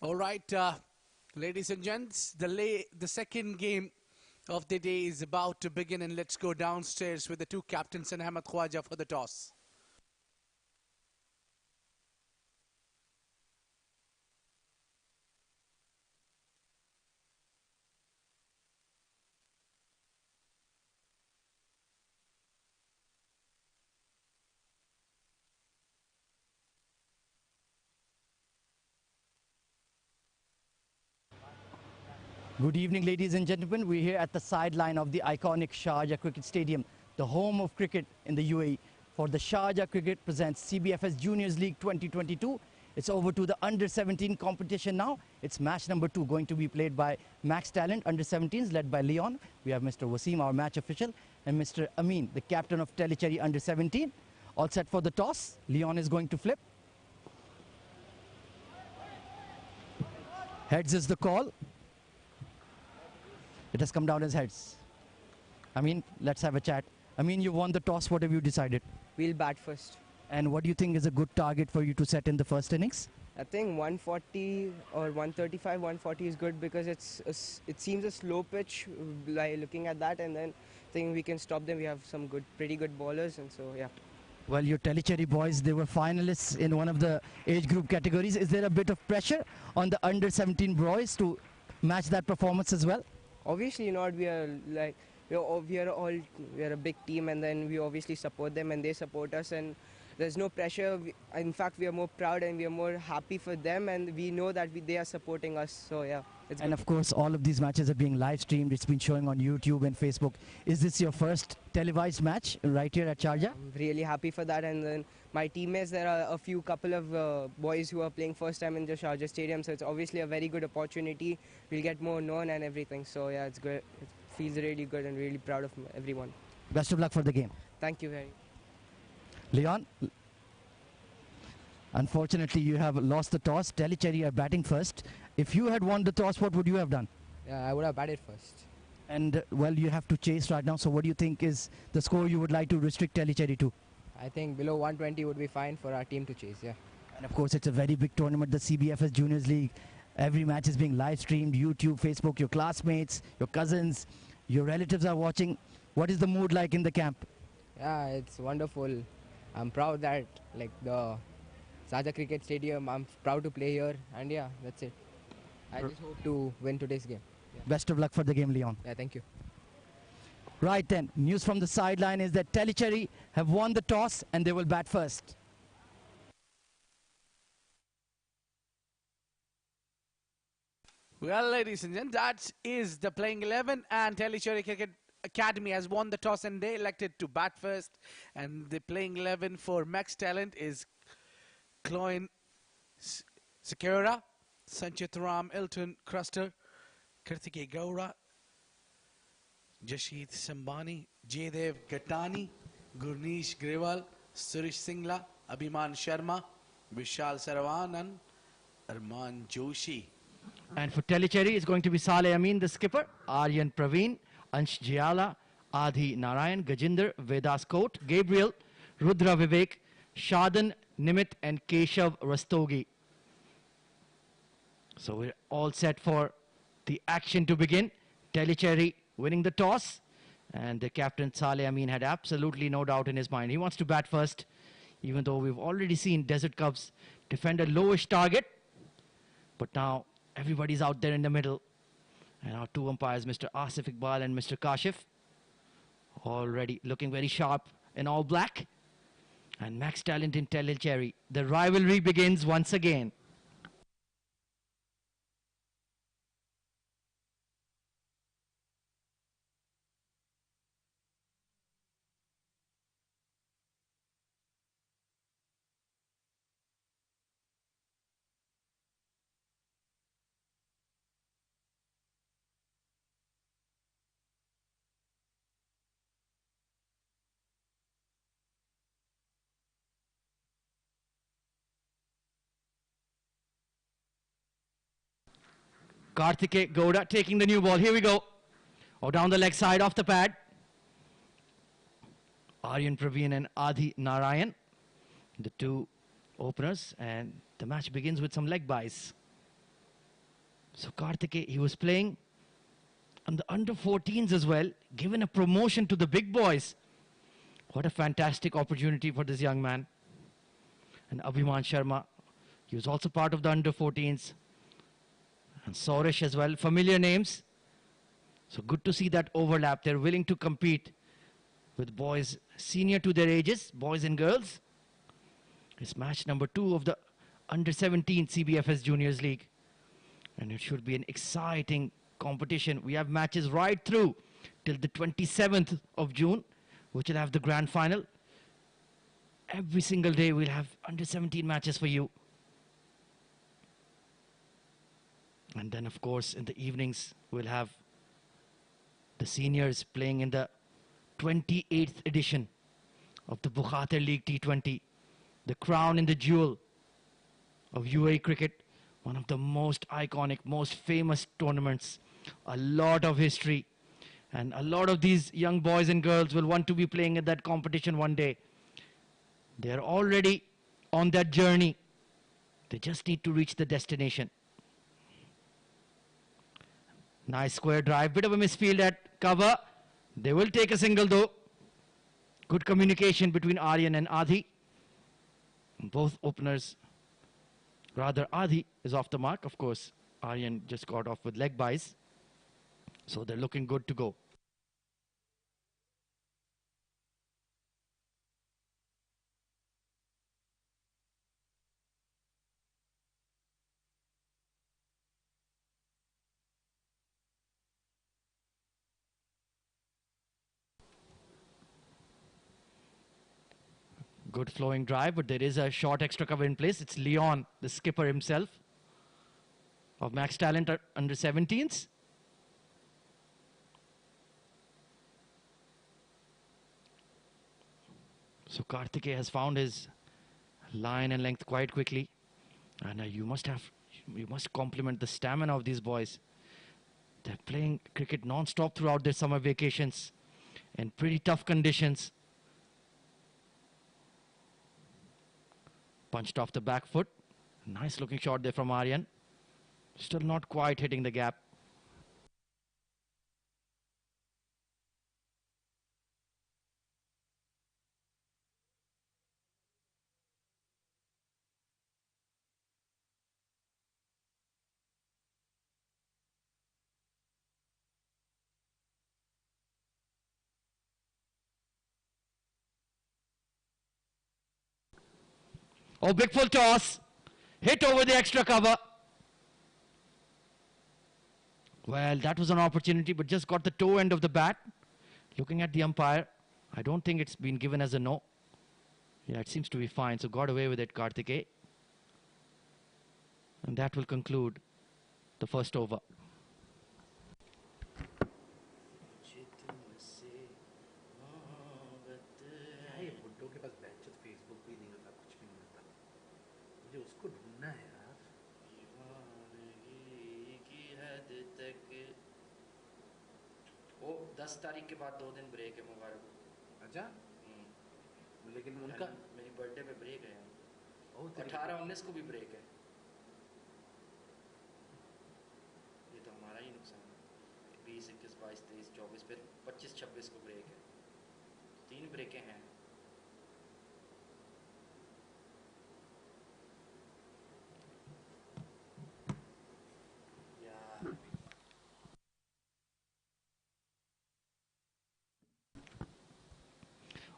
All right, ladies and gents, the second game of the day is about to begin, and let's go downstairs with the two captains and Ahmed Khwaja for the toss. Good evening, ladies and gentlemen. We're here at the sideline of the iconic Sharjah Cricket Stadium, the home of cricket in the UAE. For the Sharjah Cricket presents CBFS Juniors League 2022. It's over to the under-17 competition now. It's match number 2 going to be played by Max Talent under-17s led by Leon. We have Mr. Wasim, our match official, and Mr. Amin, the captain of Teelicherry under-17. All set for the toss. Leon is going to flip. Heads is the call. It has come down as heads. I mean, let's have a chat. I mean, you won the toss. What have you decided? We'll bat first. And what do you think is a good target for you to set in the first innings? I think 140 or 135, 140 is good because it seems a slow pitch, like looking at that, and then I think we can stop them. We have some pretty good bowlers, and so yeah. Well, your Teelicherry boys, they were finalists in one of the age group categories. Is there a bit of pressure on the under-17 boys to match that performance as well? Obviously not. We are like we are a big team, and then we obviously support them, and they support us, and there's no pressure. In fact, we are more proud and we are more happy for them, and we know that they are supporting us. So yeah. And of course, all of these matches are being live streamed. It's been showing on YouTube and Facebook. Is this your first televised match right here at Sharjah? I'm really happy for that. And then my teammates, there are a couple of boys who are playing first time in the Sharjah Stadium. So it's obviously a very good opportunity. We'll get more known and everything. So yeah, it's good. It feels really good and really proud of everyone. Best of luck for the game. Thank you very much. Leon, unfortunately, you have lost the toss. Teelicherry are batting first. If you had won the toss, what would you have done? Yeah, I would have batted first. And well, you have to chase right now. So what do you think is the score you would like to restrict Teelicherry to? I think below 120 would be fine for our team to chase, yeah. And of course, it's a very big tournament, the CBFS Juniors League. Every match is being live streamed, YouTube, Facebook, your classmates, your cousins, your relatives are watching. What is the mood like in the camp? Yeah, it's wonderful. I'm proud that, like, the Sharjah Cricket Stadium, I'm proud to play here, and yeah, that's it. I just hope to win today's game. Yeah. Best of luck for the game, Leon. Yeah, thank you. Right then, news from the sideline is that Teelicherry have won the toss and they will bat first. Well, ladies and gents, that is the playing 11, and Teelicherry Cricket Academy has won the toss and they elected to bat first. And the playing 11 for Max Talent is Cloyne Sekura, Sanchit Ram, Elton Cruster, Karthike Gaura, Jashid Sambani, Jaydev Gatani, Gurneesh Grewal, Surish Singla, Abhiman Sharma, Vishal Saravan, and Arman Joshi. And for Teelicherry, it's going to be Saleh Amin, the skipper, Aryan Praveen, Ansh Jiala, Adhi Narayan, Gajinder, Vedas Kot, Gabriel, Rudra Vivek, Shadan Nimit, and Keshav Rastogi. So we're all set for the action to begin. Teelicherry winning the toss, and the captain Saleh Amin had absolutely no doubt in his mind. He wants to bat first, even though we've already seen Desert Cubs defend a lowish target. But now everybody's out there in the middle. And our two umpires, Mr. Asif Iqbal and Mr. Kashif, already looking very sharp in all black. And Max Talent in Teelicherry. The rivalry begins once again. Karthike Gowda taking the new ball. Here we go. Oh, down the leg side off the pad. Aryan Praveen and Adhi Narayan, the two openers, and the match begins with some leg buys. So Karthike, he was playing on the under 14s as well, given a promotion to the big boys. What a fantastic opportunity for this young man. And Abhiman Sharma, he was also part of the under 14s. And Soresh as well, familiar names. So good to see that overlap. They're willing to compete with boys senior to their ages, boys and girls. It's match number 2 of the under 17 CBFS Juniors League. And it should be an exciting competition. We have matches right through till the 27th of June, which will have the grand final. Every single day we'll have under 17 matches for you. And then, of course, in the evenings, we'll have the seniors playing in the 28th edition of the Bukhater League T20, the crown and the jewel of UAE cricket, one of the most iconic, most famous tournaments, a lot of history, and a lot of these young boys and girls will want to be playing at that competition one day. They're already on that journey. They just need to reach the destination. Nice square drive, bit of a misfield at cover. They will take a single though. Good communication between Aryan and Adi. Both openers, rather Adi is off the mark. Of course, Aryan just got off with leg buys. So they're looking good to go. Good flowing drive, but there is a short extra cover in place. It's Leon, the skipper himself of Max Talent under 17s. So Karthike has found his line and length quite quickly. And you must compliment the stamina of these boys. They're playing cricket non-stop throughout their summer vacations in pretty tough conditions. Punched off the back foot. Nice looking shot there from Aryan. Still not quite hitting the gap. Oh, big full toss. Hit over the extra cover. Well, that was an opportunity, but just got the toe end of the bat. Looking at the umpire, I don't think it's been given as a no. Yeah, it seems to be fine, so got away with it, Karthike. And that will conclude the first over. वो 10 तारीख के बाद 2 दिन break है मुबारक हो। अच्छा लेकिन उनका मेरी बर्थडे पे ब्रेक है। 18-19 को भी ब्रेक है। ये तो हमारा ही नुकसान है। 20, 21, 22, 23, 24 फिर 25, 26 को ब्रेक है। 3 ब्रेकें हैं।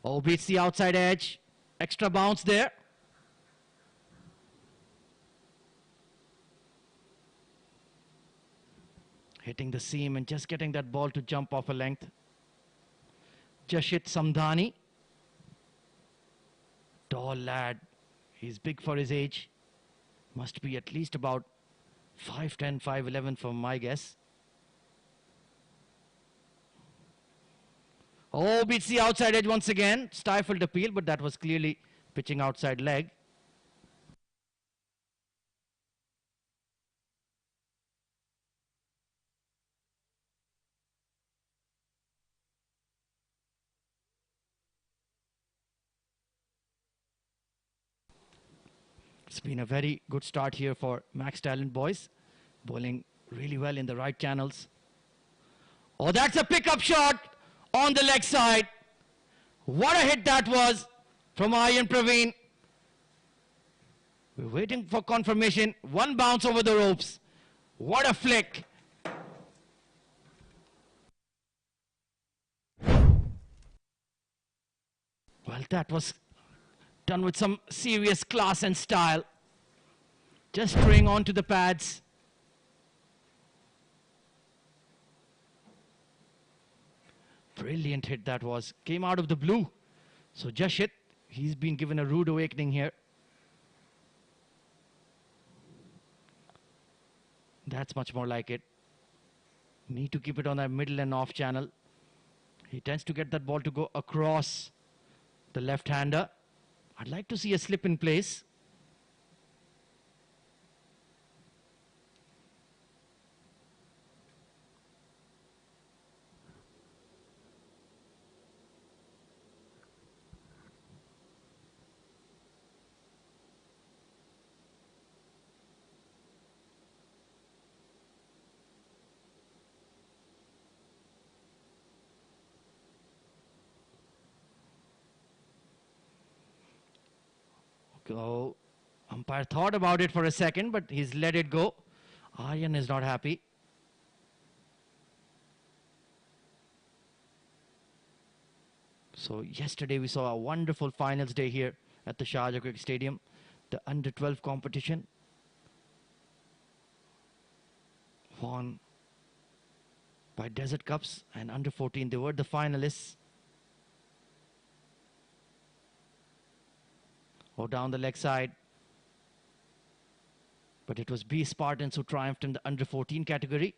Oh, beats the outside edge. Extra bounce there. Hitting the seam and just getting that ball to jump off a length. Jashit Samdhani. Tall lad. He's big for his age. Must be at least about 5'10", 5'11" from my guess. Oh, beats the outside edge once again. Stifled appeal, but that was clearly pitching outside leg. It's been a very good start here for Max Talent boys. Bowling really well in the right channels. Oh, that's a pickup shot on the leg side. What a hit that was from Aryan Praveen. We're waiting for confirmation. One bounce over the ropes. What a flick. Well, that was done with some serious class and style. Just straying onto the pads. Brilliant hit that was. Came out of the blue. So Jashit, he's been given a rude awakening here. That's much more like it. Need to keep it on that middle and off channel. He tends to get that ball to go across the left-hander. I'd like to see a slip in place. Oh, umpire thought about it for a second, but he's let it go. Aryan is not happy. So yesterday we saw a wonderful finals day here at the Sharjah Cricket Stadium. The under-12 competition won by Desert Cups, and under-14 they were the finalists. Oh, down the leg side. But it was B Spartans who triumphed in the under-14 category.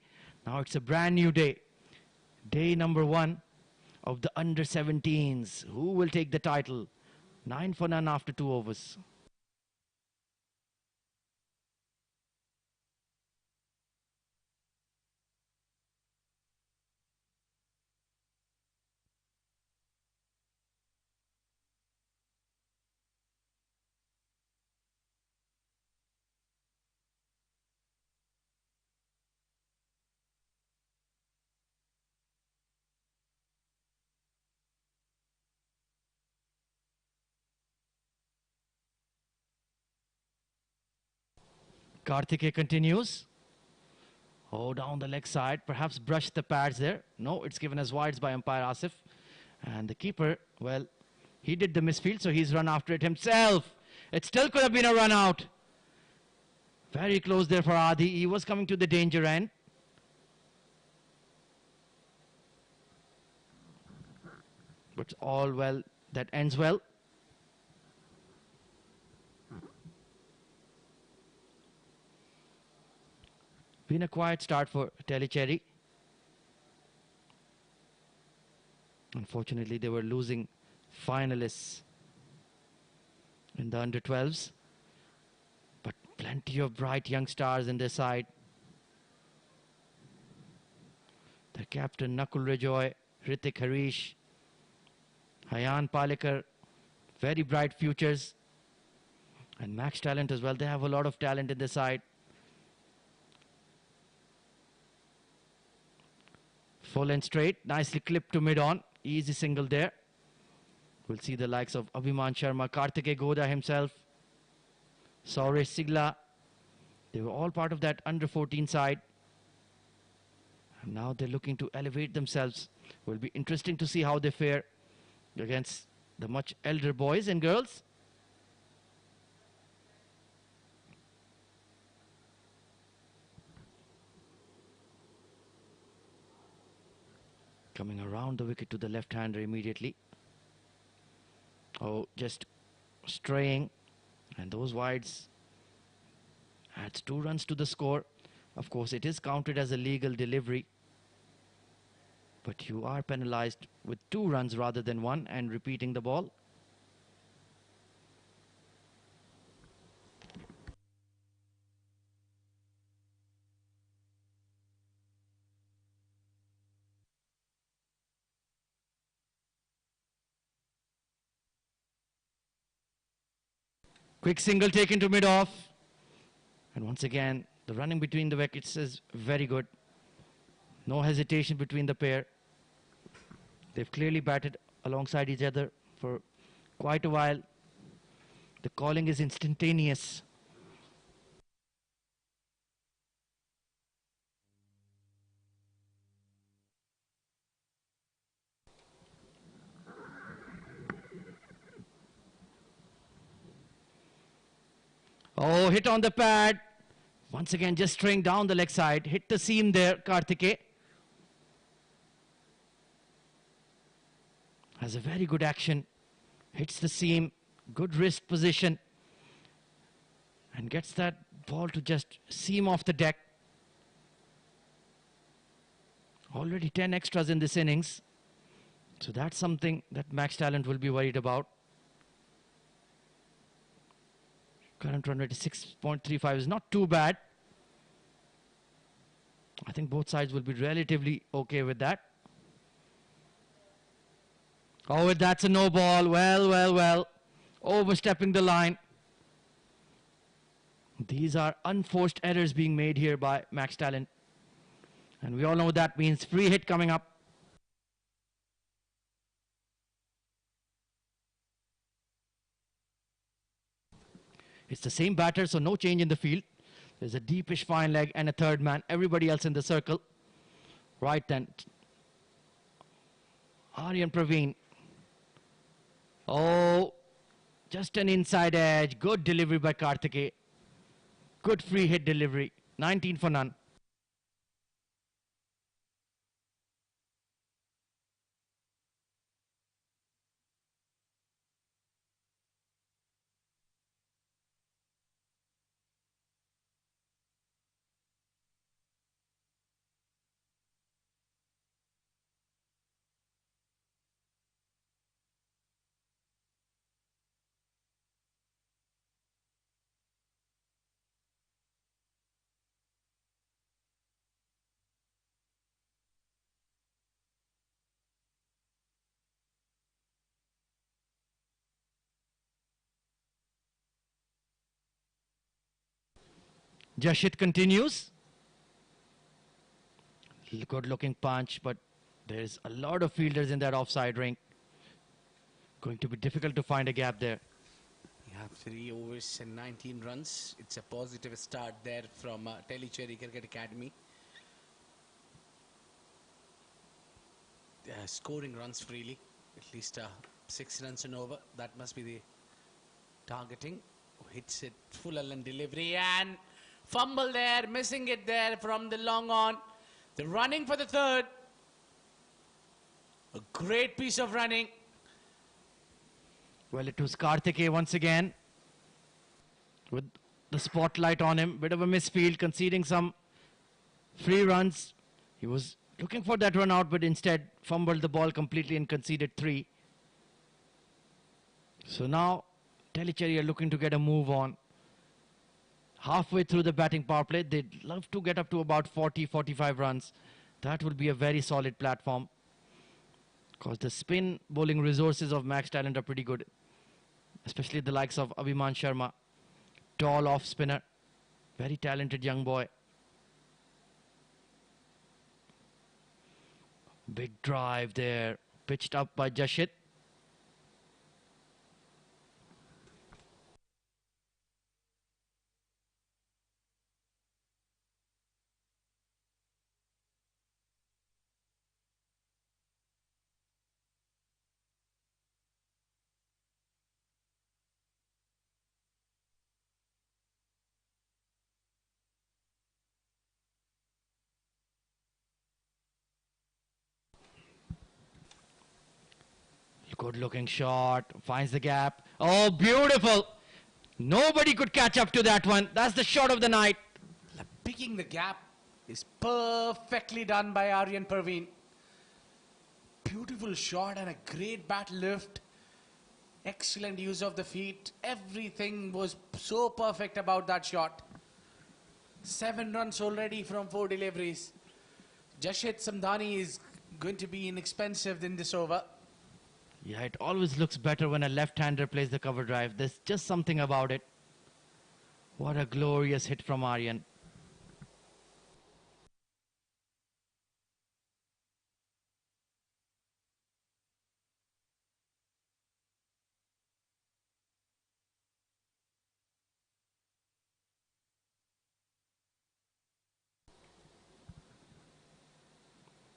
Now it's a brand new day. Day number 1 of the under-17s. Who will take the title? 9 for none after 2 overs. Karthike continues. Oh, down the leg side. Perhaps brushed the pads there. No, it's given as wides by umpire Asif. And the keeper, well, he did the misfield, so he's run after it himself. It still could have been a run out. Very close there for Adi. He was coming to the danger end. But all well that ends well. Been a quiet start for Teelicherry. Unfortunately, they were losing finalists in the under-12s. But plenty of bright young stars in their side. Their captain Nakul Rejoy, Hrithik Harish, Hayan Palekar, very bright futures. And Max talent as well. They have a lot of talent in their side. Full and straight, nicely clipped to mid-on. Easy single there. We'll see the likes of Abhiman Sharma, Karthike Goda himself, Sauresh Sigla. They were all part of that under-14 side. And now they're looking to elevate themselves. Will be interesting to see how they fare against the much elder boys and girls. Coming around the wicket to the left-hander immediately. Oh, just straying. And those wides adds 2 runs to the score. Of course, it is counted as a legal delivery. But you are penalized with 2 runs rather than 1 and repeating the ball. Quick single taken to mid-off. And once again, The running between the wickets is very good. No hesitation between the pair. They've clearly batted alongside each other for quite a while. The calling is instantaneous. Oh, hit on the pad. Once again, just straying down the leg side. Hit the seam there, Karthike. Has a very good action. Hits the seam. Good wrist position. And gets that ball to just seam off the deck. Already 10 extras in this innings. So that's something that Max Talent will be worried about. Current run rate is 6.35, is not too bad. I think both sides will be relatively okay with that. Oh, that's a no ball. Well. Overstepping the line. These are unforced errors being made here by Max Talent. And we all know what that means. Free hit coming up. It's the same batter, so no change in the field. There's a deepish fine leg and a third man. Everybody else in the circle. Right then. Aryan Praveen. Oh, just an inside edge. Good delivery by Karthike. Good free hit delivery. 19 for none. Jashit continues. Good looking punch, but there's a lot of fielders in that offside ring. Going to be difficult to find a gap there. You have 3 overs and 19 runs. It's a positive start there from Teelicherry Cricket Academy. Scoring runs freely, at least 6 runs and over. That must be the targeting. Hits it full and delivery and fumble there, missing it there from the long on. The running for the third. A great piece of running. Well, it was Karthike once again with the spotlight on him. Bit of a misfield, conceding some free runs. He was looking for that run out, but instead fumbled the ball completely and conceded 3. So now Teelicherry are looking to get a move on. Halfway through the batting power play, they'd love to get up to about 40, 45 runs. That would be a very solid platform, because the spin bowling resources of Max Talent are pretty good, especially the likes of Abhiman Sharma. Tall off spinner, very talented young boy. Big drive there, pitched up by Jashit. Good looking shot, finds the gap. Oh, beautiful. Nobody could catch up to that one. That's the shot of the night. Picking the gap is perfectly done by Aryan Parveen. Beautiful shot and a great bat lift. Excellent use of the feet. Everything was so perfect about that shot. 7 runs already from 4 deliveries. Jashit Samdani is going to be inexpensive in this over. Yeah, it always looks better when a left-hander plays the cover drive. There's just something about it. What a glorious hit from Aryan.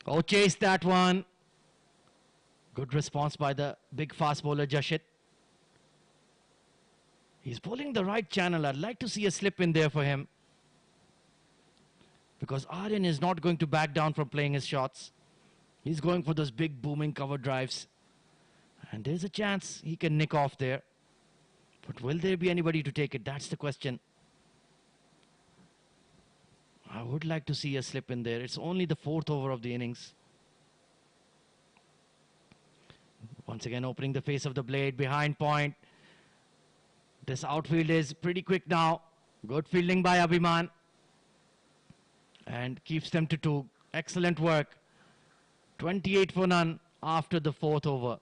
Oh, chase that one. Good response by the big fast bowler Jashit. He's bowling the right channel. I'd like to see a slip in there for him, because Aryan is not going to back down from playing his shots. He's going for those big booming cover drives. And there's a chance he can nick off there. But will there be anybody to take it? That's the question. I would like to see a slip in there. It's only the 4th over of the innings. Once again opening the face of the blade behind point. This outfield is pretty quick now. Good fielding by Abhiman. And keeps them to 2. Excellent work. 28 for none after the 4th over.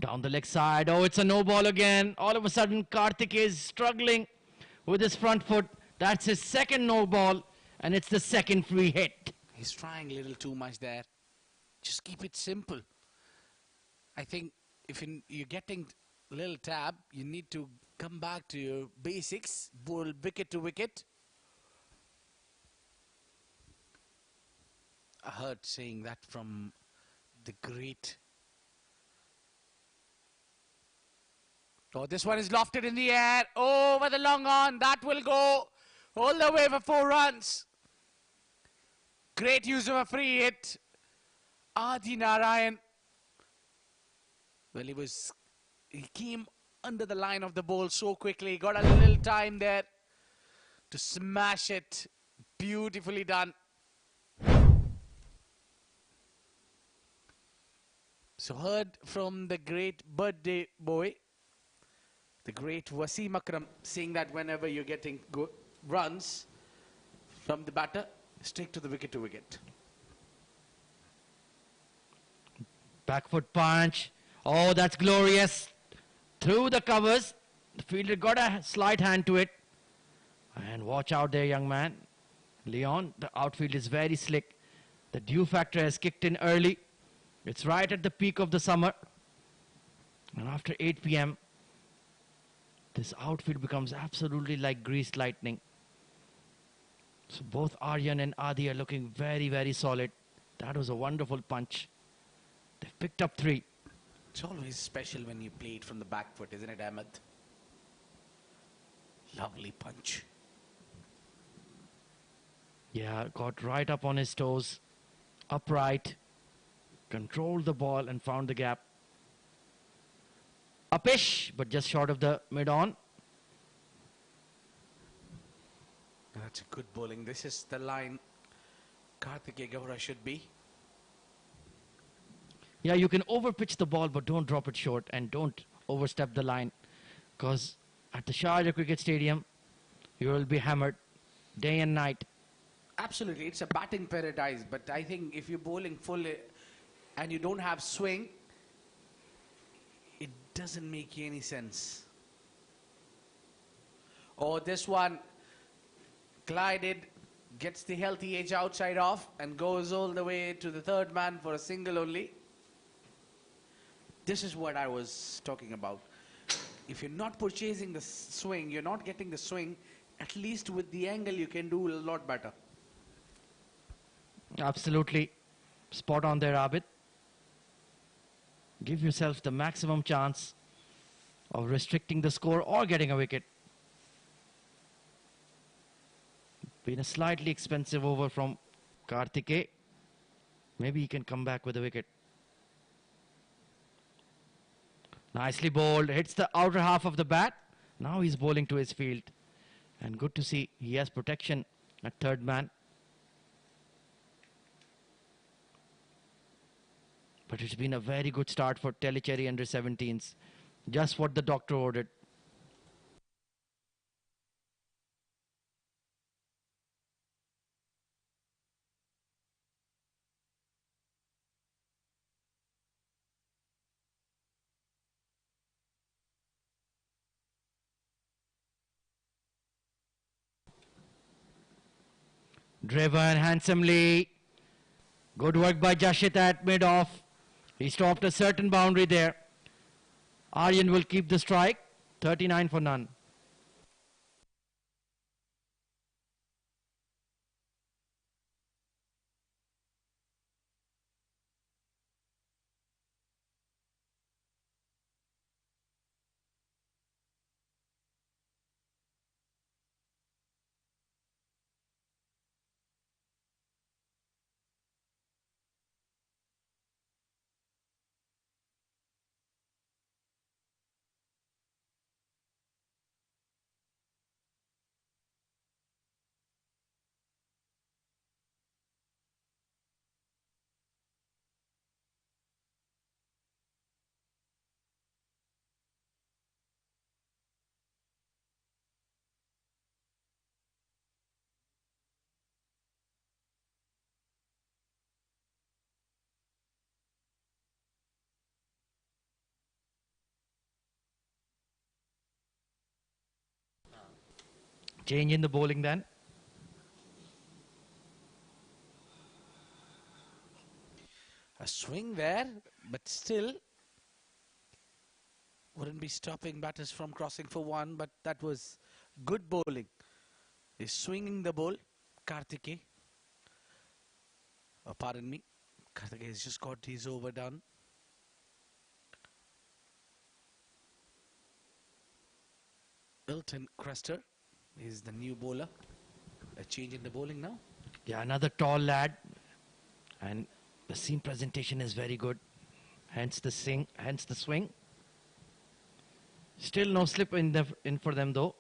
Down the leg side. Oh, it's a no ball again. All of a sudden, Karthik is struggling with his front foot. That's his second no ball, and it's the second free hit. He's trying a little too much there. Just keep it simple. I think if you're getting a little tab, you need to come back to your basics. Bowl wicket to wicket. I heard saying that from the great. Oh, this one is lofted in the air. Over the long on. That will go all the way for 4 runs. Great use of a free hit. Adi Narayan. Well, he came under the line of the ball so quickly. Got a little time there to smash it. Beautifully done. So heard from the great birthday boy, the great Wasim Akram, saying that whenever you're getting good runs from the batter, stick to the wicket to wicket. Back foot punch. Oh, that's glorious. Through the covers. The fielder got a slight hand to it. And watch out there, young man. Leon, the outfield is very slick. The dew factor has kicked in early. It's right at the peak of the summer. And after 8 p.m., this outfield becomes absolutely like greased lightning. So both Aryan and Adi are looking very, very solid. That was a wonderful punch. They've picked up 3. It's always special when you play it from the back foot, isn't it, Ahmed? Lovely punch. Yeah, got right up on his toes. Upright. Controlled the ball and found the gap. Upish, but just short of the mid-on. That's a good bowling. This is the line Karthik Gowra should be. Yeah, you can overpitch the ball, but don't drop it short and don't overstep the line. Because at the Sharjah Cricket Stadium, you will be hammered day and night. Absolutely, it's a batting paradise. But I think if you're bowling full and you don't have swing, it doesn't make any sense. Oh, this one, glided, gets the healthy edge outside off and goes all the way to the third man for a single only. This is what I was talking about. If you're not purchasing the swing, you're not getting the swing, at least with the angle you can do a lot better. Absolutely. Spot on there, Abid. Give yourself the maximum chance of restricting the score or getting a wicket. Been a slightly expensive over from Karthike. Maybe he can come back with a wicket. Nicely bowled. Hits the outer half of the bat. Now he's bowling to his field. And good to see he has protection at third man. But it's been a very good start for Teelicherry under 17s. Just what the doctor ordered. Driven handsomely. Good work by Jashit at mid-off. He stopped a certain boundary there. Aryan will keep the strike. 39 for none. Change in the bowling then. A swing there, but still wouldn't be stopping batters from crossing for one, but that was good bowling. He's swinging the ball. Karthike. Oh, pardon me. Karthike has just got his over done. Milton Crester is the new bowler. A change in the bowling now. Yeah, another tall lad. And the seam presentation is very good. Hence the swing. Still no slip in for them though.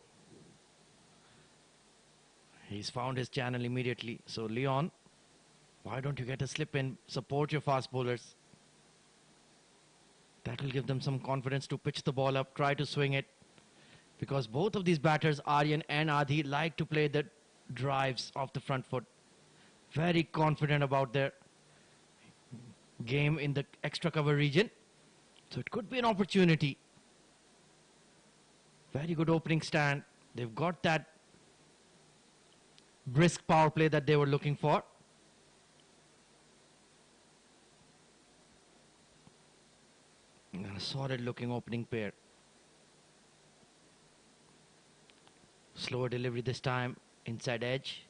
He's found his channel immediately. So Leon, why don't you get a slip in? Support your fast bowlers. That will give them some confidence to pitch the ball up, try to swing it. Because both of these batters, Aryan and Adi, like to play the drives off the front foot. Very confident about their game in the extra cover region. So it could be an opportunity. Very good opening stand. They've got that brisk power play that they were looking for. And a solid looking opening pair. Slower delivery this time, inside edge.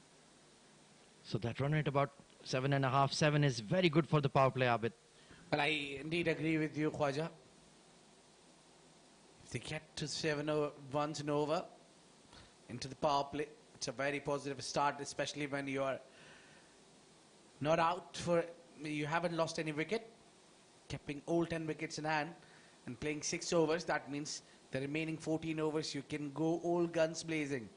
So that run rate about 7.5, 7 is very good for the power play, Abid. Well, I indeed agree with you, Khwaja. If they get to 7 runs and over into the power play, it's a very positive start, especially when you are not out for, you haven't lost any wicket, keeping all 10 wickets in hand and playing 6 overs. That means the remaining 14 overs you can go all guns blazing.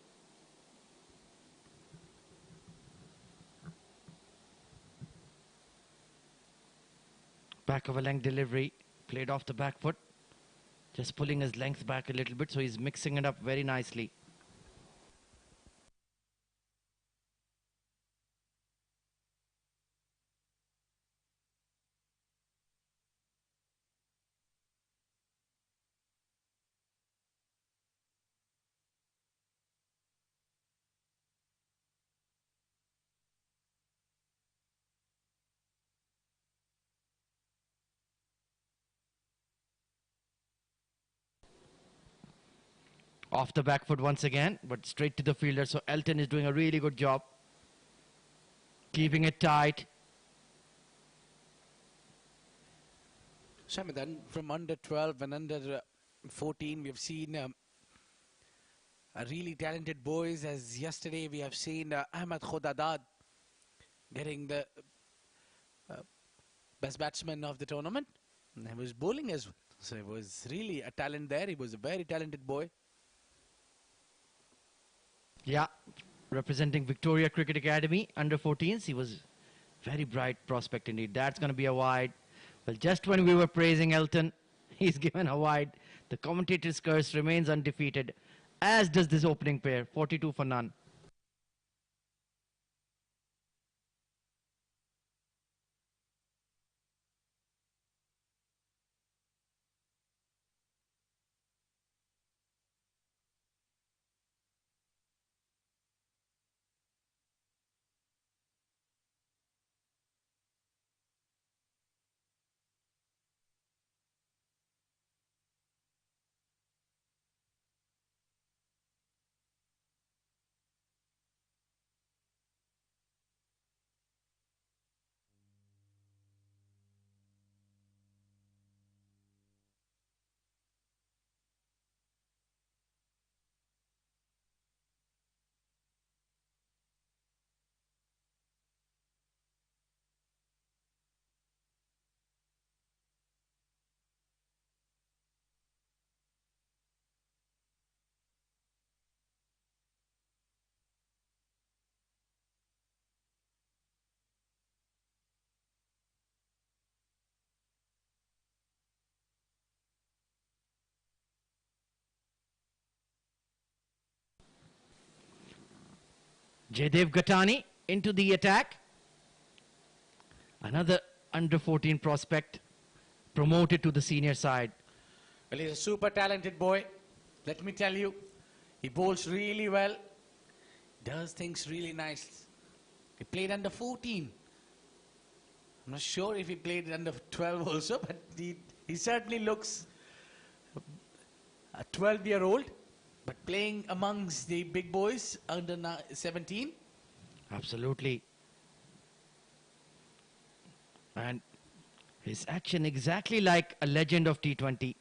Back of a length delivery, played off the back foot. Just pulling his length back a little bit, so he's mixing it up very nicely. Off the back foot once again, but straight to the fielder. So Elton is doing a really good job. Keeping it tight. Shamidan, from under 12 and under 14, we've seen a really talented boys. As yesterday, we have seen Ahmed Khodadad getting the best batsman of the tournament. And he was bowling as well. So it was really a talent there. He was a very talented boy. Yeah, representing Victoria Cricket Academy under 14s. He was very bright prospect indeed. That's going to be a wide. Well, just when we were praising Elton, he's given a wide. The commentator's curse remains undefeated, as does this opening pair, 42 for none. Jaydev Gatani into the attack. Another under 14 prospect promoted to the senior side. Well, he's a super talented boy. Let me tell you, he bowls really well, does things really nice. He played under 14. I'm not sure if he played under 12 also, but he certainly looks a 12-year-old, but playing amongst the big boys under 17. Absolutely. And his action exactly like a legend of T20,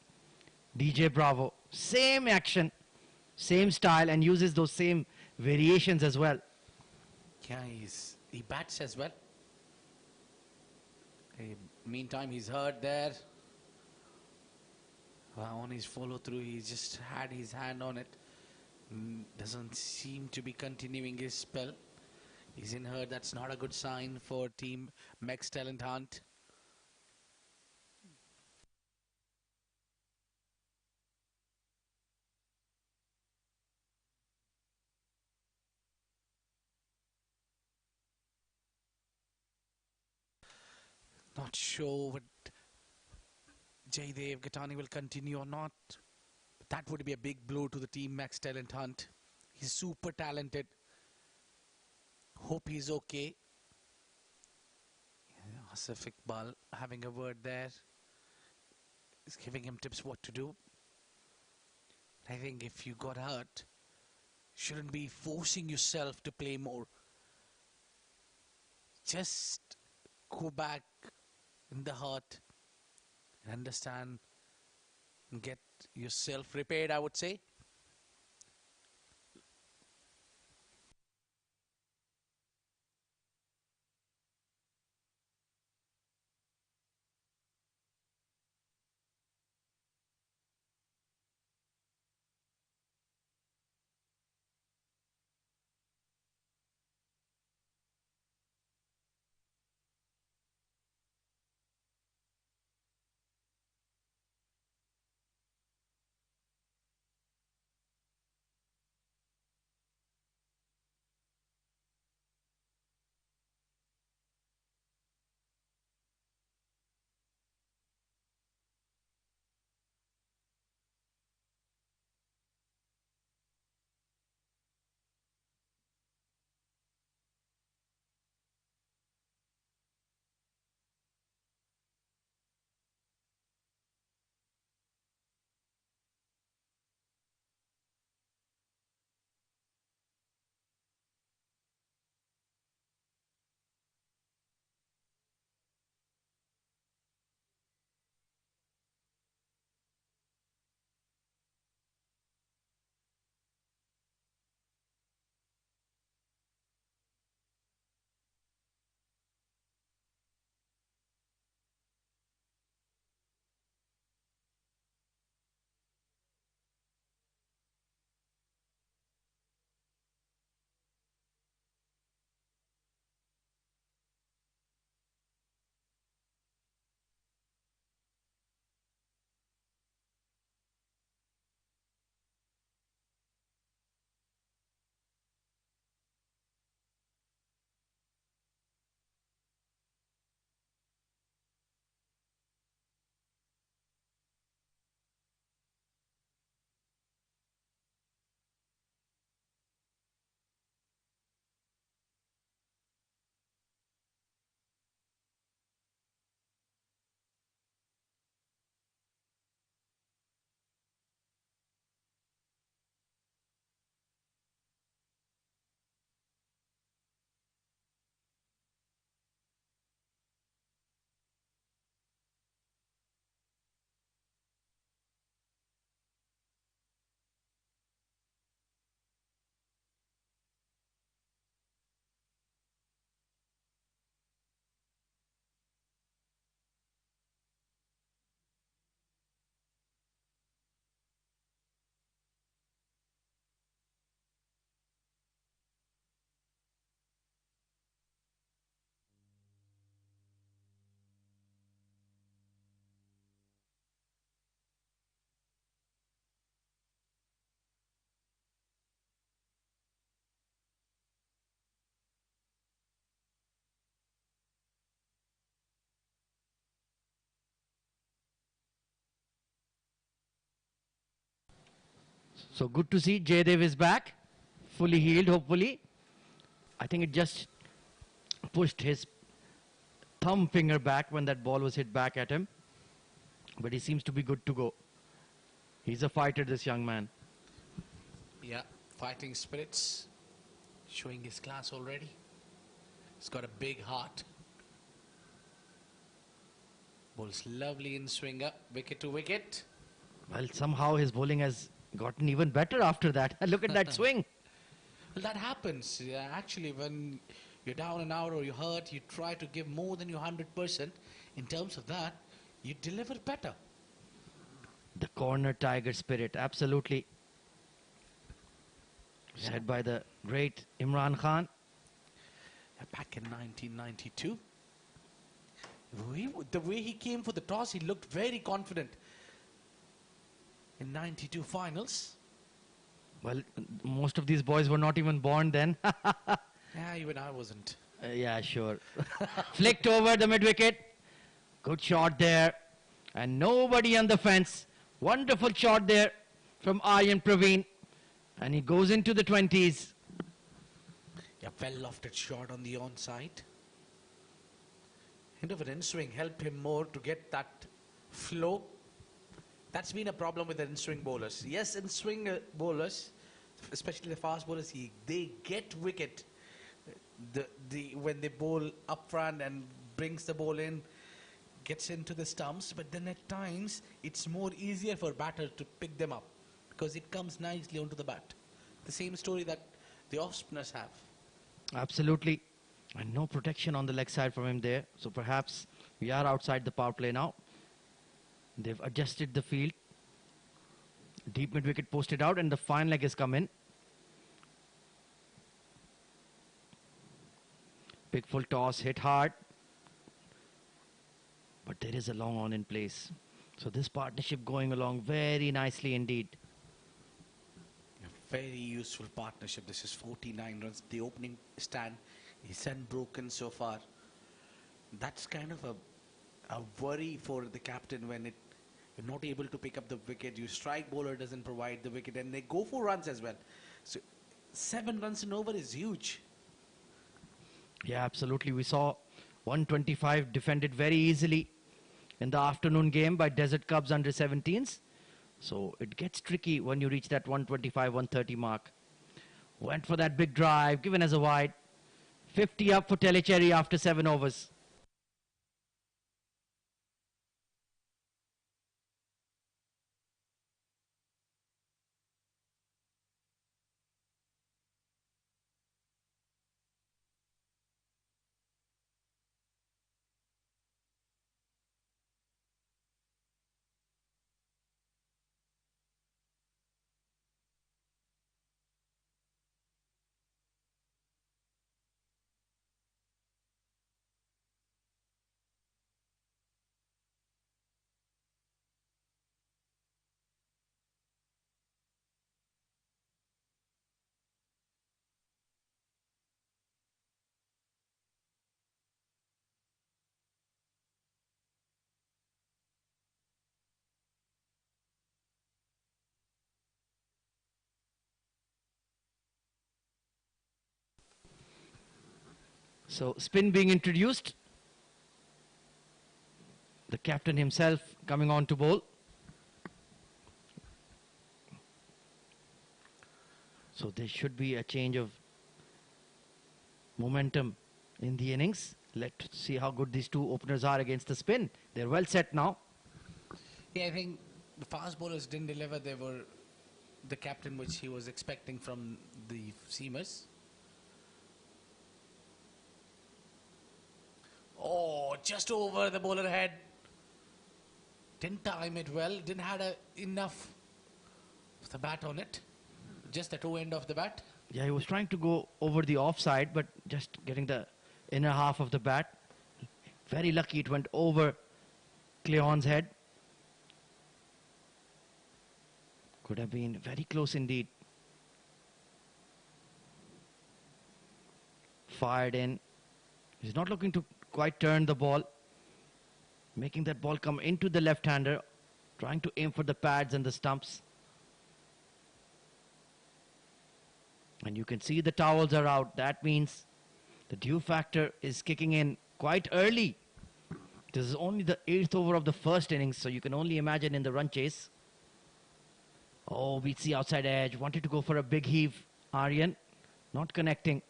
DJ Bravo. Same action, same style, and uses those same variations as well. Yeah, he bats as well. Meantime, he's hurt there. On his follow through, he just had his hand on it. Doesn't seem to be continuing his spell. He's in hurt. That's not a good sign for Team Max Talent Hunt. Not sure what Jaydev Gatani will continue or not. But that would be a big blow to the Team Max Talent Hunt. He's super talented. Hope he's okay. Asif Iqbal having a word there. He's giving him tips what to do. I think if you got hurt, shouldn't be forcing yourself to play more. Just go back in the heart and understand and get yourself repaired, I would say. So good to see Jaydev is back, fully healed, hopefully. I think it just pushed his thumb finger back when that ball was hit back at him. But he seems to be good to go. He's a fighter, this young man. Yeah, fighting spirits, showing his class already. He's got a big heart. Bowls lovely in swing up, wicket to wicket. Well, somehow his bowling has gotten even better after that. Look at that swing. Well, that happens. Yeah, actually, when you're down and out or you're hurt, you try to give more than your 100%. In terms of that, you deliver better. The corner tiger spirit, absolutely. Said by the great Imran Khan. Back in 1992, the way he came for the toss, he looked very confident. In 92 finals. Well, most of these boys were not even born then. Yeah, even I wasn't. Yeah, sure. Flicked over the mid-wicket. Good shot there. And nobody on the fence. Wonderful shot there from Aryan Praveen. And he goes into the 20s. Yeah, well lofted shot on the onside. End of an in-swing helped him more to get that flow. That's been a problem with the in-swing bowlers. Yes, in-swing bowlers, especially the fast bowlers, they get wicket when they bowl up front and brings the ball in, gets into the stumps. But then at times, it's more easier for batter to pick them up because it comes nicely onto the bat. The same story that the off-spinners have. Absolutely. And no protection on the leg side from him there. So perhaps we are outside the power play now. They've adjusted the field. Deep mid-wicket posted out and the fine leg has come in. Big full toss, hit hard. But there is a long on in place. So this partnership going along very nicely indeed. A very useful partnership. This is 49 runs. The opening stand is unbroken so far. That's kind of a worry for the captain when you're not able to pick up the wicket. Your strike bowler doesn't provide the wicket and they go for runs as well. So 7 runs and over is huge. Yeah, absolutely. We saw 125 defended very easily in the afternoon game by Desert Cubs under 17s. So it gets tricky when you reach that 125, 130 mark. Went for that big drive, given as a wide. 50 up for Teelicherry after 7 overs. So spin being introduced. The captain himself coming on to bowl. So there should be a change of momentum in the innings. Let's see how good these two openers are against the spin. They're well set now. Yeah, I think the fast bowlers didn't deliver. They were the captain which he was expecting from the seamers. Oh, just over the bowler head. Didn't time it well. Didn't have enough of the bat on it. Just the toe end of the bat. Yeah, he was trying to go over the offside, but just getting the inner half of the bat. Very lucky it went over Cleon's head. Could have been very close indeed. Fired in. He's not looking to quite turn the ball. Making that ball come into the left-hander. Trying to aim for the pads and the stumps. And you can see the towels are out. That means the dew factor is kicking in quite early. This is only the 8th over of the first innings, so you can only imagine in the run chase. Oh, beats the outside edge. Wanted to go for a big heave. Aryan not connecting.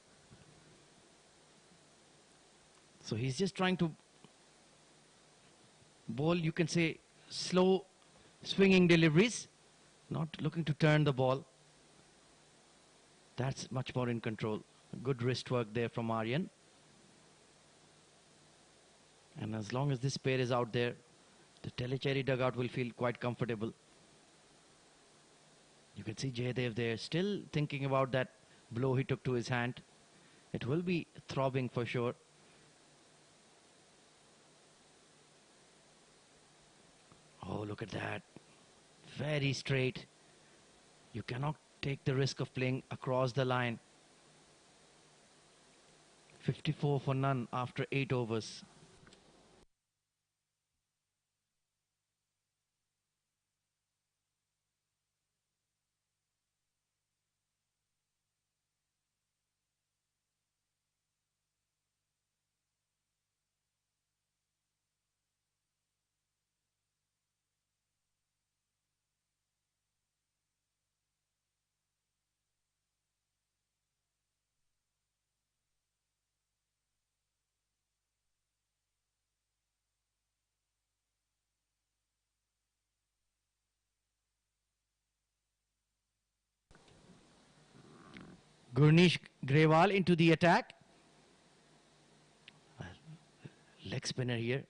So he's just trying to bowl, you can say, slow swinging deliveries. Not looking to turn the ball. That's much more in control. Good wrist work there from Aryan. And as long as this pair is out there, the Teelicherry dugout will feel quite comfortable. You can see Jaydev there still thinking about that blow he took to his hand. It will be throbbing for sure. Oh, look at that. Very straight. You cannot take the risk of playing across the line. 54 for none after 8 overs. Gurneesh Grewal into the attack. Leg spinner here.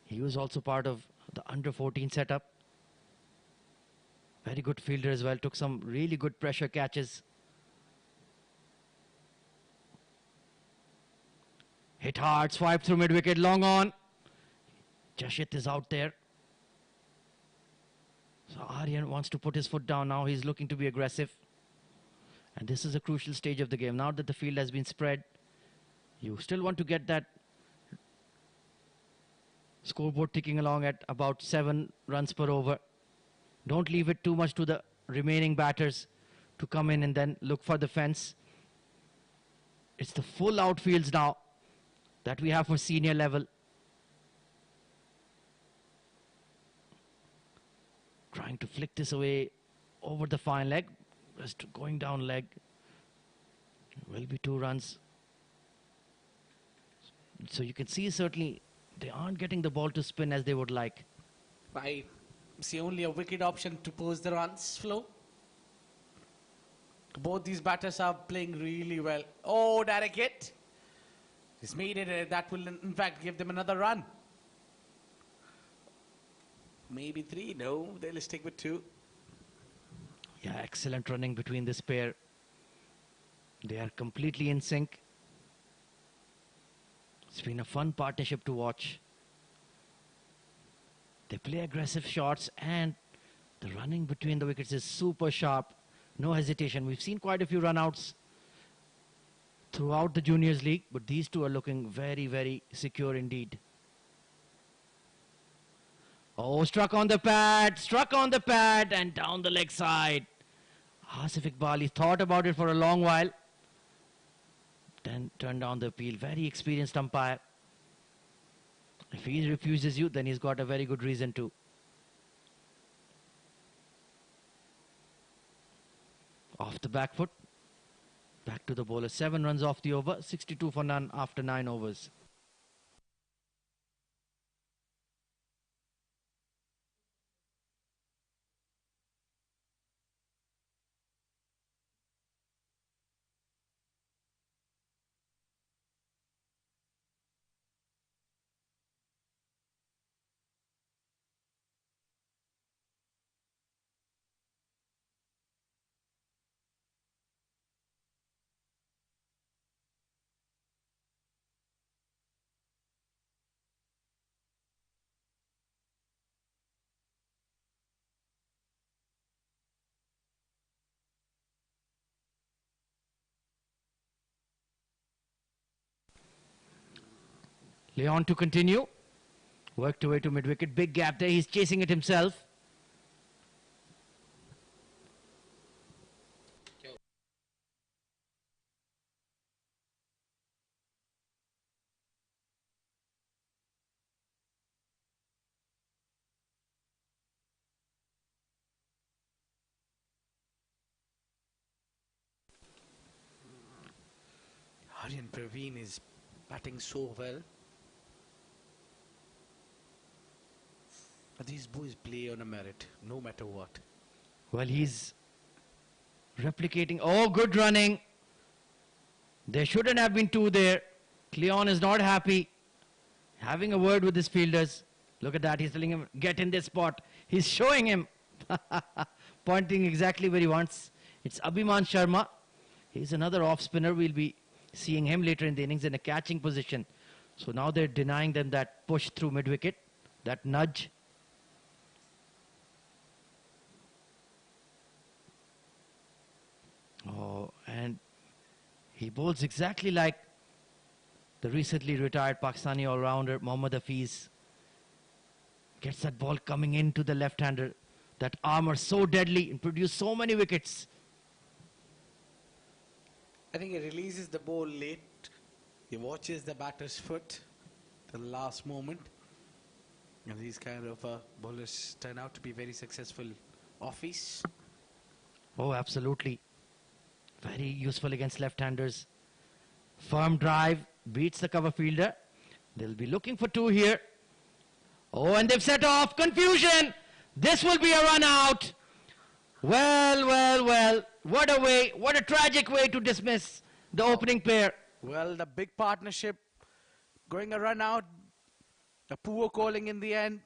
He was also part of the under 14 setup. Very good fielder as well. Took some really good pressure catches. Hit hard, swipe through mid wicket, long on. Jashit is out there. So Aryan wants to put his foot down now. He's looking to be aggressive. And this is a crucial stage of the game. Now that the field has been spread, you still want to get that scoreboard ticking along at about 7 runs per over. Don't leave it too much to the remaining batters to come in and then look for the fence. It's the full outfields now that we have for senior level. Trying to flick this away over the fine leg. Just going down leg. Will be 2 runs. So you can see certainly they aren't getting the ball to spin as they would like. I see only a wicket option to pose the runs flow. Both these batters are playing really well. Oh, direct hit. He's made it. That will in fact give them another run. Maybe 3. No, they'll stick with 2. Yeah, excellent running between this pair. They are completely in sync. It's been a fun partnership to watch. They play aggressive shots and the running between the wickets is super sharp. No hesitation. We've seen quite a few run-outs throughout the Juniors League, but these two are looking very, very secure indeed. Oh, struck on the pad, and down the leg side. Asif Iqbal thought about it for a long while, then turned down the appeal. Very experienced umpire. If he refuses you, then he's got a very good reason to. Off the back foot. Back to the bowler. 7 runs off the over. 62 for none after 9 overs. Leon to continue. Worked away to mid-wicket. Big gap there. He's chasing it himself. Praveen is batting so well. These boys play on a merit, no matter what. Well, he's replicating. Oh, good running. There shouldn't have been two there. Cleon is not happy. Having a word with his fielders. Look at that. He's telling him, get in this spot. He's showing him. Pointing exactly where he wants. It's Abhiman Sharma. He's another off spinner. We'll be seeing him later in the innings in a catching position. So now they're denying them that push through mid-wicket, that nudge. Oh, and he bowls exactly like the recently retired Pakistani all-rounder Mohammad Hafiz. Gets that ball coming into the left-hander. That armor so deadly and produced so many wickets. I think he releases the ball late. He watches the batter's foot the last moment. And these kind of bowlers turn out to be very successful office. Oh, absolutely. Very useful against left-handers. Firm drive, beats the cover fielder. They'll be looking for two here. Oh, and they've set off. Confusion. This will be a run out. Well, well, well. What a way, what a tragic way to dismiss the opening pair. Well, the big partnership going a run out. A poor calling in the end.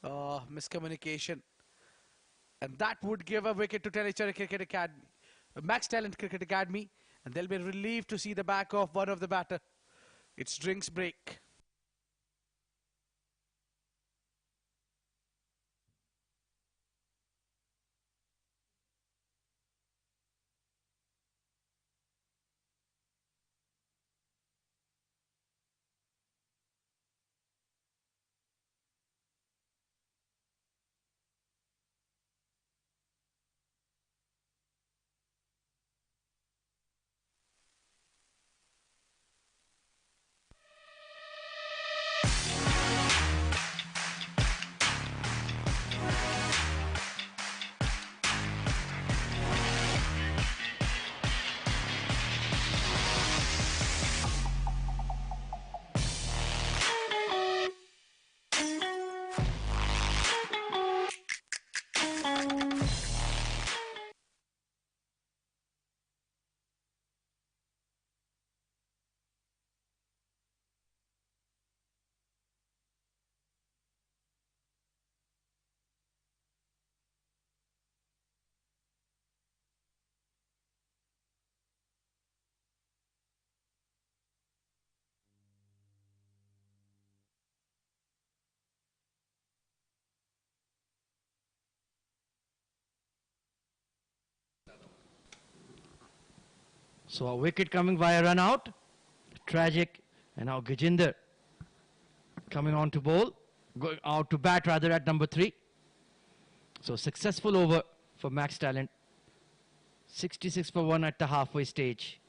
Miscommunication. And that would give a wicket to Teelicherry Cricket Academy. Max Talent Cricket Academy. And they'll be relieved to see the back of one of the batter. It's drinks break. So a wicket coming via run out. Tragic. And now Gajinder coming on to bowl. Going out to bat rather at number 3. So successful over for Max Talent. 66 for 1 at the halfway stage.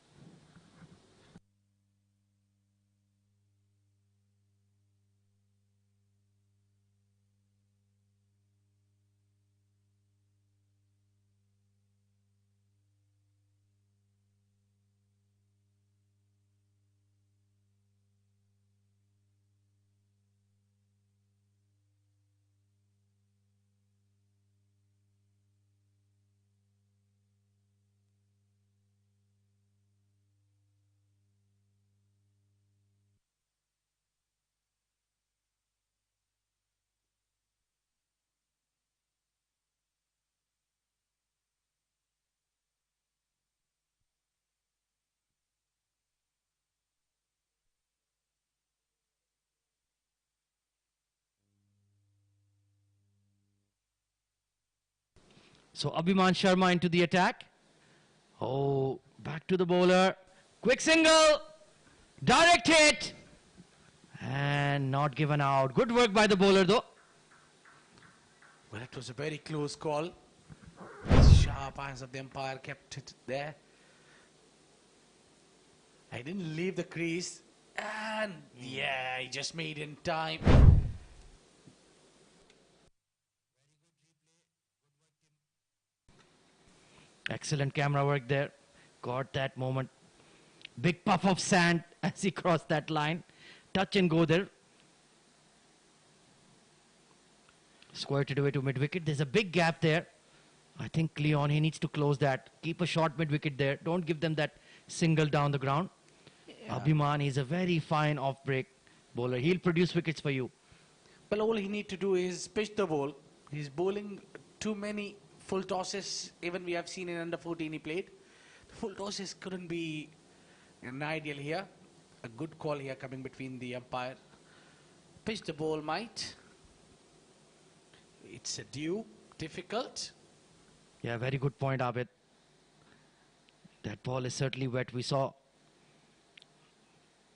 So Abhiman Sharma into the attack. Oh, back to the bowler. Quick single. Direct hit. And not given out. Good work by the bowler though. Well, it was a very close call. Sharp eyes of the umpire kept it there. I didn't leave the crease. And yeah, he just made in time. Excellent camera work there. Got that moment Big puff of sand as he crossed that line. Touch and go there. Squirted away to mid-wicket. There's a big gap there. I think Leon, he needs to close that. Keep a short mid-wicket there. Don't give them that single down the ground. Yeah. Abhiman is a very fine off-break bowler. He'll produce wickets for you. Well, all he need to do is pitch the ball. He's bowling too many full tosses. Even we have seen in under 14 he played. The full tosses couldn't be an ideal here. A good call here coming between the umpire. Pitch the ball might. It's a due. Difficult. Yeah, very good point, Abid. That ball is certainly wet. We saw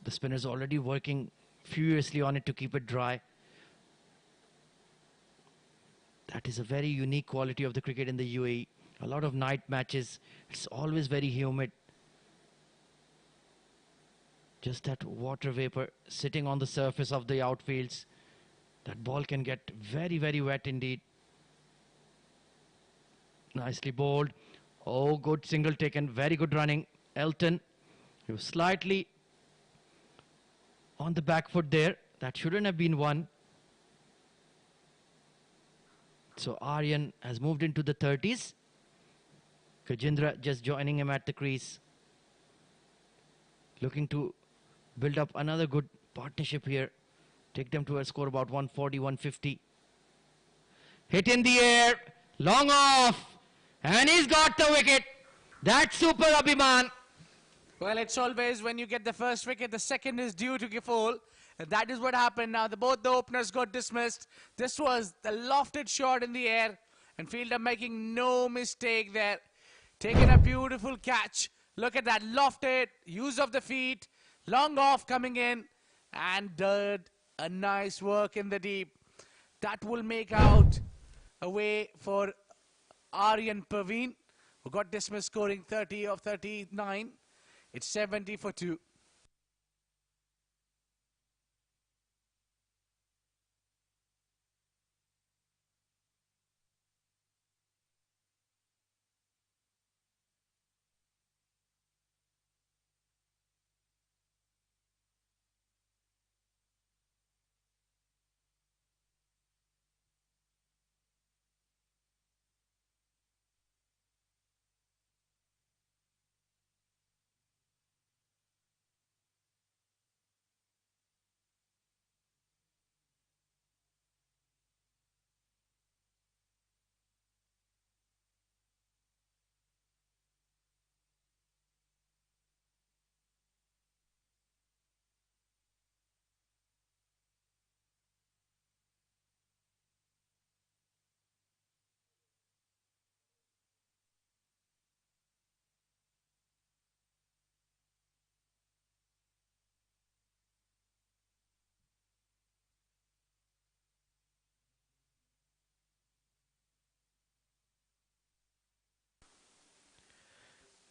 the spinners already working furiously on it to keep it dry. That is a very unique quality of the cricket in the UAE. A lot of night matches. It's always very humid. Just that water vapor sitting on the surface of the outfields. That ball can get very, very wet indeed. Nicely bowled. Oh, good single taken. Very good running. Elton, he was slightly on the back foot there. That shouldn't have been one. So Aryan has moved into the 30s. Gajendra just joining him at the crease. Looking to build up another good partnership here. Take them to a score about 140, 150. Hit in the air. Long off. And he's got the wicket. That's super, Abhiman. Well, it's always when you get the first wicket, the second is due to fall. And that is what happened now. Both the openers got dismissed. This was the lofted shot in the air. And fielder making no mistake there. Taking a beautiful catch. Look at that lofted, use of the feet. Long off coming in. And did a nice work in the deep. That will make out a way for Aryan Parveen, who got dismissed scoring 30 of 39. It's 70 for 2.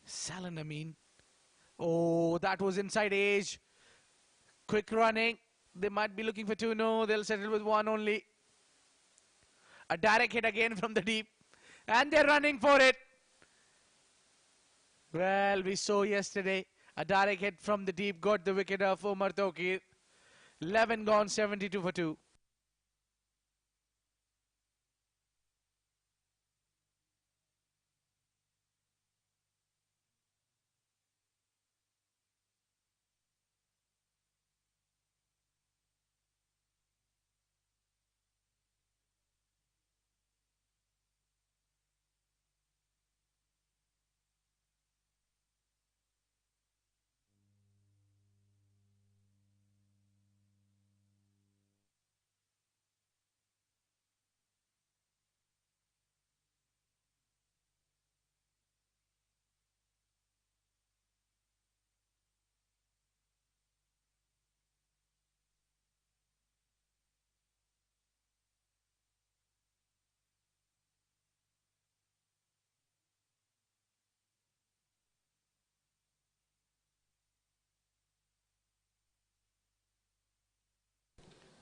Salan Amin. Oh, that was inside edge. Quick running. They might be looking for 2. No, they'll settle with 1 only. A direct hit again from the deep. And they're running for it. Well, we saw yesterday a direct hit from the deep got the wicket of Omar Tokir. 11 gone, 72 for 2.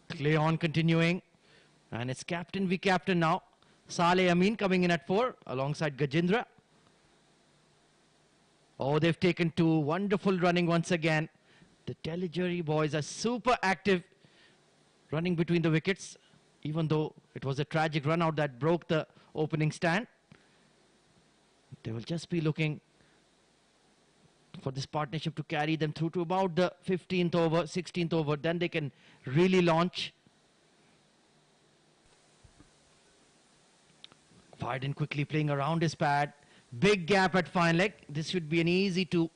Play on continuing. And it's captain v captain now. Saleh Amin coming in at 4 alongside Gajendra. Oh, they've taken two. Wonderful running once again. The Teelicherry boys are super active running between the wickets, even though it was a tragic run out that broke the opening stand. They will just be looking for this partnership to carry them through to about the 15th over, 16th over. Then they can really launch. Farden quickly playing around his pad. Big gap at fine leg. This should be an easy two.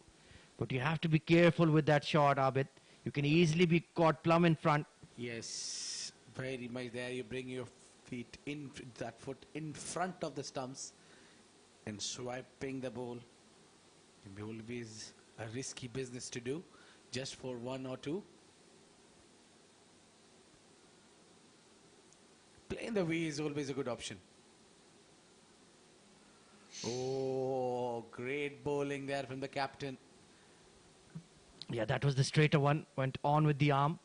But you have to be careful with that shot, Abid. You can easily be caught plumb in front. Yes, very much there. You bring your feet in, that foot in front of the stumps and swiping the ball. Can be always a risky business to do, just for one or two. Playing the way is always a good option. Oh, great bowling there from the captain. Yeah, that was the straighter one. Went on with the arm.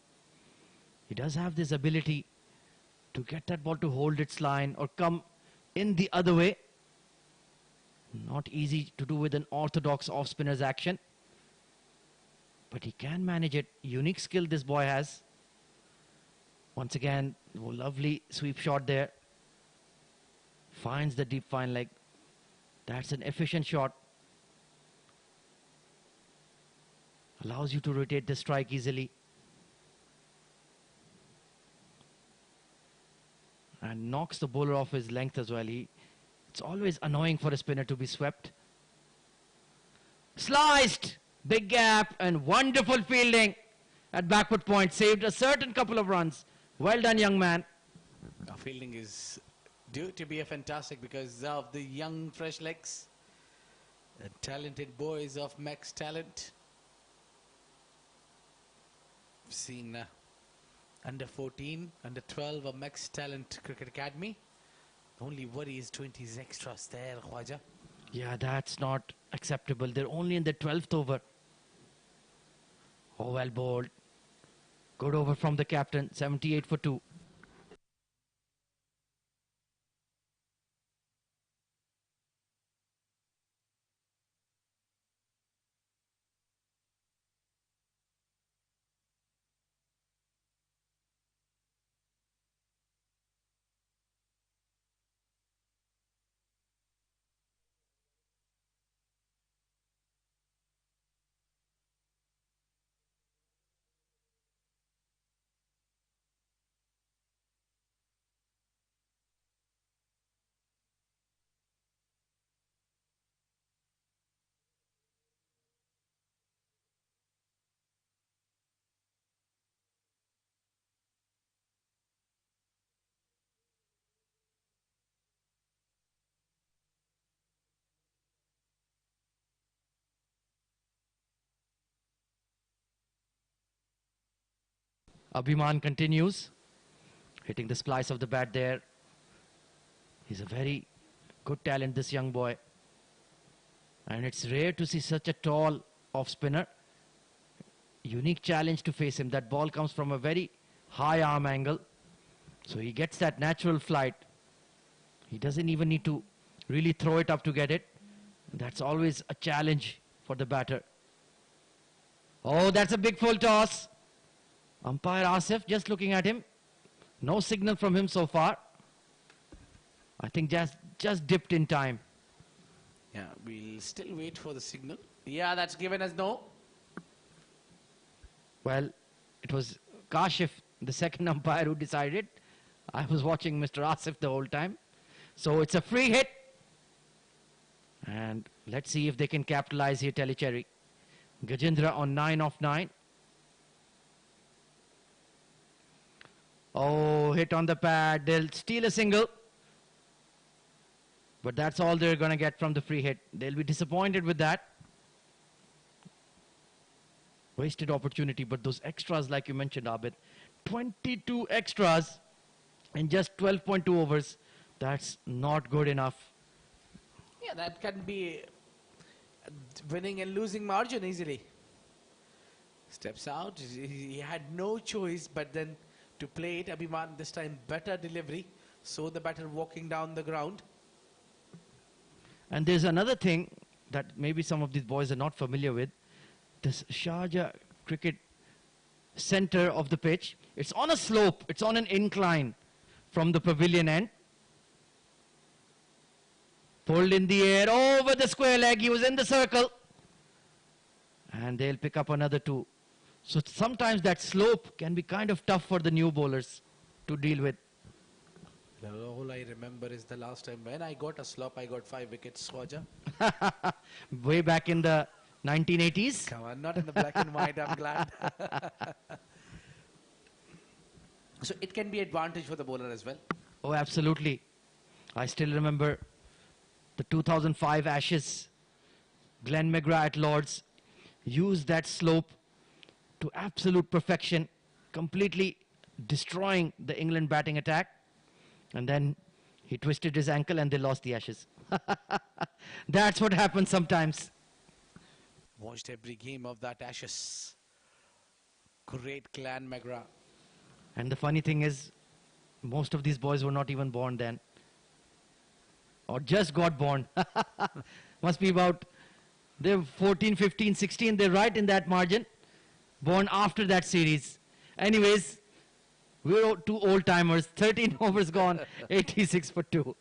He does have this ability to get that ball to hold its line or come in the other way. Not easy to do with an orthodox off-spinner's action. But he can manage it. Unique skill this boy has. Once again, oh, lovely sweep shot there. Finds the deep fine leg. That's an efficient shot. Allows you to rotate the strike easily. And knocks the bowler off his length as well. It's always annoying for a spinner to be swept. Sliced! Big gap and wonderful fielding at backward point. Saved a certain couple of runs. Well done, young man. Our fielding is due to be a fantastic because of the young, fresh legs. The talented boys of Max Talent. We've seen under 14, under 12 of Max Talent Cricket Academy. The only worry is 20s extras there, Khwaja. Yeah, that's not acceptable. They're only in the 12th over. Oh, well bowled. Good over from the captain. 78 for 2. Abhiman continues. Hitting the splice of the bat there. He's a very good talent, this young boy. And it's rare to see such a tall off-spinner. Unique challenge to face him. That ball comes from a very high arm angle. So he gets that natural flight. He doesn't even need to really throw it up to get it. That's always a challenge for the batter. Oh, that's a big full toss. Umpire Asif just looking at him. No signal from him so far. I think just dipped in time. Yeah, we'll still wait for the signal. Yeah, that's given as no. Well, it was Kashif, the second umpire, who decided. I was watching Mr. Asif the whole time. So it's a free hit. And let's see if they can capitalize here, Teelicherry. Gajendra on 9 of 9. Oh, hit on the pad. They'll steal a single. But that's all they're going to get from the free hit. They'll be disappointed with that. Wasted opportunity, but those extras, like you mentioned, Abid, 22 extras in just 12.2 overs. That's not good enough. Yeah, that can be winning and losing margin easily. Steps out. He had no choice but then to play it. Abhiman this time better delivery. So the batter walking down the ground. And there's another thing that maybe some of these boys are not familiar with. This Sharjah cricket center of the pitch. It's on a slope. It's on an incline from the pavilion end. Pulled in the air over the square leg. He was in the circle. And they'll pick up another 2. So sometimes that slope can be kind of tough for the new bowlers to deal with. All I remember is the last time when I got a slop, I got 5 wickets, Swaja. Way back in the 1980s. Come on, not in the black and white, I'm glad. So it can be advantage for the bowler as well. Oh, absolutely. I still remember the 2005 Ashes. Glenn McGrath at Lord's used that slope to absolute perfection, completely destroying the England batting attack. And then he twisted his ankle and they lost the Ashes. That's what happens sometimes. Watched every game of that Ashes. Great Glenn McGrath. And the funny thing is, most of these boys were not even born then. Or just got born. Must be about, they're 14, 15, 16. They're right in that margin. Born after that series. Anyways, we're 2 old timers. 13 overs gone. 86 for 2.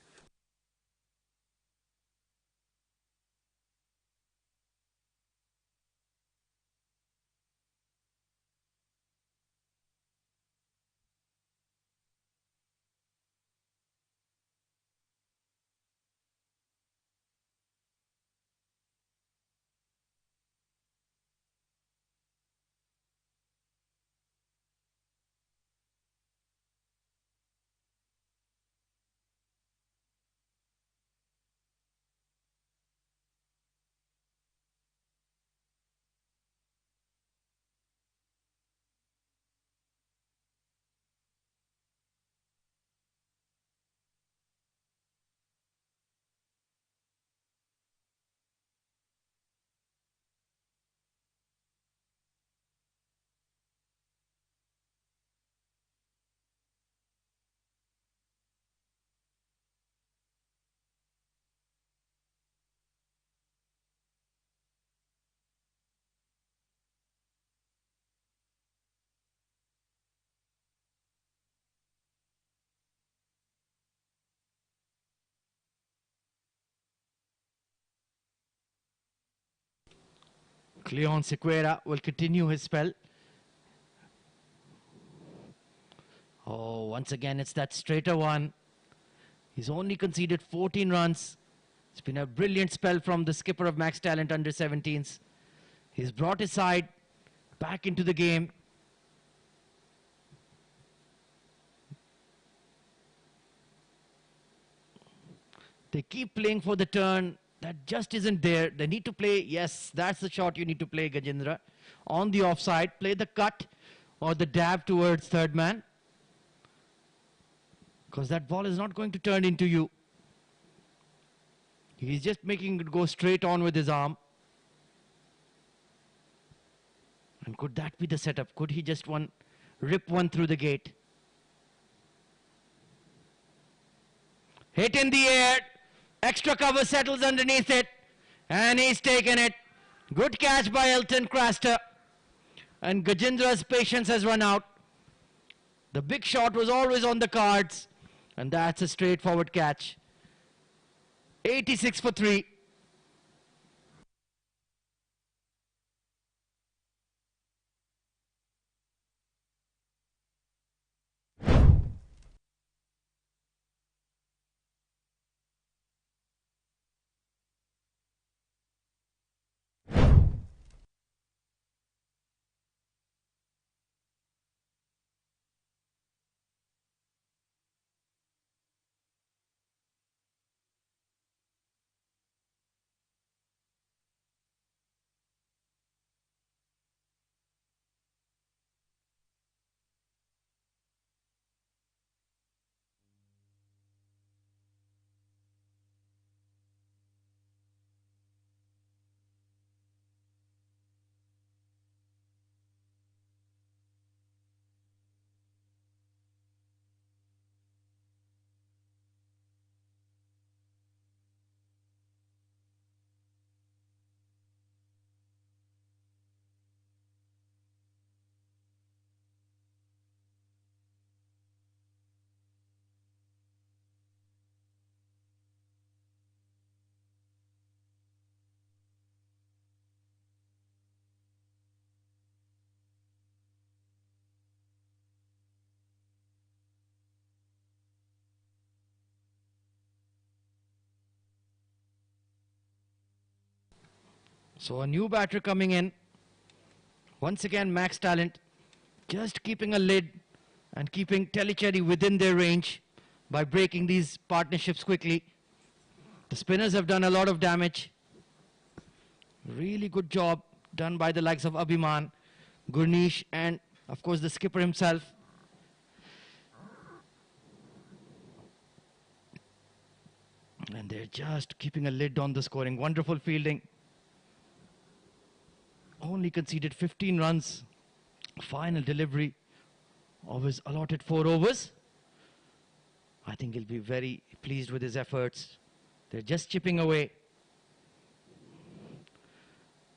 Cleon Sequeira will continue his spell. Oh, once again, it's that straighter one. He's only conceded 14 runs. It's been a brilliant spell from the skipper of Max Talent under 17s. He's brought his side back into the game. They keep playing for the turn. That just isn't there. They need to play. Yes, that's the shot you need to play, Gajendra. On the offside, play the cut or the dab towards third man. Because that ball is not going to turn into you. He's just making it go straight on with his arm. And could that be the setup? Could he just rip one through the gate? Hit in the air. Extra cover settles underneath it. And he's taken it. Good catch by Elton Craster. And Gajendra's patience has run out. The big shot was always on the cards. And that's a straightforward catch. 86 for 3. So a new batter coming in. Once again, Max Talent just keeping a lid and keeping Teelicherry within their range by breaking these partnerships quickly. The spinners have done a lot of damage. Really good job done by the likes of Abhiman, Gurneesh, and of course the skipper himself. And they're just keeping a lid on the scoring. Wonderful fielding. Only conceded 15 runs. Final delivery of his allotted 4 overs. I think he'll be very pleased with his efforts. They're just chipping away.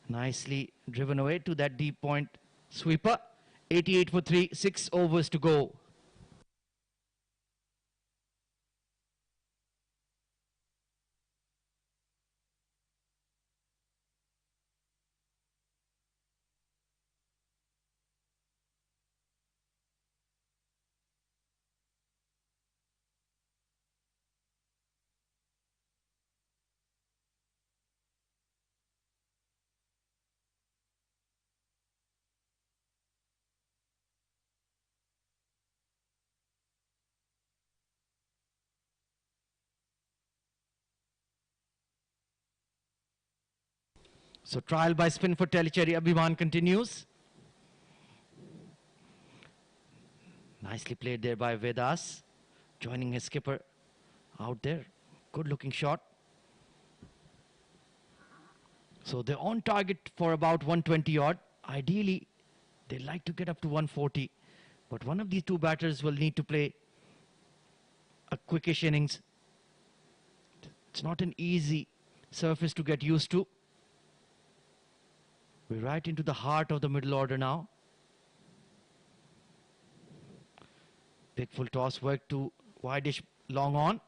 Nicely driven away to that deep point sweeper. 88 for 3, 6 overs to go. So trial by spin for Teelicherry. Abhiman continues. Nicely played there by Vedas, joining his skipper out there. Good looking shot. So they're on target for about 120 odd. Ideally, they'd like to get up to 140. But one of these two batters will need to play a quickish innings. It's not an easy surface to get used to. We're right into the heart of the middle order now. Big full toss work to wideish long on.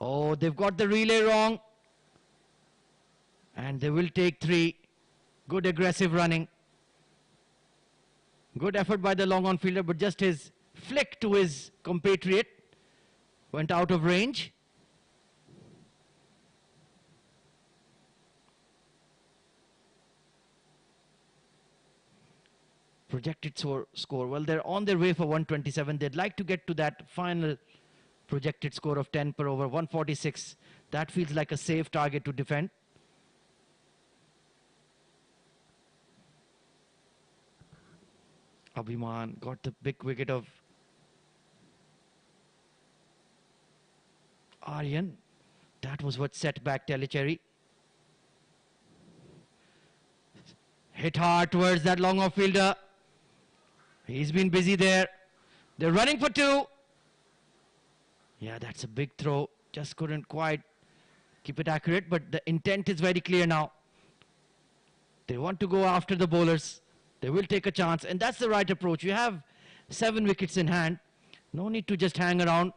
Oh, they've got the relay wrong. And they will take 3. Good aggressive running. Good effort by the long on fielder, but just his flick to his compatriot went out of range. Projected score. Well, they're on their way for 127. They'd like to get to that final projected score of 10 per over, 146. That feels like a safe target to defend. Abhiman got the big wicket of Aryan. That was what set back Teelicherry. Hit hard towards that long off fielder. He's been busy there. They're running for 2. Yeah, that's a big throw. Just couldn't quite keep it accurate, but the intent is very clear now. They want to go after the bowlers. They will take a chance, and that's the right approach. You have 7 wickets in hand. No need to just hang around.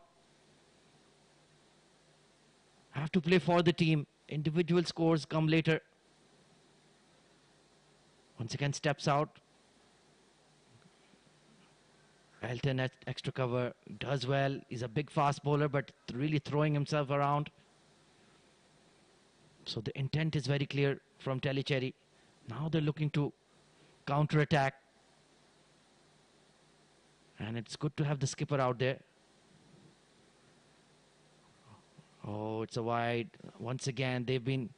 Have to play for the team. Individual scores come later. Once again, steps out. Elton at extra cover, does well. He's a big fast bowler, but really throwing himself around. So the intent is very clear from Teelicherry. Now they're looking to counter-attack. And it's good to have the skipper out there. Oh, it's a wide. Once again, they've been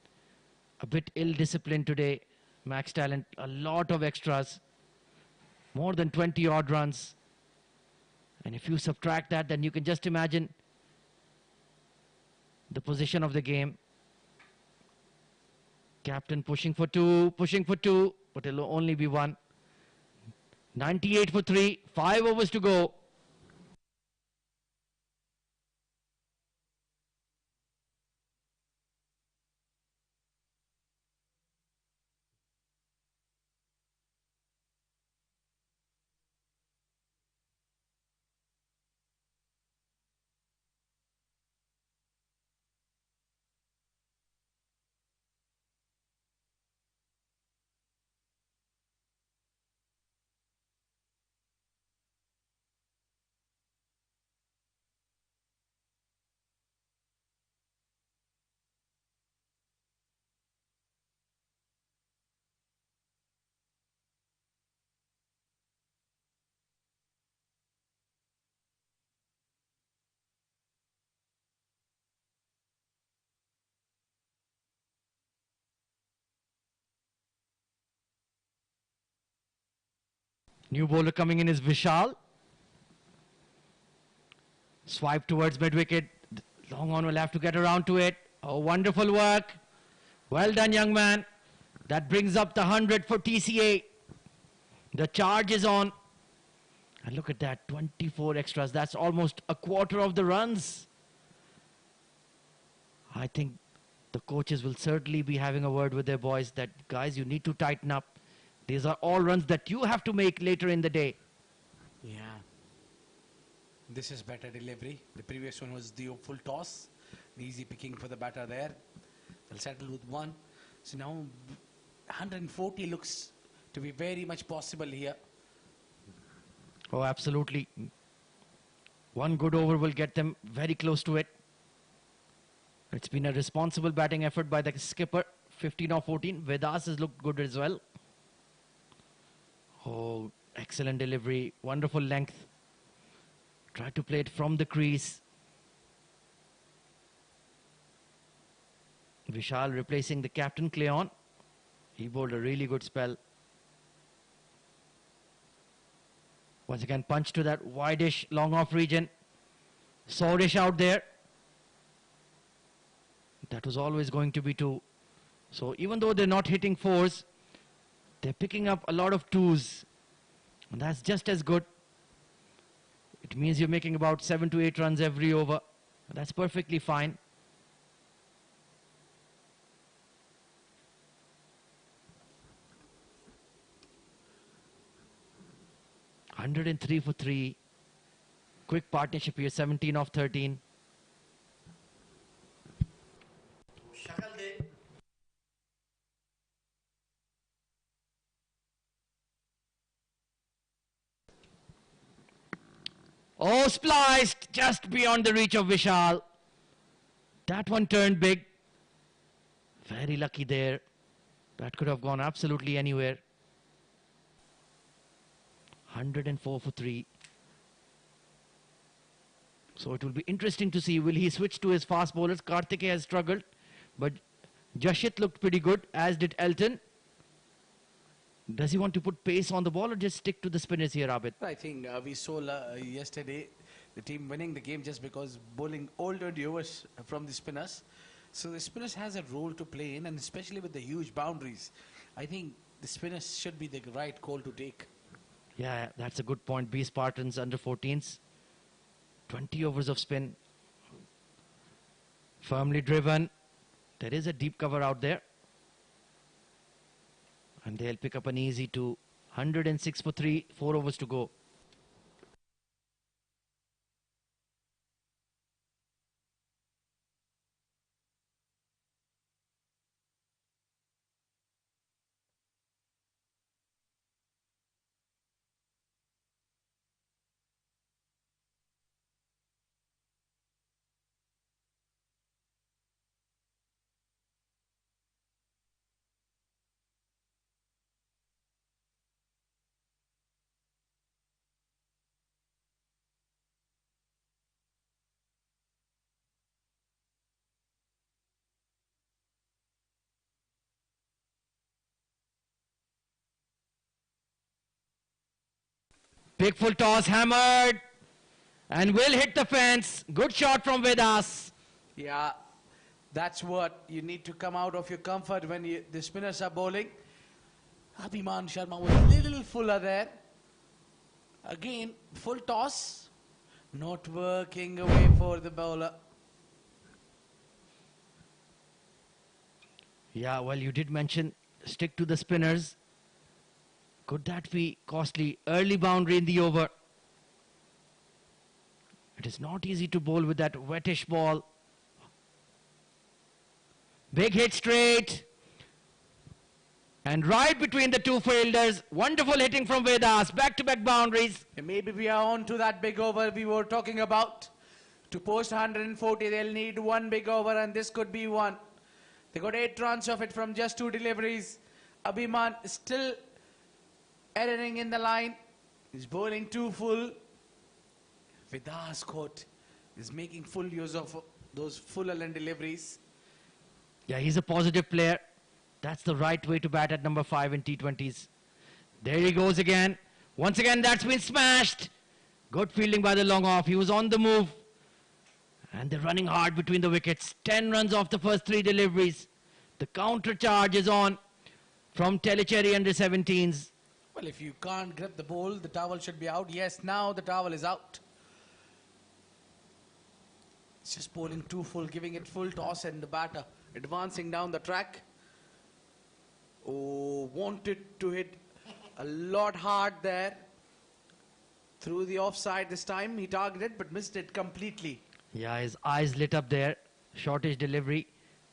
a bit ill-disciplined today. Max Talent, a lot of extras. More than 20 odd runs. And if you subtract that, then you can just imagine the position of the game. Captain pushing for 2, but it'll only be 1. 98 for 3, 5 overs to go. New bowler coming in is Vishal. Swipe towards mid-wicket. Long on will have to get around to it. Oh, wonderful work. Well done, young man. That brings up the 100 for TCA. The charge is on. And look at that, 24 extras. That's almost a quarter of the runs. I think the coaches will certainly be having a word with their boys that, guys, you need to tighten up. These are all runs that you have to make later in the day. Yeah. This is better delivery. The previous one was the full toss. The easy picking for the batter there. They'll settle with one. So now 140 looks to be very much possible here. Oh, absolutely. One good over will get them very close to it. It's been a responsible batting effort by the skipper. 15 or 14. Vedas has looked good as well. Oh, excellent delivery. Wonderful length. Try to play it from the crease. Vishal replacing the captain, Cleon. He bowled a really good spell. Once again, punch to that wide-ish long-off region. Sword-ish out there. That was always going to be two. So even though they're not hitting fours, they're picking up a lot of twos. And that's just as good. It means you're making about 7 to 8 runs every over. That's perfectly fine. (103 for 3). Quick partnership here, 17 of 13. Oh, spliced just beyond the reach of Vishal. That one turned big. Very lucky there. That could have gone absolutely anywhere. 104 for 3. So it will be interesting to see, will he switch to his fast bowlers? Karthike has struggled, but Jashit looked pretty good, as did Elton. Does he want to put pace on the ball or just stick to the spinners here, Abid? I think we saw yesterday the team winning the game just because bowling all 20 overs from the spinners. So the spinners has a role to play in, and especially with the huge boundaries. I think the spinners should be the right call to take. Yeah, that's a good point. B Spartans under 14s. 20 overs of spin. Firmly driven. There is a deep cover out there. And they'll pick up an easy 2. 106 for 3. 4 overs to go. Big full toss hammered. And will hit the fence. Good shot from Vedas. Yeah, that's what you need to come out of your comfort when the spinners are bowling. Abhiman Sharma was a little fuller there. Again, full toss. Not working away for the bowler. Yeah, well, you did mention stick to the spinners. Could that be costly? Early boundary in the over. It is not easy to bowl with that wettish ball. Big hit straight. And right between the two fielders. Wonderful hitting from Vedas. Back-to-back boundaries. Maybe we are on to that big over we were talking about. To post 140, they'll need one big over, and this could be one. They got 8 runs of it from just 2 deliveries. Abhiman still erring in the line. He's bowling too full. Vedas caught is making full use of those full length deliveries. Yeah, he's a positive player. That's the right way to bat at number 5 in T20s. There he goes again. Once again, that's been smashed. Good fielding by the long off. He was on the move. And they're running hard between the wickets. 10 runs off the first 3 deliveries. The counter charge is on from Teelicherry under 17s. Well, if you can't grip the ball, the towel should be out. Yes, now the towel is out. It's just bowling too full, giving it full toss, and the batter advancing down the track. Oh, wanted to hit a lot hard there. Through the offside this time, he targeted but missed it completely. Yeah, his eyes lit up there. Shortish delivery.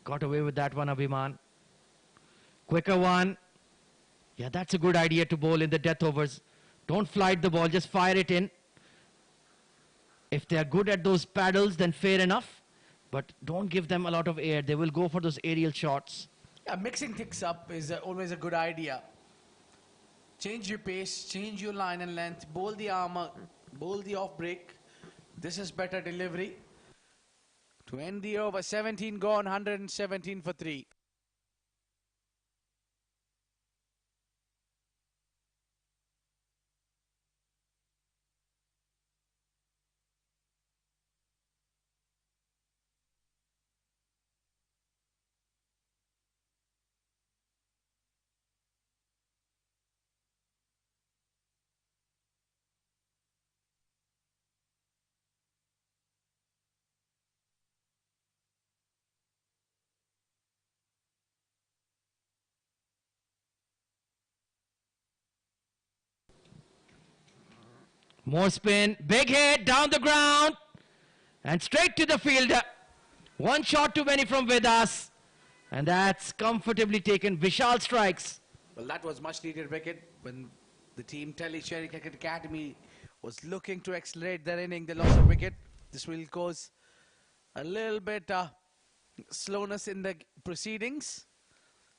Got away with that one, Abhiman. Quicker one. Yeah, that's a good idea to bowl in the death overs. Don't flight the ball, just fire it in. If they are good at those paddles, then fair enough. But don't give them a lot of air. They will go for those aerial shots. Yeah, mixing things up is always a good idea. Change your pace, change your line and length, bowl the armour, bowl the off break. This is better delivery. To end the over, 17 gone, 117 for 3. More spin. Big hit down the ground. And straight to the fielder. One shot too many from Vedas. And that's comfortably taken. Vishal strikes. Well, that was much needed wicket when the team Teelicherry Cricket Academy was looking to accelerate their inning. They lost a wicket. This will cause a little bit slowness in the proceedings.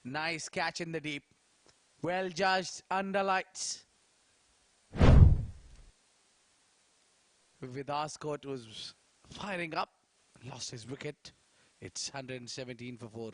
Nice catch in the deep. Well judged under lights. Vidas Court was firing up. Lost his wicket. It's 117 for 4.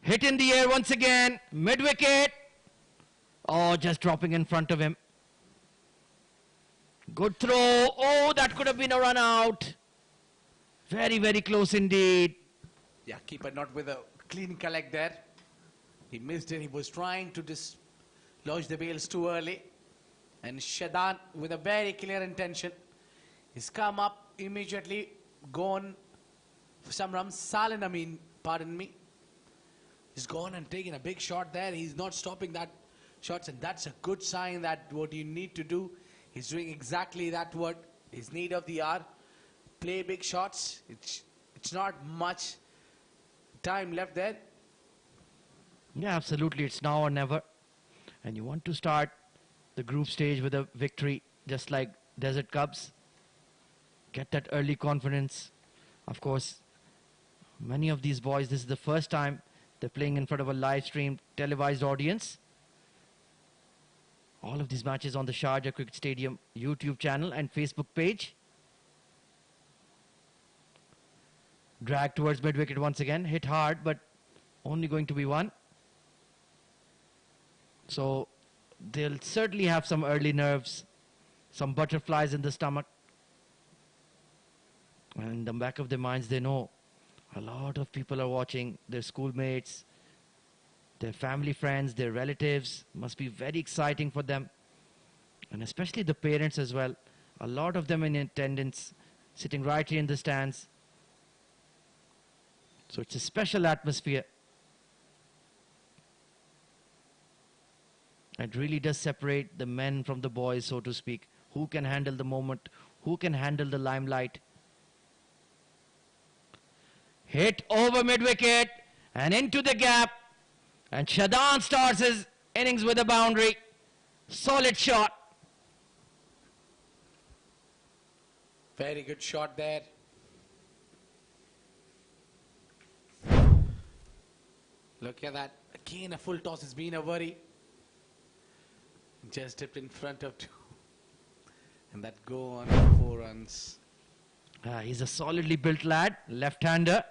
Hit in the air once again. Mid-wicket. Oh, just dropping in front of him. Good throw. Oh, that could have been a run out. Very, very close indeed. Yeah, keeper not with a clean collect there. He missed it. He was trying to dislodge the bails too early. And Shadan, with a very clear intention, he's come up immediately, gone for some runs. Salin, pardon me. He's gone and taken a big shot there. He's not stopping that shots, and that's a good sign that what you need to do. He's doing exactly that what is need of the hour. Play big shots. It's not much time left there. Yeah, absolutely. It's now or never. And you want to start the group stage with a victory, just like Desert Cubs. Get that early confidence. Of course, many of these boys, this is the first time they're playing in front of a live stream televised audience. All of these matches on the Sharjah Cricket Stadium YouTube channel and Facebook page. Drag towards mid-wicket once again. Hit hard, but only going to be one. So they'll certainly have some early nerves, some butterflies in the stomach. And in the back of their minds, they know a lot of people are watching, their schoolmates, their family friends, their relatives. Must be very exciting for them. and especially the parents as well. A lot of them in attendance, sitting right here in the stands. So it's a special atmosphere. It really does separate the men from the boys, so to speak. Who can handle the moment? Who can handle the limelight? Hit over mid-wicket and into the gap. And Shadan starts his innings with a boundary. Solid shot. Very good shot there. Look at that. Again, a full toss has been a worry. Just dipped in front of two. And that go on for 4 runs. He's a solidly built lad, left-hander.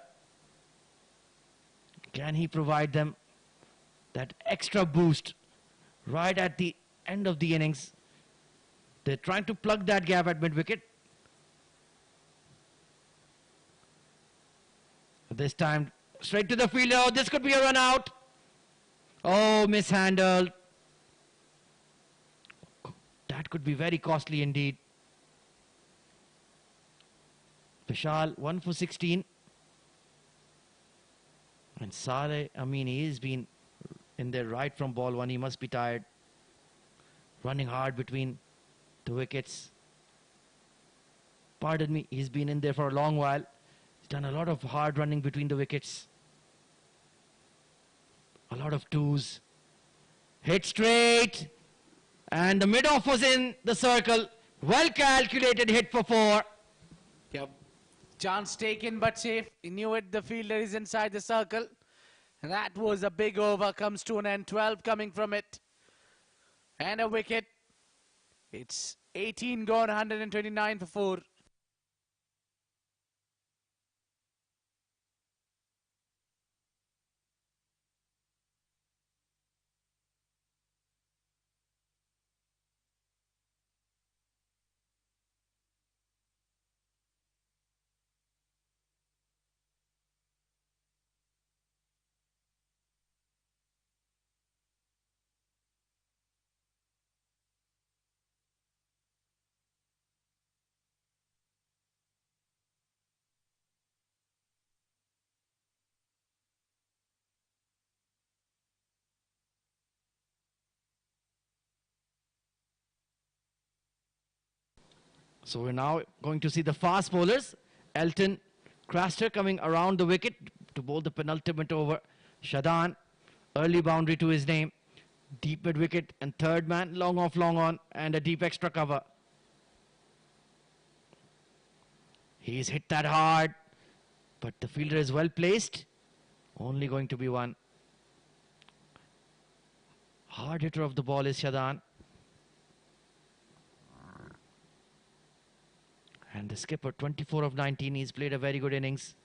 Can he provide them that extra boost right at the end of the innings? They're trying to plug that gap at mid-wicket. This time, straight to the fielder. Oh, this could be a run out. Oh, mishandled. That could be very costly indeed. Vishal, 1 for 16. And Saleh, I mean, he's been in there right from ball one. He must be tired. Running hard between the wickets. Pardon me, he's been in there for a long while. He's done a lot of hard running between the wickets. A lot of twos. Hit straight. And the mid-off was in the circle. Well calculated hit for 4. Yep. Chance taken but safe. He knew it. The fielder is inside the circle. And that was a big over. Comes to an end. 12 coming from it. And a wicket. It's 18 gone. 129 for 4. So we're now going to see the fast bowlers. Elton Craster coming around the wicket to bowl the penultimate over. Shadan, early boundary to his name. Deep mid wicket and third man, long off, long on, and a deep extra cover. He's hit that hard, but the fielder is well placed. Only going to be one. Hard hitter of the ball is Shadan. And the skipper, 24 of 19, he's played a very good innings.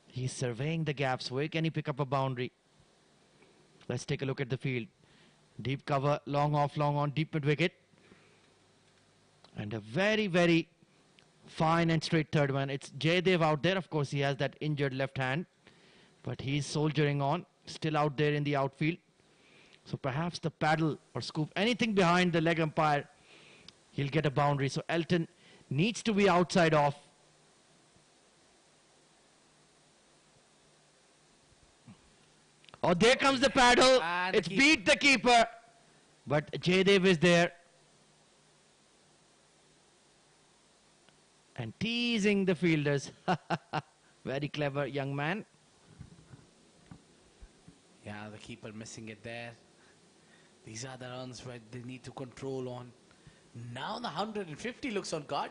He's surveying the gaps. Where can he pick up a boundary? Let's take a look at the field. Deep cover, long off, long on, deep mid wicket. And a very, very fine and straight third man. It's Jaydev out there. Of course, he has that injured left hand. But he's soldiering on, still out there in the outfield. So perhaps the paddle or scoop, anything behind the leg umpire, he'll get a boundary. So Elton needs to be outside off. Oh, there comes the paddle. And It's beat the keeper. But Jaydev is there. And teasing the fielders. Very clever young man. Yeah, the keeper missing it there. These are the runs where they need to control on. Now the 150 looks on card.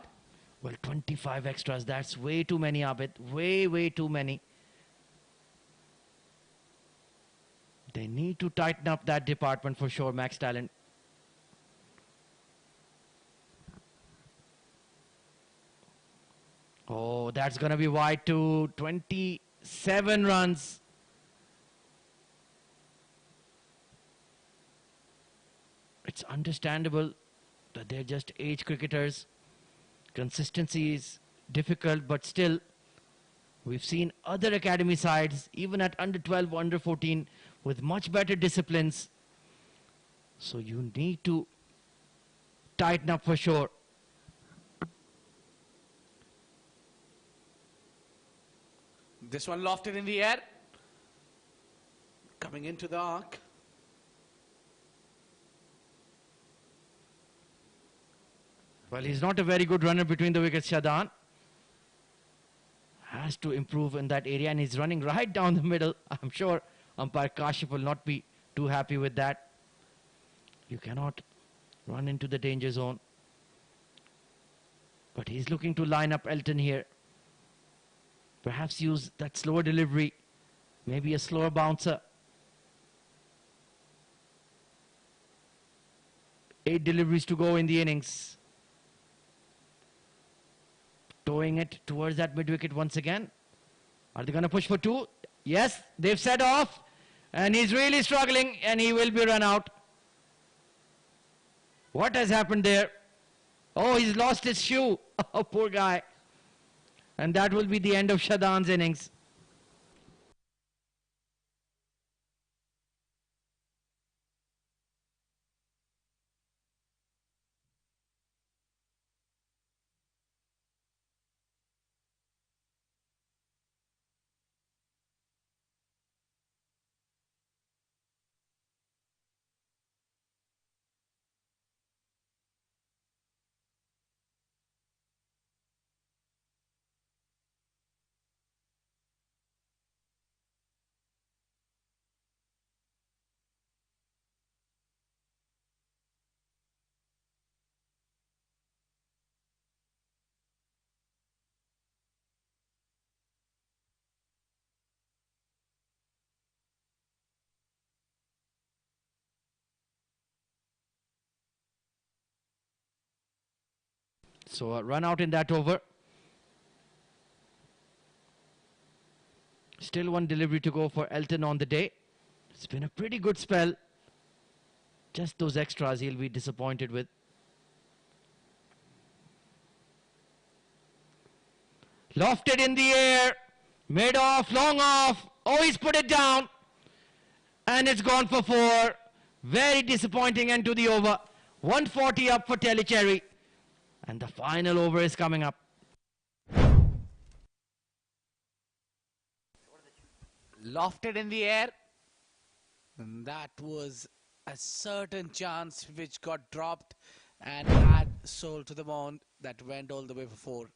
Well, 25 extras. That's way too many, Abid. Way, way too many. They need to tighten up that department for sure, Max Talent. Oh, that's going to be wide too. 27 runs. It's understandable that they're just age cricketers. Consistency is difficult, but still, we've seen other academy sides, even at under 12, under 14, with much better disciplines. So you need to tighten up for sure. This one lofted in the air. Coming into the arc. Well, he's not a very good runner between the wickets, Shadan. Has to improve in that area, and he's running right down the middle. I'm sure umpire Kashif will not be too happy with that. You cannot run into the danger zone. But he's looking to line up Elton here. Perhaps use that slower delivery. Maybe a slower bouncer. 8 deliveries to go in the innings. Towing it towards that mid-wicket once again. Are they going to push for 2? Yes, they've set off. And he's really struggling, and he will be run out. What has happened there? Oh, he's lost his shoe. Oh, poor guy. And that will be the end of Shadan's innings. So a run out in that over. Still 1 delivery to go for Elton on the day. It's been a pretty good spell. Just those extras he'll be disappointed with. Lofted in the air. Made off, long off. Oh, he's put it down. And it's gone for 4. Very disappointing end to the over. 140 up for Teelicherry. And the final over is coming up. Lofted in the air. And that was a certain chance which got dropped and had sold to the mound that went all the way for 4.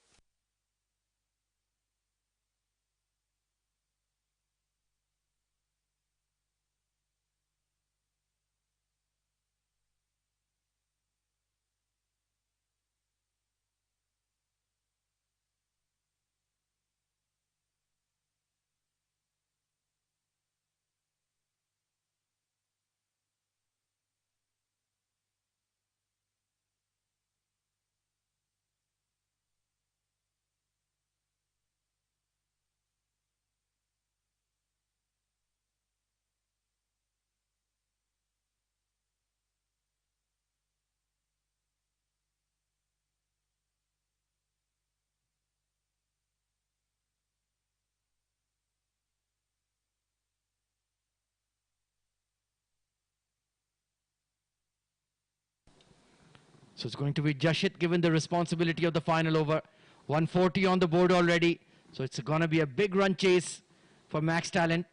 So it's going to be Jashit given the responsibility of the final over. 140 on the board already. So it's going to be a big run chase for Max Talent.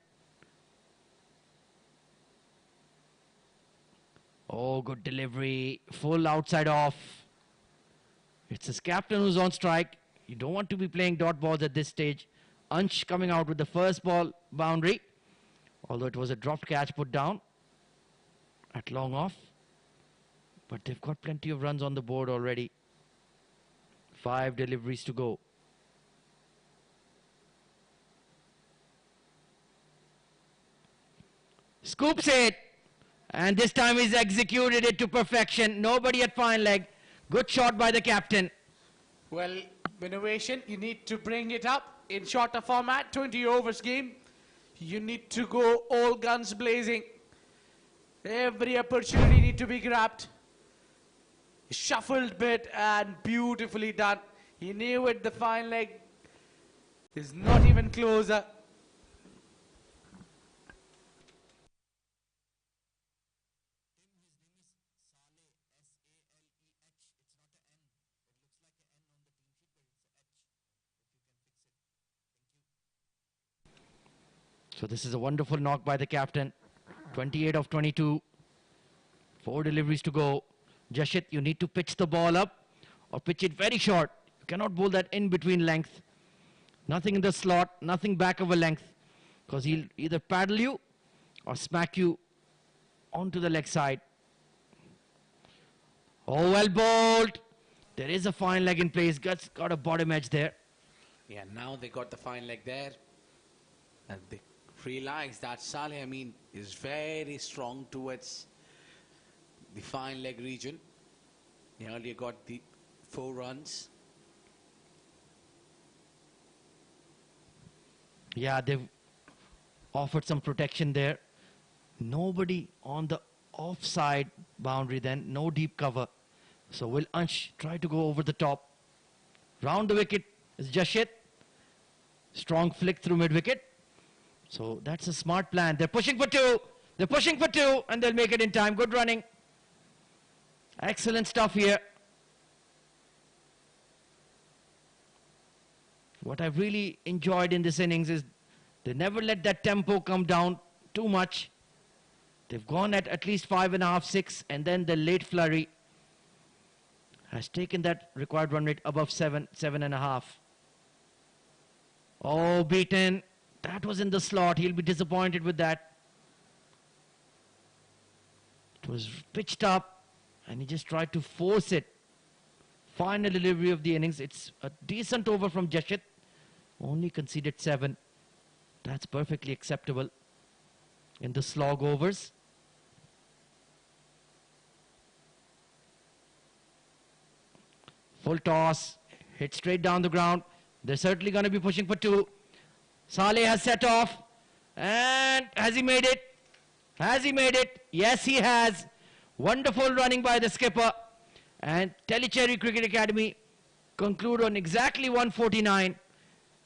Oh, good delivery. Full outside off. It's his captain who's on strike. You don't want to be playing dot balls at this stage. Ansh coming out with the first ball boundary. Although it was a dropped catch put down at long off. But they've got plenty of runs on the board already. 5 deliveries to go. Scoops it. And this time he's executed it to perfection. Nobody at fine leg. Good shot by the captain. Well, innovation, you need to bring it up in shorter format, 20 overs game. You need to go all guns blazing. Every opportunity need to be grabbed. Shuffled bit and beautifully done. He knew it, the fine leg is not even closer. So this is a wonderful knock by the captain. 28 of 22. 4 deliveries to go. Jashit, you need to pitch the ball up or pitch it very short. You cannot bowl that in between length. Nothing in the slot, nothing back of a length. Because he'll either paddle you or smack you onto the leg side. Oh, well bowled. There is a fine leg in place. Got a bottom edge there. Yeah, now they got the fine leg there. And they realize that Saleh Amin is very strong towards the fine leg region. He earlier got the 4 runs. Yeah, they've offered some protection there. Nobody on the offside boundary then. No deep cover. So will Ansh try to go over the top. Round the wicket is Jashit. Strong flick through mid-wicket. So that's a smart plan. They're pushing for 2. They're pushing for 2 and they'll make it in time. Good running. Excellent stuff here. What I've really enjoyed in this innings is they never let that tempo come down too much. They've gone at least 5.5, 6, and then the late flurry has taken that required run rate above 7, 7.5. Oh, beaten. That was in the slot. He'll be disappointed with that. It was pitched up, and he just tried to force it. Final delivery of the innings. It's a decent over from Jashit. Only conceded 7. That's perfectly acceptable in the slog overs. Full toss, hit straight down the ground. They're certainly going to be pushing for 2. Saleh has set off. And has he made it? Has he made it? Yes, he has. Wonderful running by the skipper. And Teelicherry Cricket Academy conclude on exactly 149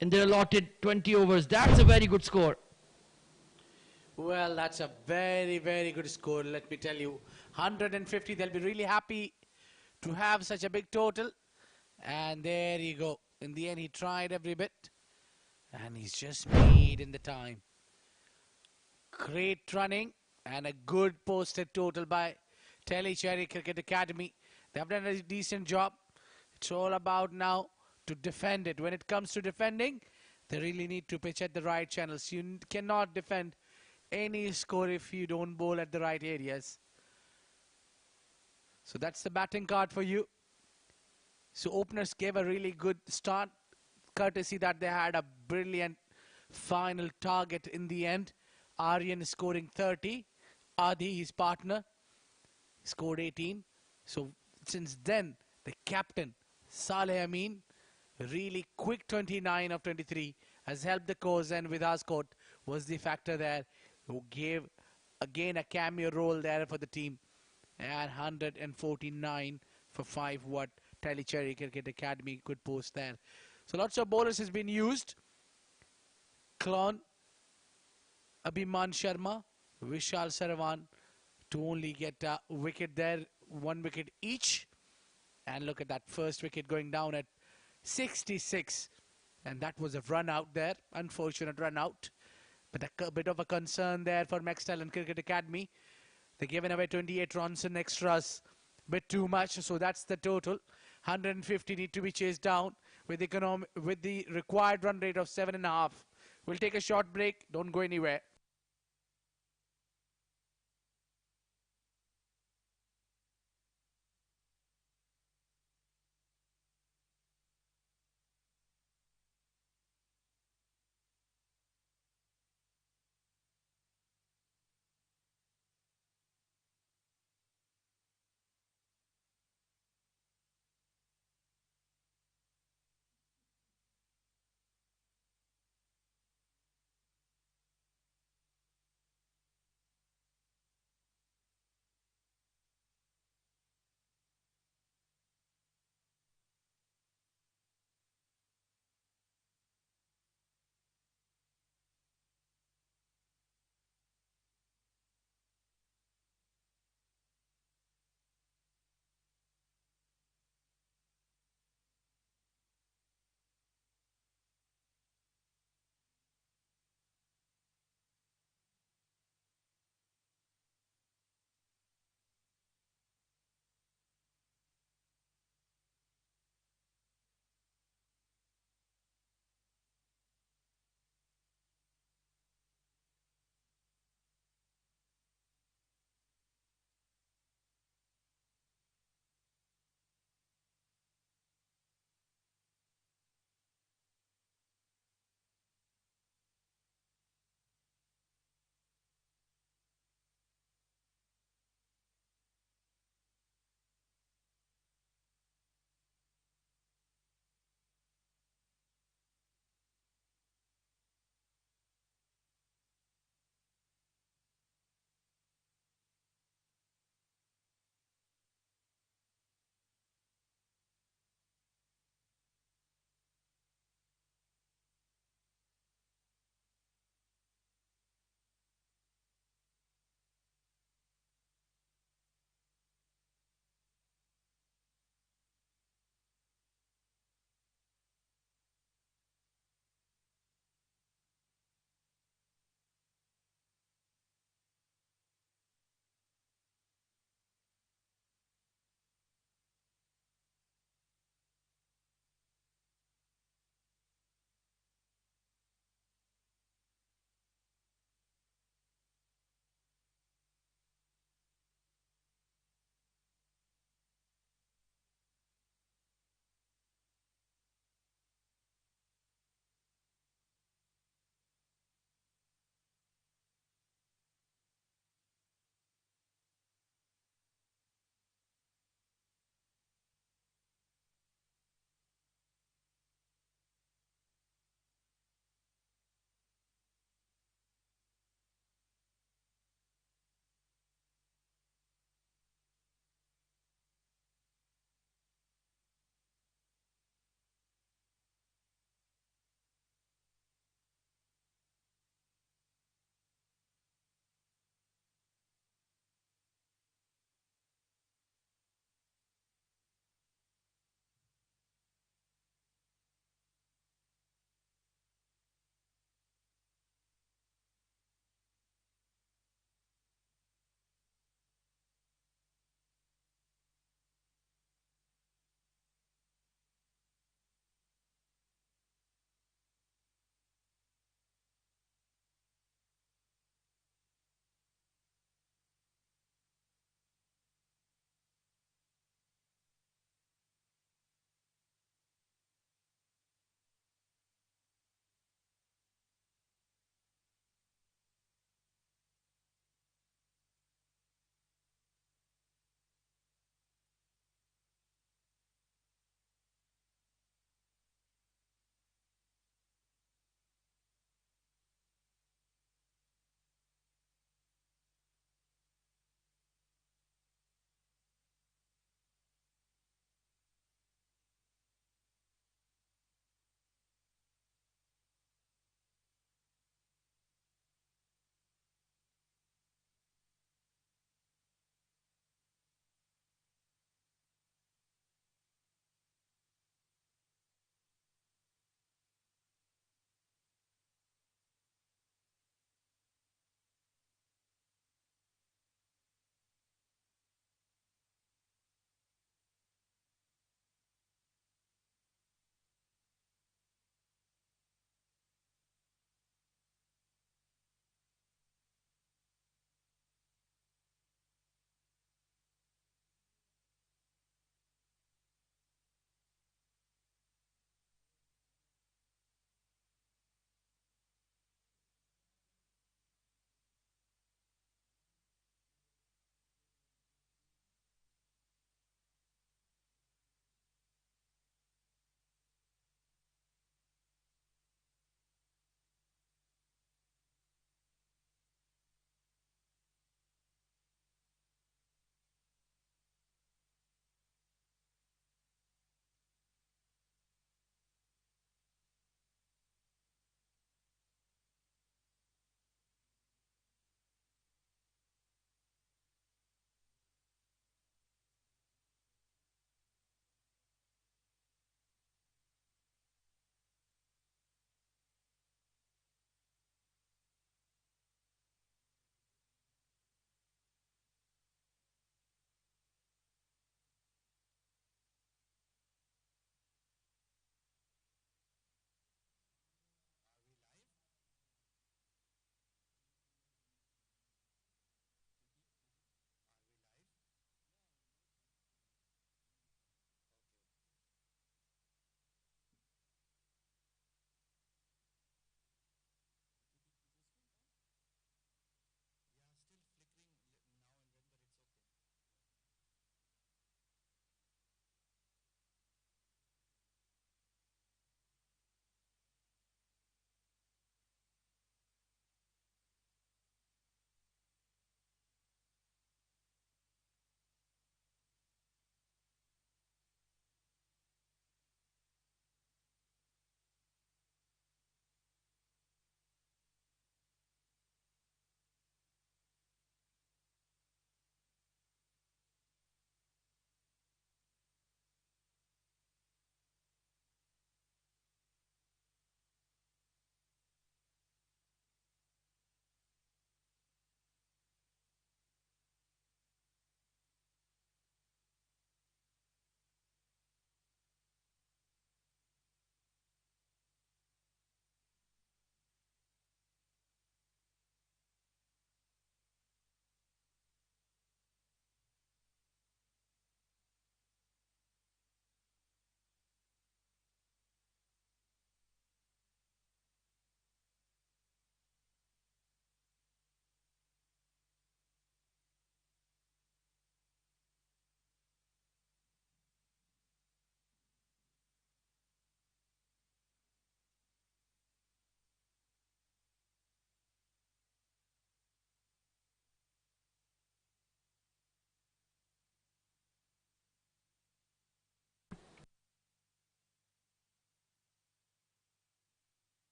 in their allotted 20 overs. That's a very good score. Well, that's a very, very good score, let me tell you. 150, they'll be really happy to have such a big total. And there you go. In the end, he tried every bit. And he's just made in the time. Great running and a good posted total by Teelicherry Cricket Academy. They've done a decent job. It's all about now to defend it. When it comes to defending, they really need to pitch at the right channels. You cannot defend any score if you don't bowl at the right areas. So that's the batting card for you. So openers gave a really good start, courtesy that they had a brilliant final target in the end. Aryan scoring 30. Adi, his partner, scored 18. So since then, the captain, Saleh Amin, really quick 29 of 23, has helped the cause, and Vidascourt was the factor there who gave again a cameo role there for the team. And 149 for 5 what Teelicherry Cricket Academy could post there. So lots of bowlers has been used. Klon, Abhiman Sharma, Vishal Saravan to only get a wicket there, 1 wicket each. And look at that first wicket going down at 66. And that was a run out there, unfortunate run out. But a bit of a concern there for Max Talent Cricket Academy. They're giving away 28 runs in extras. Bit too much, so that's the total. 150 need to be chased down with the required run rate of 7.5. We'll take a short break. Don't go anywhere.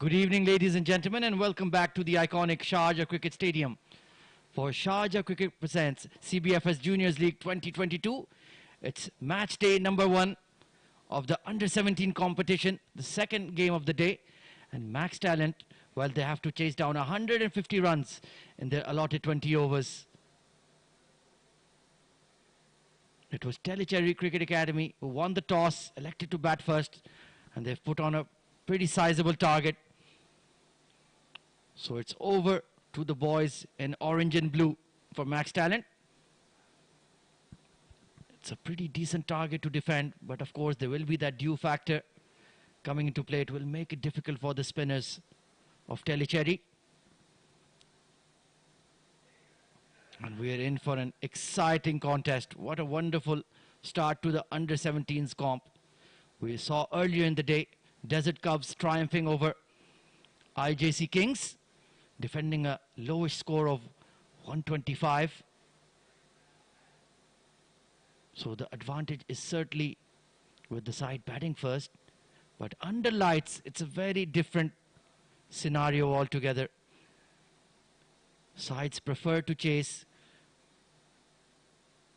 Good evening, ladies and gentlemen, and welcome back to the iconic Sharjah Cricket Stadium for Sharjah Cricket presents CBFS Juniors League 2022. It's match day number 1 of the under-17 competition, the second game of the day, and Max Talent, well, they have to chase down 150 runs in their allotted 20 overs. It was Teelicherry Cricket Academy who won the toss, elected to bat first, and they've put on a pretty sizable target. So it's over to the boys in orange and blue for Max Talent. It's a pretty decent target to defend, but of course there will be that dew factor coming into play. It will make it difficult for the spinners of Teelicherry. And we are in for an exciting contest. What a wonderful start to the under-17s comp. We saw earlier in the day Desert Cubs triumphing over IJC Kings, defending a lowish score of 125. So the advantage is certainly with the side batting first. But under lights, it's a very different scenario altogether. Sides prefer to chase.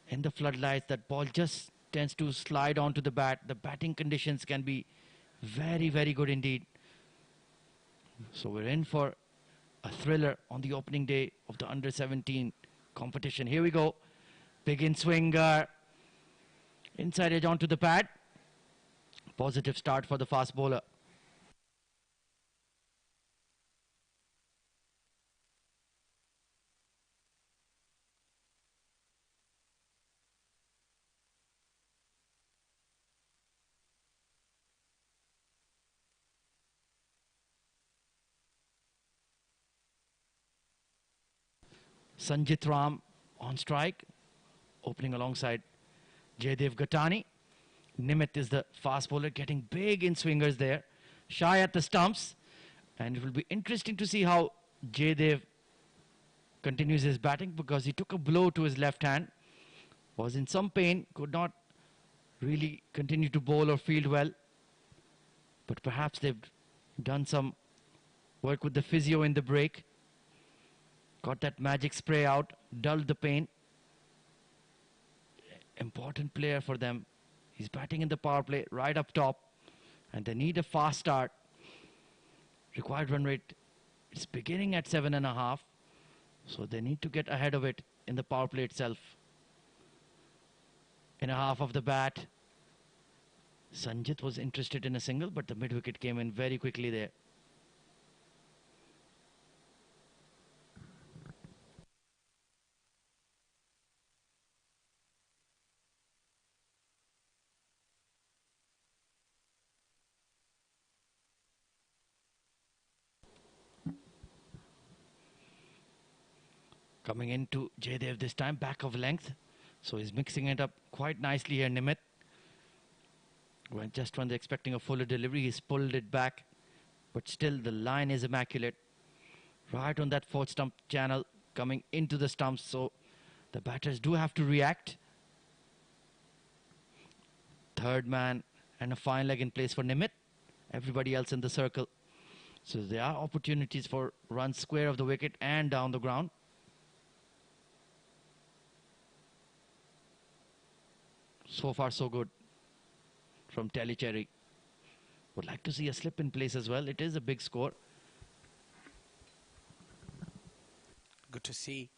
In the floodlights, that ball just tends to slide onto the bat. The batting conditions can be very, very good indeed. So we're in for a thriller on the opening day of the under-17 competition. Here we go. Big in swinger. Inside edge onto the pad. Positive start for the fast bowler. Sanjit Ram on strike, opening alongside Jaydev Gatani. Nimit is the fast bowler, getting big in swingers there. Shy at the stumps. And it will be interesting to see how Jaydev continues his batting, because he took a blow to his left hand, was in some pain, could not really continue to bowl or field well. But perhaps they've done some work with the physio in the break. Got that magic spray out, dulled the pain. Important player for them. He's batting in the power play right up top, and they need a fast start. Required run rate is beginning at 7.5, so they need to get ahead of it in the power play itself. In a half of the bat, Sanjit was interested in a single, but the mid wicket came in very quickly there. Coming into Jaydev this time, back of length. So he's mixing it up quite nicely here, Nimit. When they're expecting a fuller delivery, he's pulled it back. But still, the line is immaculate. Right on that fourth stump channel, coming into the stumps. So the batters do have to react. Third man and a fine leg in place for Nimit. Everybody else in the circle. So there are opportunities for runs square of the wicket and down the ground. So far, so good from Teelicherry. Would like to see a slip in place as well. It is a big score. Good to see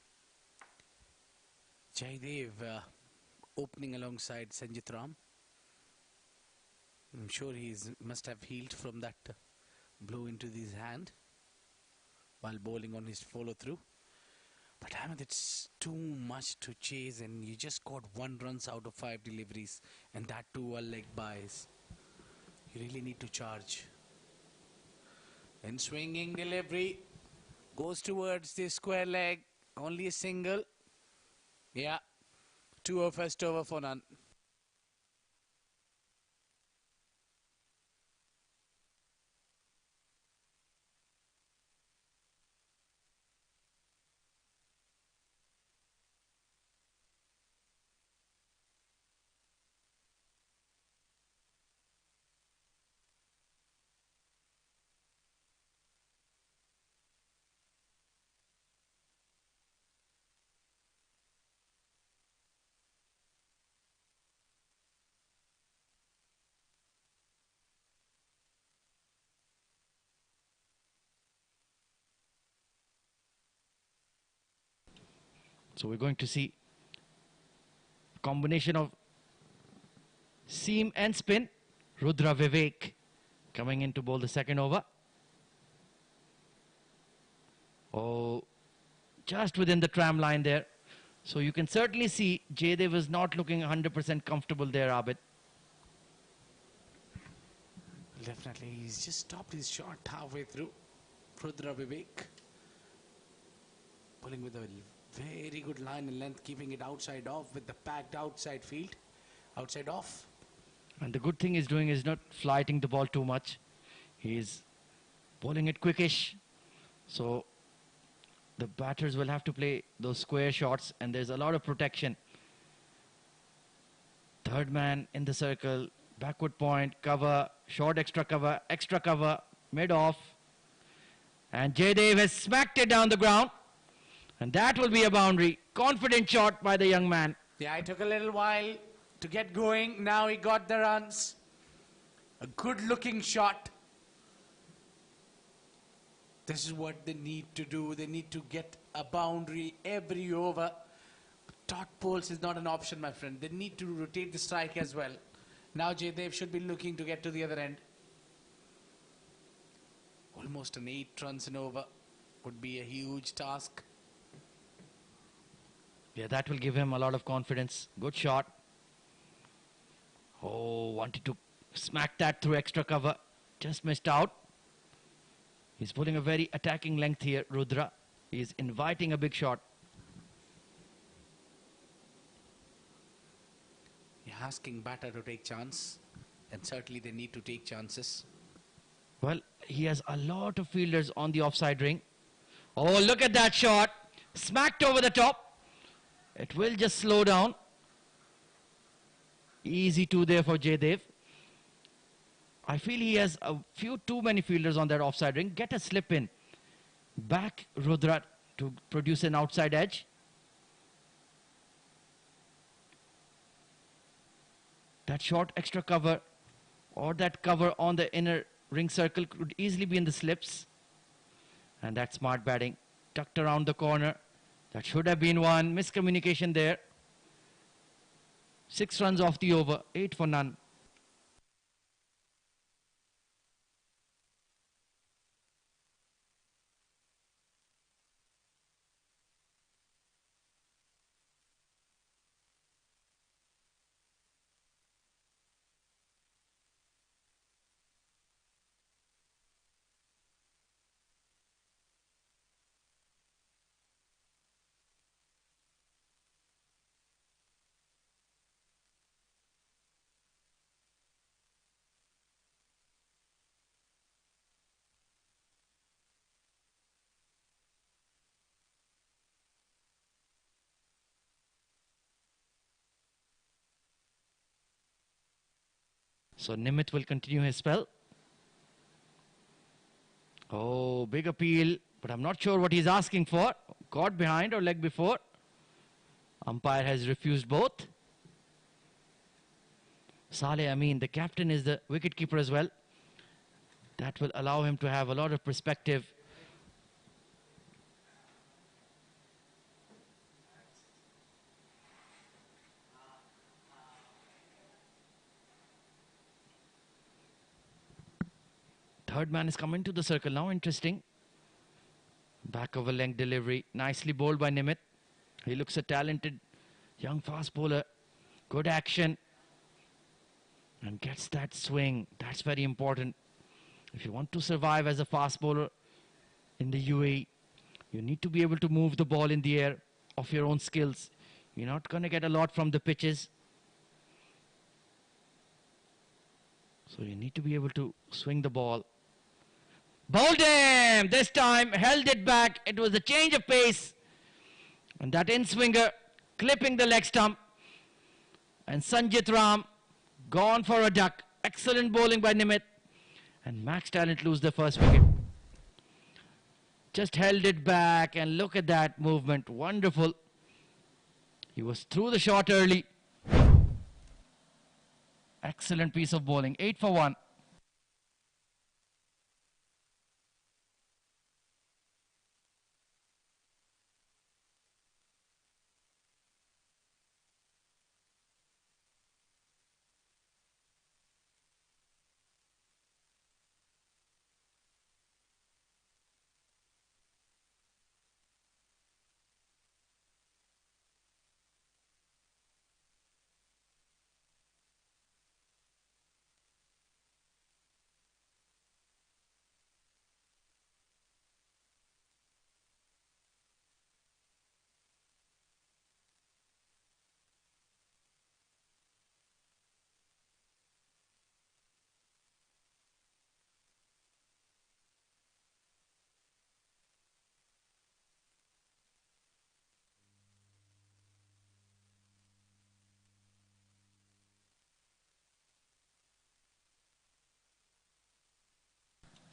Jaydev opening alongside Sanjit Ram. I'm sure he must have healed from that blow into his hand while bowling on his follow-through. But Ahmed, it's too much to chase, and you just got 1 runs out of 5 deliveries, and that too a leg bias. You really need to charge. And swinging delivery goes towards the square leg. Only a single. Yeah. 2 over first over for none. So we're going to see a combination of seam and spin. Rudra Vivek coming in to bowl the second over. Oh, just within the tram line there. So you can certainly see Jaydev is not looking 100% comfortable there, Abid. Definitely, he's just stopped his shot halfway through. Rudra Vivek pulling with a very good line and length, keeping it outside off with the packed outside field. Outside off. And the good thing he's doing is not flighting the ball too much. He's bowling it quickish. So the batters will have to play those square shots, and there's a lot of protection. Third man in the circle, backward point, cover, short extra cover, mid off. And Jaydev has smacked it down the ground. And that will be a boundary. Confident shot by the young man. Yeah, it took a little while to get going. Now he got the runs. A good looking shot. This is what they need to do. They need to get a boundary every over. Dot poles is not an option, my friend. They need to rotate the strike as well. Now Jaydev should be looking to get to the other end. Almost an 8 runs and over would be a huge task. Yeah, that will give him a lot of confidence. Good shot. Oh, wanted to smack that through extra cover. Just missed out. He's putting a very attacking length here, Rudra. He's inviting a big shot. You're asking batter to take chance. And certainly they need to take chances. Well, he has a lot of fielders on the offside ring. Oh, look at that shot. Smacked over the top. It will just slow down. Easy two there for Jaydev. I feel he has a few too many fielders on that offside ring. Get a slip in. Back Rudra to produce an outside edge. That short extra cover or that cover on the inner ring circle could easily be in the slips. And that smart batting. Tucked around the corner. That should have been one. Miscommunication there. 6 runs off the over. 8 for none. So Nimit will continue his spell. Oh, big appeal, but I'm not sure what he's asking for. Caught behind or leg before. Umpire has refused both. Saleh Amin, the captain, is the wicketkeeper as well. That will allow him to have a lot of perspective. Third man is coming to the circle now. Interesting. Back over length delivery. Nicely bowled by Nimit. He looks a talented young fast bowler. Good action. And gets that swing. That's very important. If you want to survive as a fast bowler in the UAE, you need to be able to move the ball in the air of your own skills. You're not going to get a lot from the pitches. So you need to be able to swing the ball. Bowled him! This time held it back. It was a change of pace. And that in-swinger clipping the leg stump. And Sanjit Ram gone for a duck. Excellent bowling by Nimit. And Max Talent lose the first wicket. Just held it back, and look at that movement. Wonderful. He was through the shot early. Excellent piece of bowling. 8 for 1.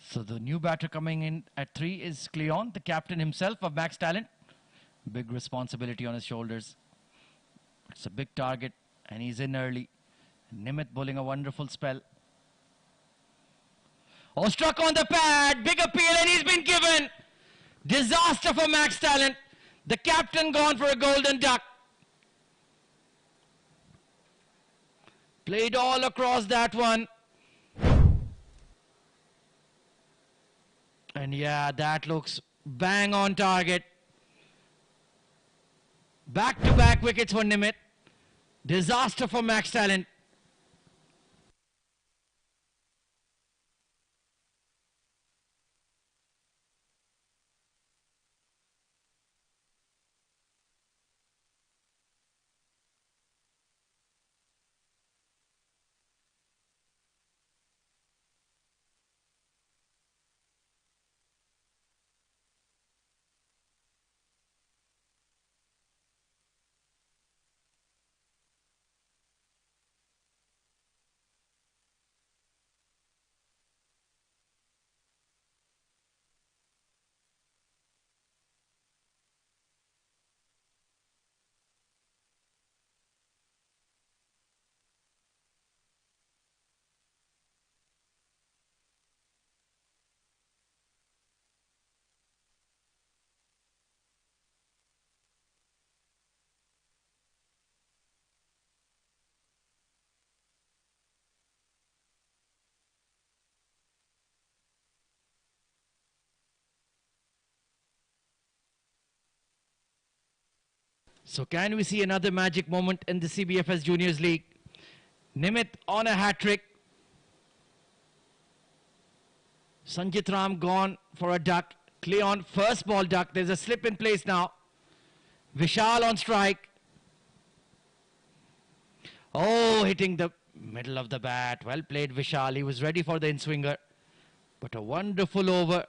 So the new batter coming in at 3 is Cleon, the captain himself of Max Talent. Big responsibility on his shoulders. It's a big target and he's in early. Nimit bowling a wonderful spell. Oh, struck on the pad. Big appeal and he's been given. Disaster for Max Talent. The captain gone for a golden duck. Played all across that one. And yeah, that looks bang on target. Back-to-back wickets for Nimit. Disaster for Max Talent. So can we see another magic moment in the CBFS Juniors League? Nimit on a hat-trick. Sanjit Ram gone for a duck. Cleon, first ball duck. There's a slip in place now. Vishal on strike. Oh, hitting the middle of the bat. Well played, Vishal. He was ready for the in-swinger. But a wonderful over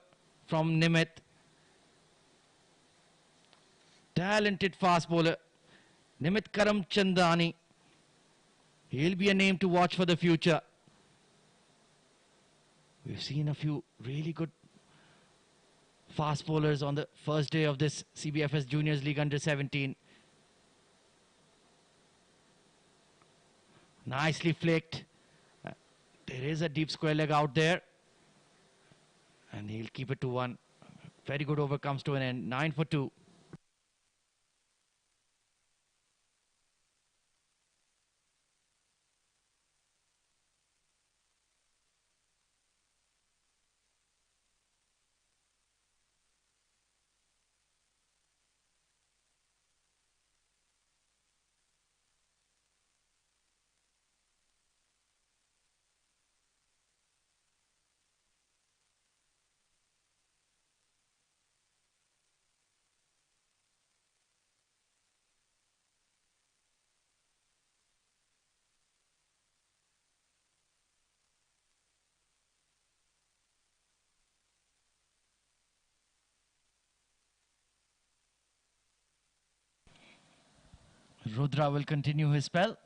from Nimit. Talented fast bowler. Nimit Karam Chandani. He'll be a name to watch for the future. We've seen a few really good fast bowlers on the first day of this CBFS Juniors League under 17. Nicely flicked. There is a deep square leg out there. And he'll keep it to 1. Very good over comes to an end. 9 for 2. Rudra will continue his spell.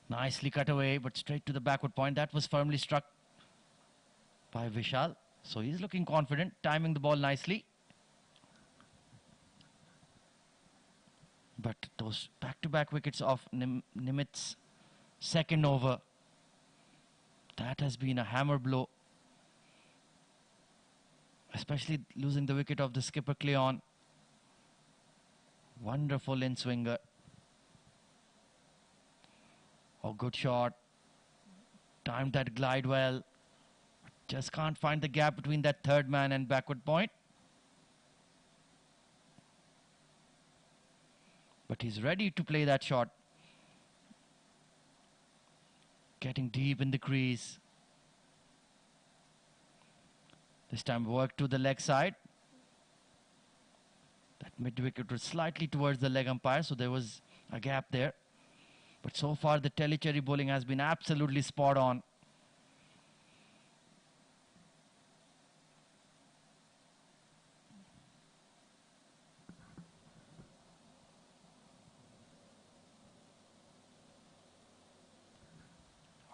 Nicely cut away, but straight to the backward point. That was firmly struck by Vishal. So he's looking confident, timing the ball nicely. But those back-to-back wickets of Nimit's second over, that has been a hammer blow. Especially losing the wicket of the skipper Cleon. Wonderful in-swinger. Oh, good shot. Timed that glide well. Just can't find the gap between that third man and backward point. But he's ready to play that shot. Getting deep in the crease. This time work to the leg side. That mid wicket was slightly towards the leg umpire, so there was a gap there. But so far the Teelicherry bowling has been absolutely spot on.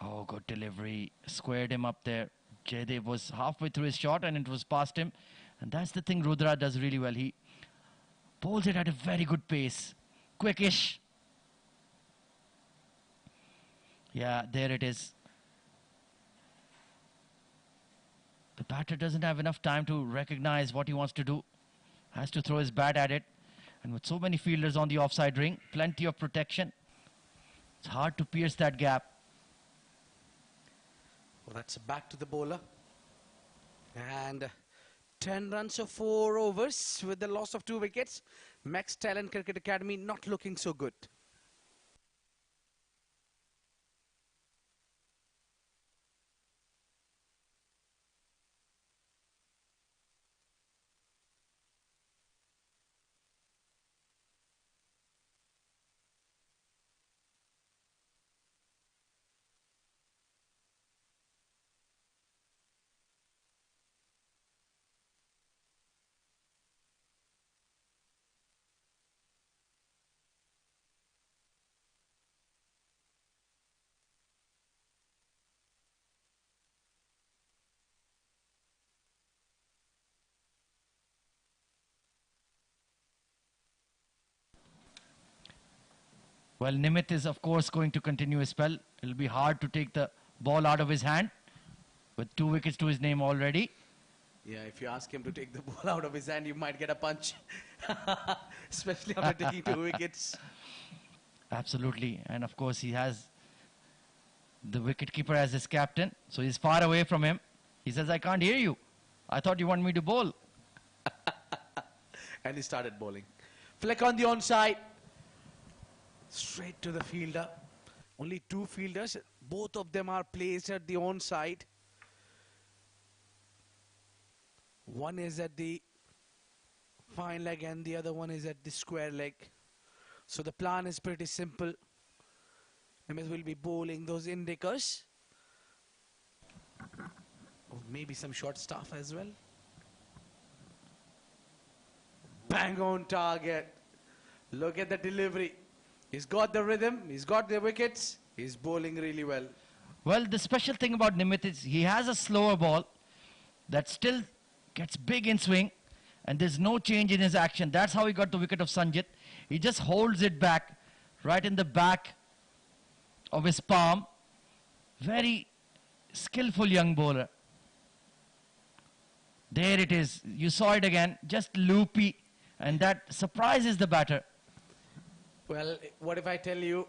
Oh, Good delivery. Squared him up there. Jaydev was halfway through his shot and it was past him. And that's the thing Rudra does really well. He bowls it at a very good pace. Quickish. Yeah, there it is. The batter doesn't have enough time to recognize what he wants to do. Has to throw his bat at it. And with so many fielders on the offside ring, plenty of protection, it's hard to pierce that gap. Well, that's back to the bowler. And 10 runs of 4 overs with the loss of 2 wickets. Max Talent Cricket Academy not looking so good. Well, Nimit is, of course, going to continue his spell. It'll be hard to take the ball out of his hand with 2 wickets to his name already. Yeah, if you ask him to take the ball out of his hand, you might get a punch. Especially after taking 2 wickets. Absolutely. And, of course, he has the wicketkeeper as his captain. So he's far away from him. He says, I can't hear you. I thought you wanted me to bowl. And he started bowling. Flick on the onside. Straight to the fielder. Only 2 fielders. Both of them are placed at the onside. One is at the fine leg and the other one is at the square leg. So the plan is pretty simple. MS will be bowling those indicators. Or maybe some short stuff as well. Bang on target. Look at the delivery. He's got the rhythm. He's got the wickets. He's bowling really well. Well, the special thing about Nimit is he has a slower ball that still gets big in swing, and there's no change in his action. That's how he got the wicket of Sanjit. He just holds it back, right in the back of his palm. Very skillful young bowler. There it is. You saw it again. Just loopy, and that surprises the batter. Well, what if I tell you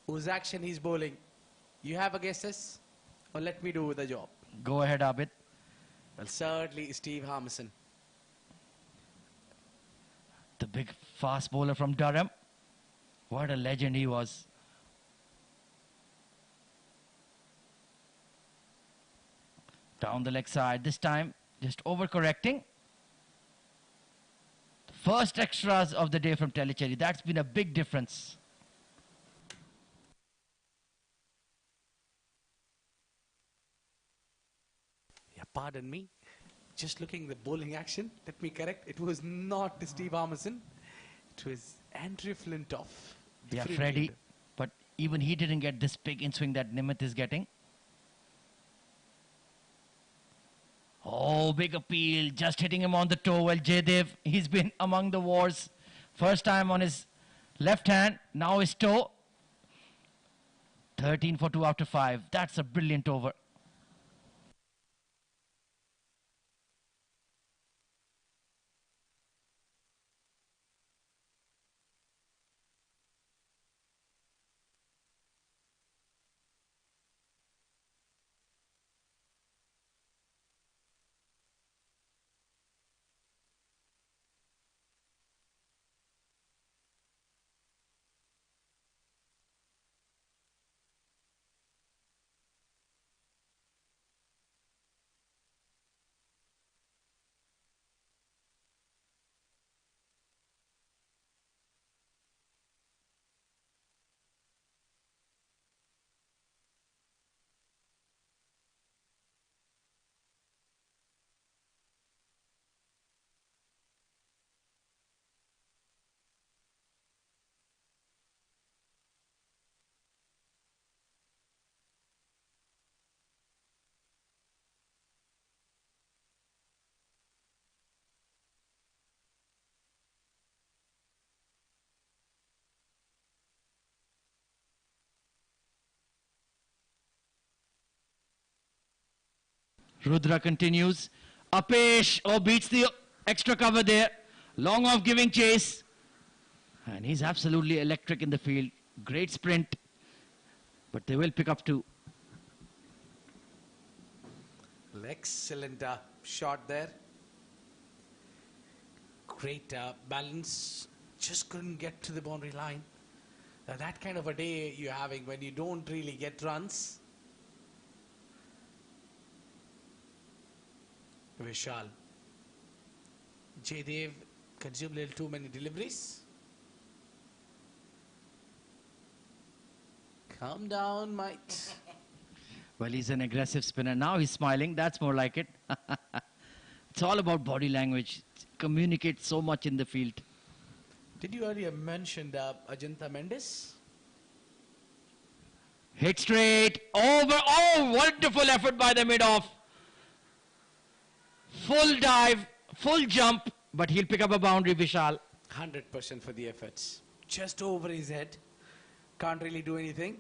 whose action he's bowling? You have a guesses? Or let me do the job? Go ahead, Abid. Well, certainly Steve Harmison. The big fast bowler from Durham. What a legend he was. Down the leg side. This time, just overcorrecting. First extras of the day from Teelicherry. That's been a big difference. Yeah, pardon me. Just looking at the bowling action, let me correct. It was not Steve Harmison. It was Andrew Flintoff. Yeah, Freddie. But even he didn't get this big in swing that Nimit is getting. Oh, big appeal. Just hitting him on the toe. Well, Jaydev, he's been among the wars. First time on his left hand. Now his toe. 13 for 2 after 5. That's a brilliant over. Rudra continues. Apesh, beats the extra cover there. Long off giving chase. And he's absolutely electric in the field. Great sprint. But they will pick up two. Excellent shot there. Great balance. Just couldn't get to the boundary line. That kind of a day you're having when you don't really get runs. Vishal. Jaydev consumed a little too many deliveries. Calm down, mate. Well, he's an aggressive spinner. Now he's smiling. That's more like it. It's all about body language. Communicates so much in the field. Did you earlier mention Ajanta Mendes? Hit straight. Over. Oh, wonderful effort by the mid-off. Full dive, full jump. But he'll pick up a boundary, Vishal. 100% for the efforts. Just over his head. Can't really do anything.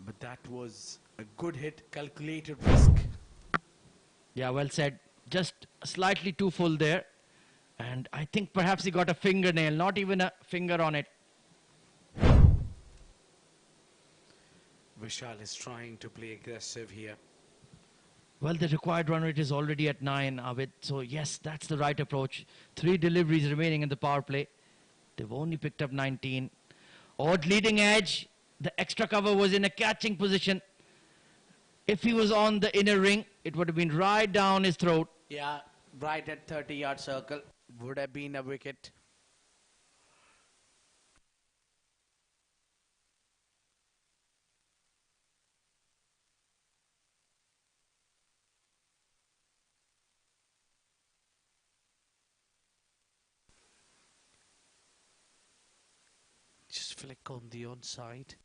But that was a good hit, calculated risk. Yeah, well said. Just slightly too full there. And I think perhaps he got a fingernail, not even a finger on it. Vishal is trying to play aggressive here. Well, the required run rate is already at 9, Abid. So, yes, that's the right approach. 3 deliveries remaining in the power play. They've only picked up 19. Odd leading edge. The extra cover was in a catching position. If he was on the inner ring, it would have been right down his throat. Yeah, right at 30-yard circle. Would have been a wicket. Just flick on the onside.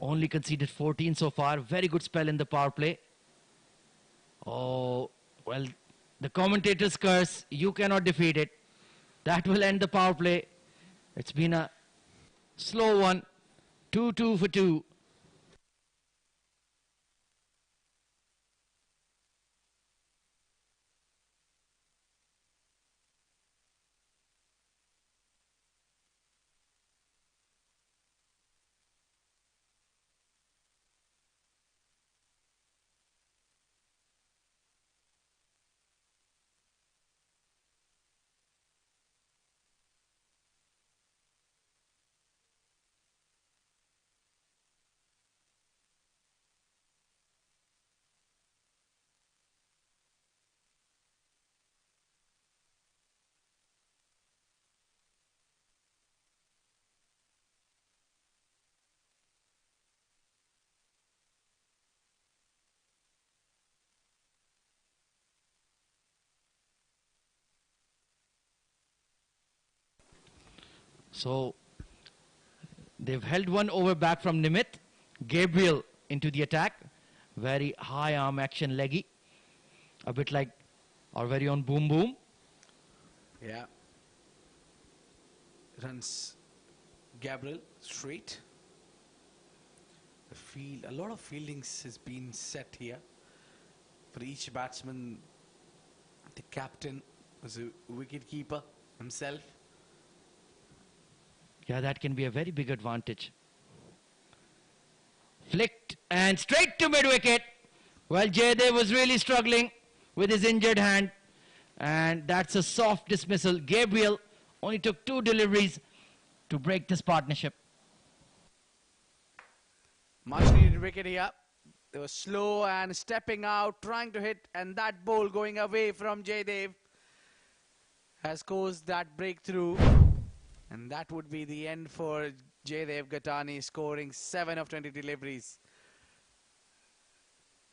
Only conceded 14 so far. Very good spell in the power play. Oh, well, the commentator's curse. You cannot defeat it. That will end the power play. It's been a slow one. 2-2 for 2. So they've held one over back from Nimit. Gabriel into the attack. Very high arm action leggy. A bit like our very own Boom Boom. Yeah. Runs Gabriel straight. A lot of fieldings has been set here. For each batsman, the captain was a wicket keeper himself. Yeah, that can be a very big advantage. Flicked and straight to mid-wicket. Well, Jaydev was really struggling with his injured hand. And that's a soft dismissal. Gabriel only took 2 deliveries to break this partnership. Much needed wicket here. They were slow and stepping out, trying to hit, and that ball going away from Jaydev has caused that breakthrough. And that would be the end for Jaydev Gatani, scoring 7 of 20 deliveries.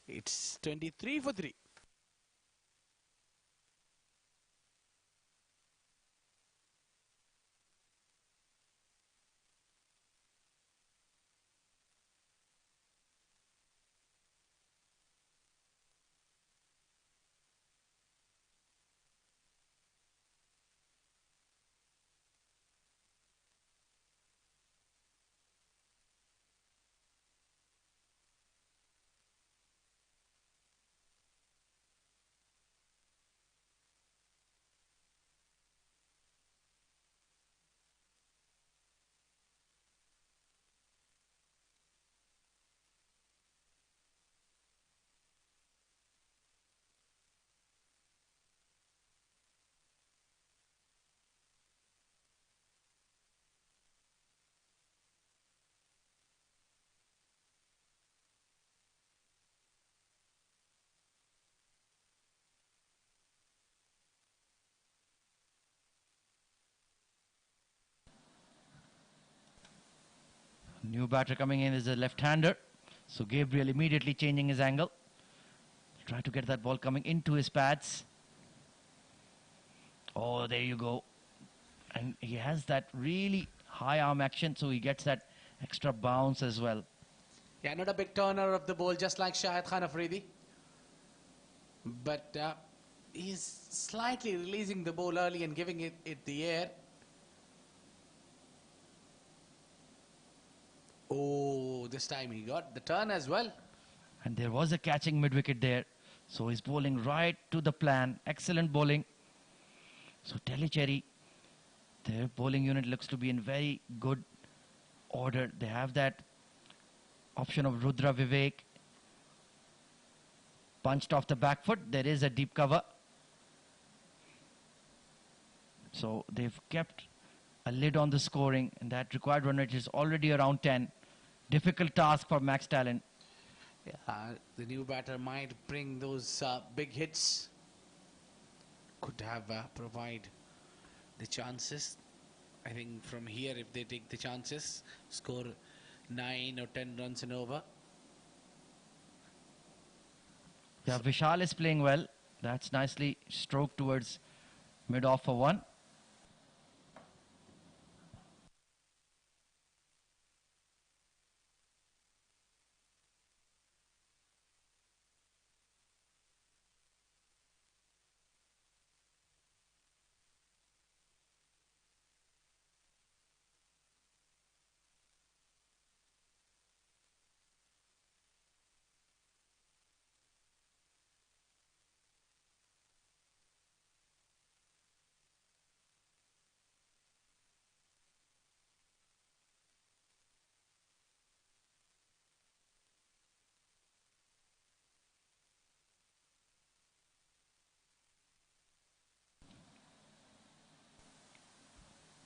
It's 23 for 3. New batter coming in is a left-hander. So Gabriel immediately changing his angle. Try to get that ball coming into his pads. Oh, there you go. And he has that really high arm action, so he gets that extra bounce as well. Yeah, not a big turner of the ball, just like Shahid Khan Afridi. But he's slightly releasing the ball early and giving it the air. Oh, this time he got the turn as well. And there was a catching mid-wicket there. So he's bowling right to the plan. Excellent bowling. So Teelicherry, their bowling unit looks to be in very good order. They have that option of Rudra Vivek. Punched off the back foot. There is a deep cover. So they've kept a lid on the scoring, and that required run rate is already around 10. Difficult task for Max Talent. Yeah, the new batter might bring those big hits. Could have provide the chances. I think from here, if they take the chances, score 9 or 10 runs and over. Yeah, Vishal is playing well. That's nicely stroked towards mid-off for 1.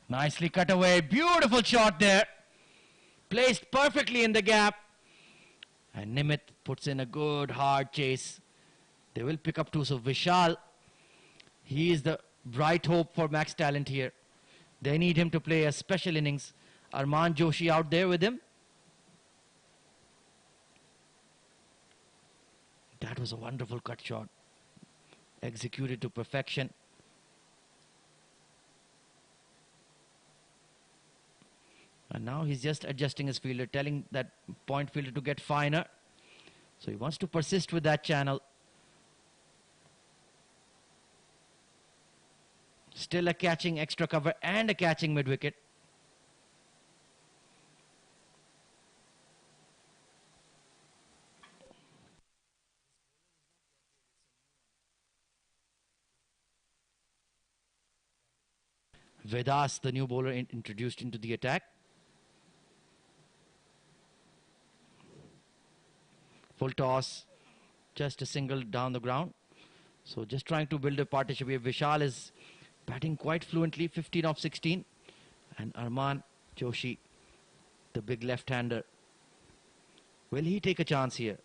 Nicely cut away. Beautiful shot there. Placed perfectly in the gap. And Nimit puts in a good hard chase. They will pick up 2. So Vishal, he is the bright hope for Max Talent here. They need him to play a special innings. Arman Joshi out there with him. That was a wonderful cut shot. Executed to perfection. And now he's just adjusting his fielder, telling that point fielder to get finer. So he wants to persist with that channel. Still a catching extra cover and a catching mid-wicket. Vedas, the new bowler, introduced into the attack. Full toss, just a single down the ground. So just trying to build a partnership here. Vishal is batting quite fluently, 15 of 16. And Arman Joshi, the big left-hander. Will he take a chance here?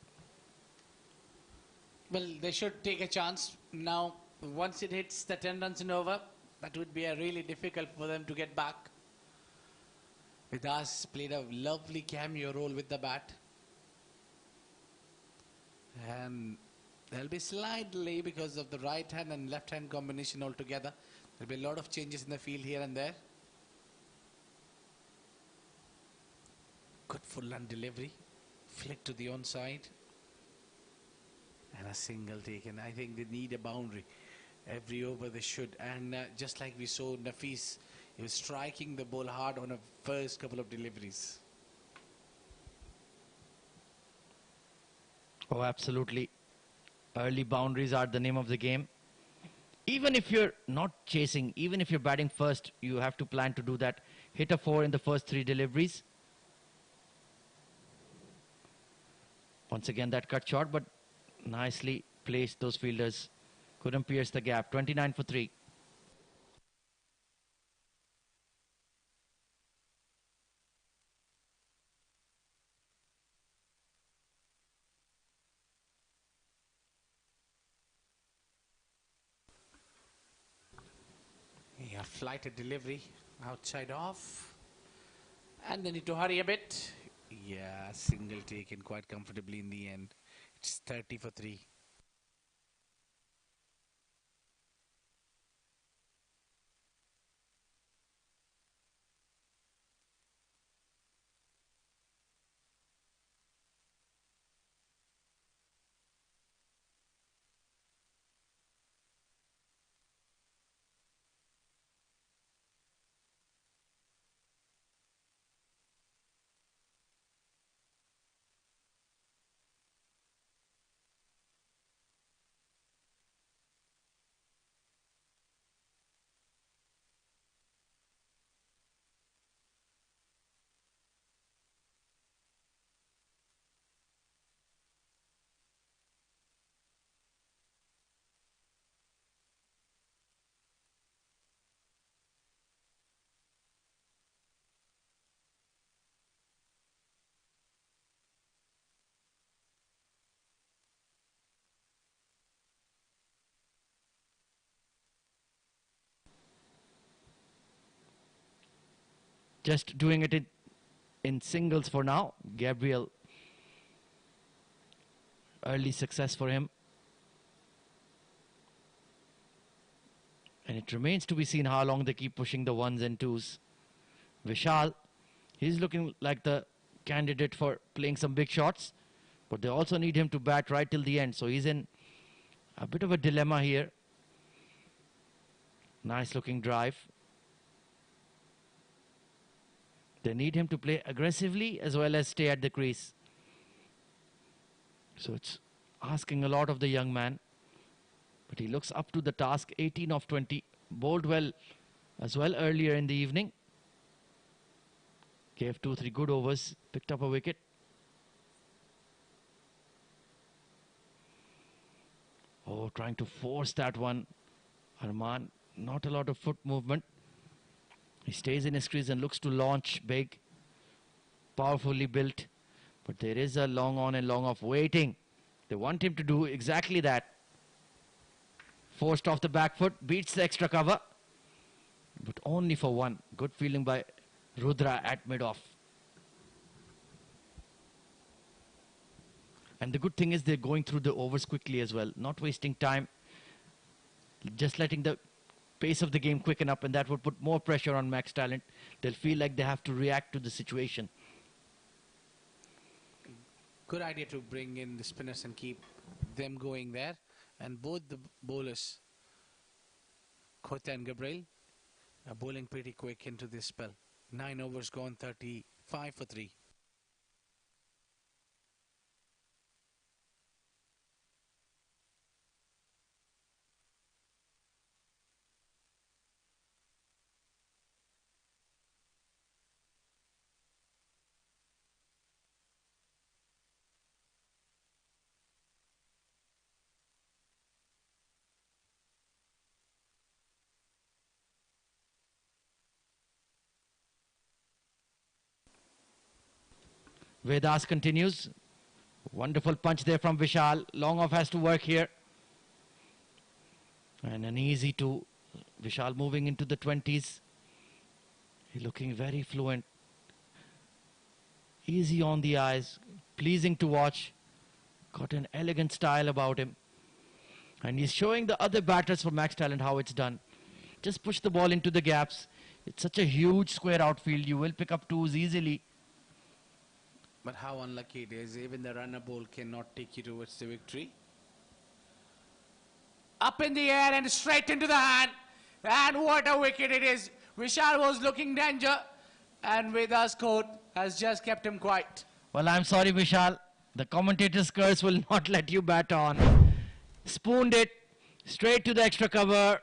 Well, they should take a chance. Now, once it hits the 10 runs and over, that would be a really difficult for them to get back. Vidas played a lovely cameo role with the bat. And there'll be slight delay because of the right hand and left hand combination altogether. There'll be a lot of changes in the field here and there. Good full run delivery. Flick to the onside. And a single taken. I think they need a boundary. Every over they should. And just like we saw Nafis, he was striking the ball hard on a first couple of deliveries. Oh, absolutely. Early boundaries are the name of the game. Even if you're not chasing, even if you're batting first, you have to plan to do that. Hit a 4 in the first 3 deliveries. Once again, that cut short, but nicely placed those fielders. Couldn't pierce the gap. 29 for 3. Yeah, flighted delivery outside off. And they need to hurry a bit. Yeah, single taken quite comfortably in the end. It's 30 for 3. Just doing it in singles for now. Gabriel, early success for him. And it remains to be seen how long they keep pushing the ones and twos. Vishal, he's looking like the candidate for playing some big shots, but they also need him to bat right till the end. So he's in a bit of a dilemma here. Nice looking drive. They need him to play aggressively as well as stay at the crease. So it's asking a lot of the young man. But he looks up to the task. 18 of 20. Bowled well as well earlier in the evening. Gave 2-3 good overs. Picked up a wicket. Oh, trying to force that one. Arman, not a lot of foot movement. He stays in his crease and looks to launch big. Powerfully built. But there is a long on and long off waiting. They want him to do exactly that. Forced off the back foot. Beats the extra cover. But only for one. Good fielding by Rudra at mid-off. And the good thing is they're going through the overs quickly as well. Not wasting time. Just letting the pace of the game quicken up, and that would put more pressure on Max Talent. They'll feel like they have to react to the situation. Good idea to bring in the spinners and keep them going there. And both the bowlers, Kota and Gabriel, are bowling pretty quick into this spell. 9 overs gone, 35 for 3. Vedas continues. Wonderful punch there from Vishal. Long off has to work here. And an easy two. Vishal moving into the 20s. He's looking very fluent. Easy on the eyes. Pleasing to watch. Got an elegant style about him. And he's showing the other batters for Max Talent how it's done. Just push the ball into the gaps. It's such a huge square outfield. You will pick up twos easily. But how unlucky it is. Even the runner ball cannot take you towards the victory. Up in the air and straight into the hand. And what a wicket it is. Vishal was looking danger. And Veda's court has just kept him quiet. Well, I'm sorry, Vishal. The commentator's curse will not let you bat on. Spooned it straight to the extra cover.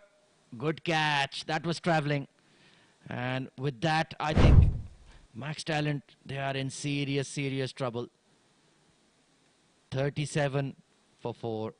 Good catch. That was traveling. And with that, I think Max Talent, they are in serious, serious trouble. 37 for 4.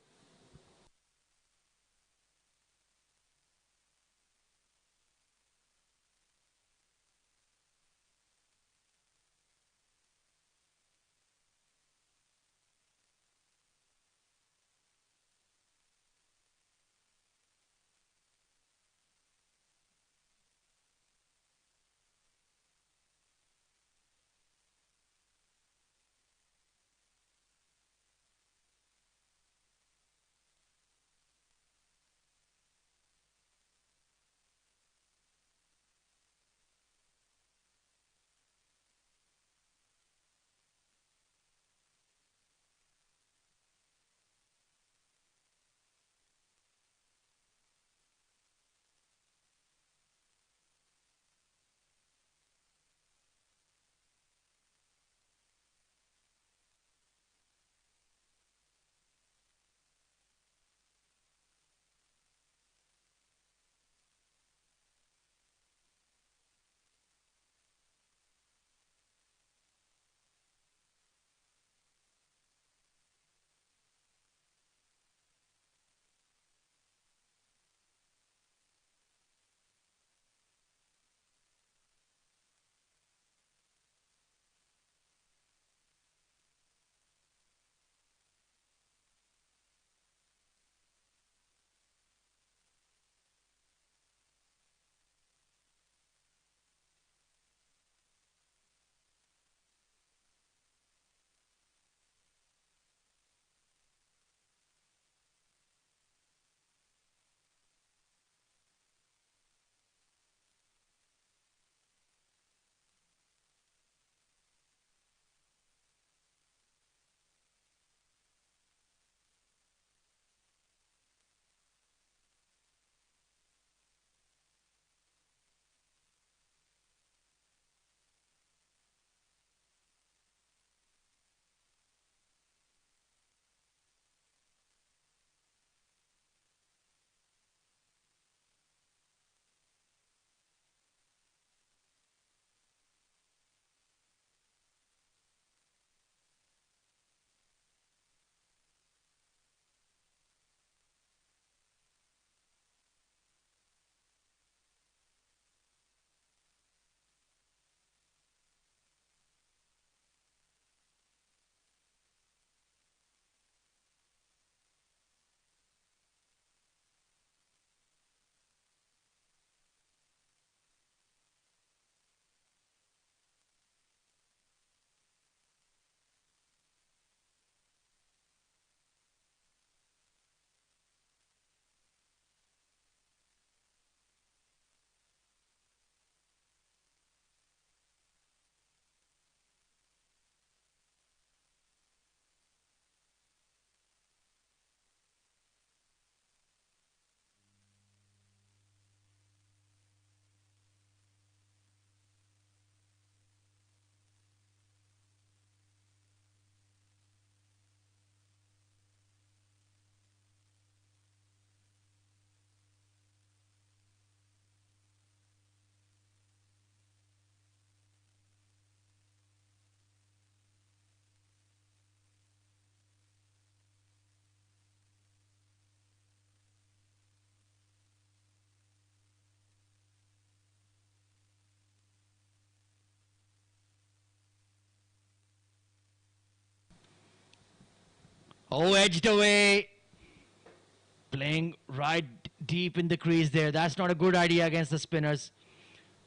Oh, edged away. Playing right deep in the crease there. That's not a good idea against the spinners.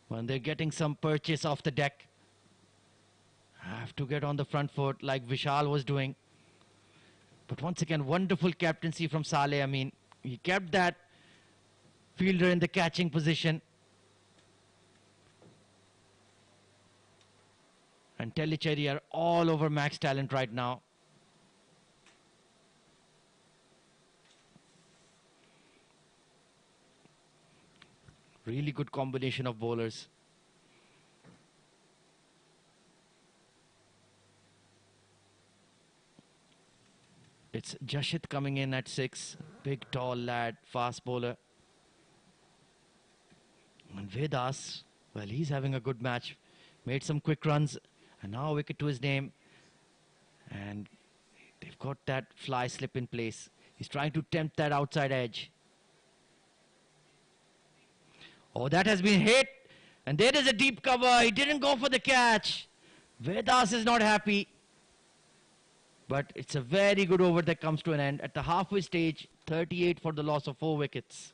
When they're getting some purchase off the deck. Have to get on the front foot like Vishal was doing. But once again, wonderful captaincy from Saleh Amin. He kept that fielder in the catching position. And Teelicherry are all over Max Talent right now. Really good combination of bowlers. It's Jashit coming in at 6. Big, tall lad, fast bowler. And Vedas, well, he's having a good match. Made some quick runs. And now a wicket to his name. And they've got that fly slip in place. He's trying to tempt that outside edge. Oh, that has been hit. And there is a deep cover. He didn't go for the catch. Vedas is not happy. But it's a very good over that comes to an end. At the halfway stage, 38 for the loss of 4 wickets.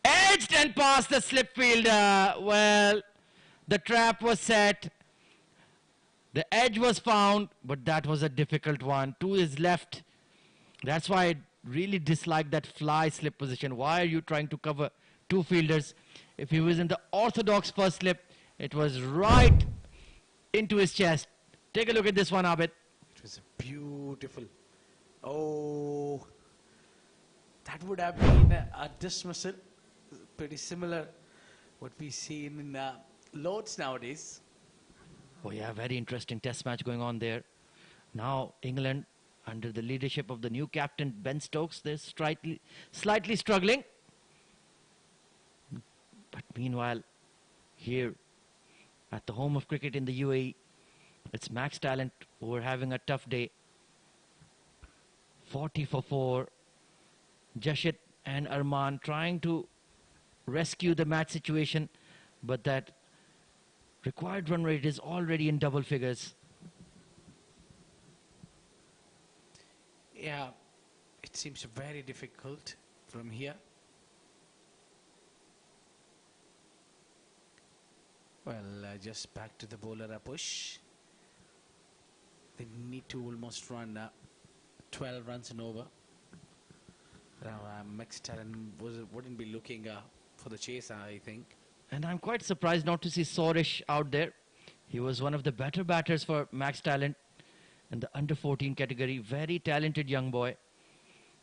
Edged and past the slip fielder. Well, the trap was set. The edge was found, but that was a difficult one. To his left. That's why I really dislike that fly slip position. Why are you trying to cover 2 fielders? If he was in the orthodox first slip, it was right into his chest. Take a look at this one, Abid. It was beautiful. Oh, that would have been a dismissal. Pretty similar what we see in Lords nowadays. Oh yeah, very interesting test match going on there. Now England, under the leadership of the new captain Ben Stokes, they're slightly struggling. But meanwhile, here at the home of cricket in the UAE, it's Max Talent who are having a tough day. 40 for 4. Jashit and Arman trying to rescue the match situation, but that required run rate is already in double figures. Yeah, it seems very difficult from here. Well, just back to the bowler a push. They need to almost run 12 runs and over. Now, Max Talent wouldn't be looking for the chase, I think. And I'm quite surprised not to see Soresh out there. He was one of the better batters for Max Talent in the under 14 category. Very talented young boy.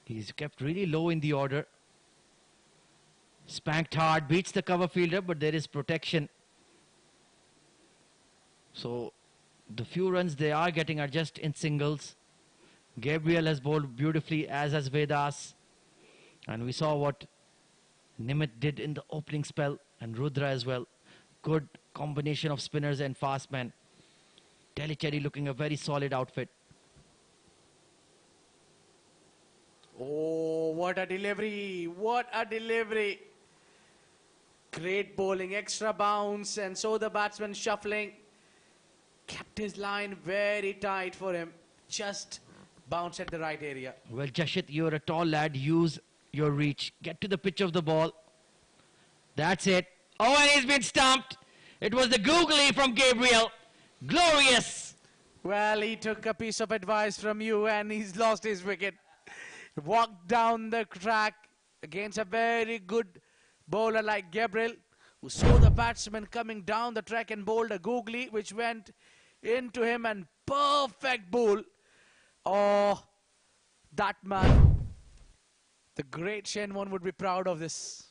He's kept really low in the order. Spanked hard, beats the cover fielder, but there is protection. So the few runs they are getting are just in singles. Gabriel has bowled beautifully, as has Vedas. And we saw what Nimit did in the opening spell, and Rudra as well. Good combination of spinners and fast men. Teelicherry looking a very solid outfit. Oh, what a delivery! What a delivery! Great bowling, extra bounce, and so the batsman shuffling. Kept his line very tight for him. Just bounce at the right area. Well, Jashit, you're a tall lad. Use your reach. Get to the pitch of the ball. That's it. Oh, and he's been stumped. It was the googly from Gabriel. Glorious! Well, he took a piece of advice from you and he's lost his wicket. Walked down the track against a very good bowler like Gabriel, who saw the batsman coming down the track and bowled a googly, which went into him and perfect bowl. Oh, that man, the great Shen Won would be proud of this.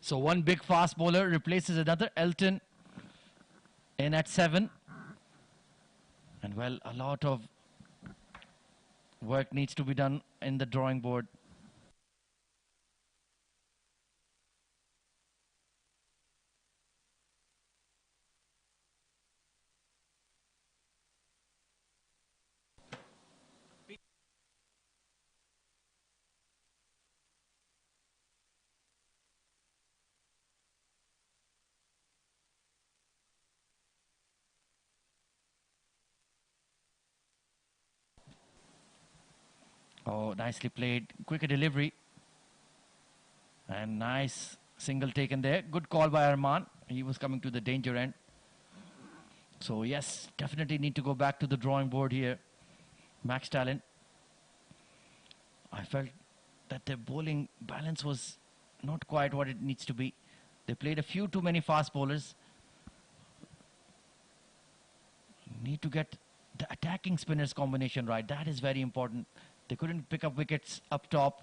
So one big fast bowler replaces another. Elton in at 7. And well, a lot of work needs to be done in the drawing board. Oh, nicely played. Quick delivery. And nice single taken there. Good call by Arman. He was coming to the danger end. So yes, definitely need to go back to the drawing board here. Max Talent. I felt that their bowling balance was not quite what it needs to be. They played a few too many fast bowlers. Need to get the attacking spinners combination right. That is very important. They couldn't pick up wickets up top.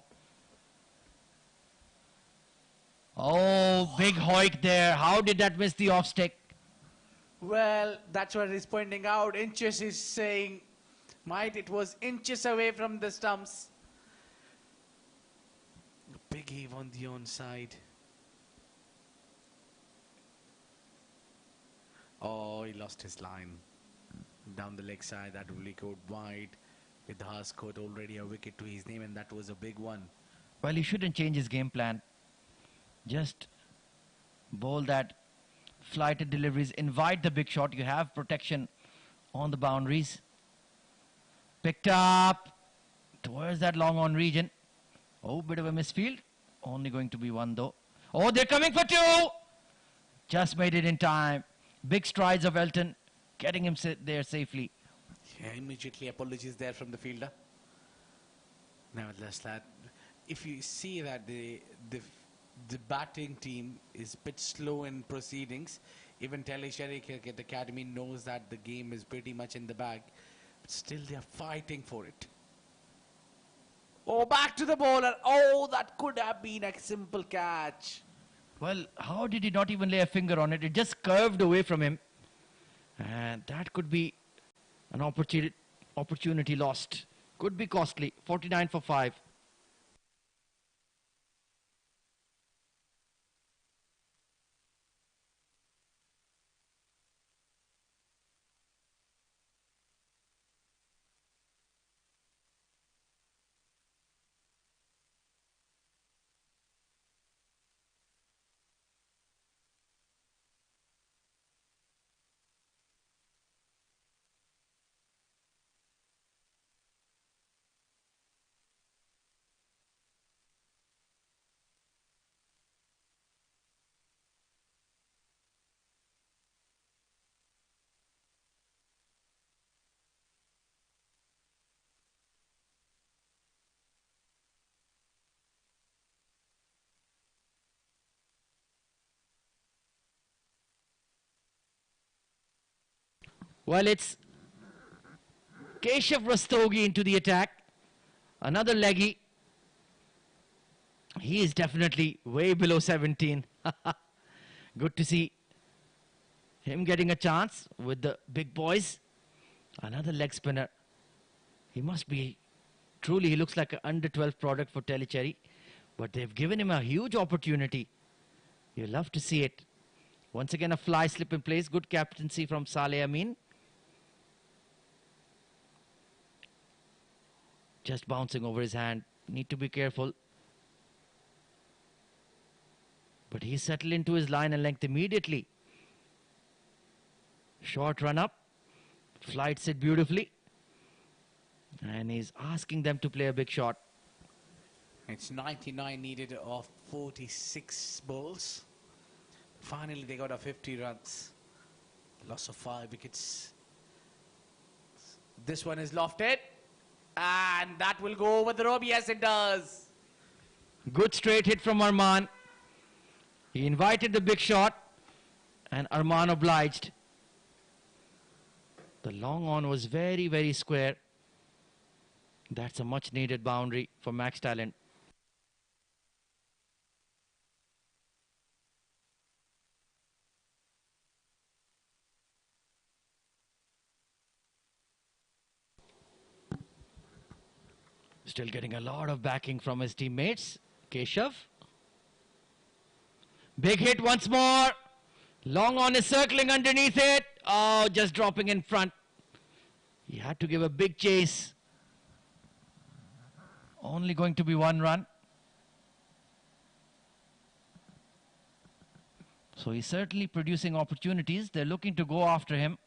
Oh, big hoik there. How did that miss the off stick? Well, that's what he's pointing out. Inches is saying, might it was inches away from the stumps. Big heave on the onside. Oh, he lost his line. Down the leg side, that really go wide. With Harskote already a wicket to his name, and that was a big one. Well, he shouldn't change his game plan. Just bowl that flighted deliveries. Invite the big shot. You have protection on the boundaries. Picked up towards that long on region. Oh, bit of a misfield. Only going to be one though. Oh, they're coming for 2. Just made it in time. Big strides of Elton, getting him there safely. Yeah, immediately apologies there from the fielder. Nevertheless, that if you see that the batting team is a bit slow in proceedings, even Teelicherry Cricket Academy knows that the game is pretty much in the bag, but still they are fighting for it. Oh, back to the bowler. Oh, that could have been a simple catch. Well, how did he not even lay a finger on it? It just curved away from him. And that could be an opportunity lost. Could be costly. 49 for 5. Well, it's Keshav Rastogi into the attack. Another leggy. He is definitely way below 17. Good to see him getting a chance with the big boys. Another leg spinner. He must be, truly, he looks like an under 12 product for Teelicherry. But they've given him a huge opportunity. You love to see it. Once again, a fly slip in place. Good captaincy from Saleh Amin. Just bouncing over his hand. Need to be careful. But he settled into his line and length immediately. Short run up. Flights it beautifully. And he's asking them to play a big shot. It's 99 needed of 46 balls. Finally, they got a 50 runs. Loss of 5 wickets. This one is lofted. And that will go over the rope. Yes, it does. Good straight hit from Arman. He invited the big shot. And Arman obliged. The long on was very, very square. That's a much needed boundary for Max Talent. Still getting a lot of backing from his teammates. Keshav. Big hit once more. Long on is circling underneath it. Oh, just dropping in front. He had to give a big chase. Only going to be 1 run. So he's certainly producing opportunities. They're looking to go after him.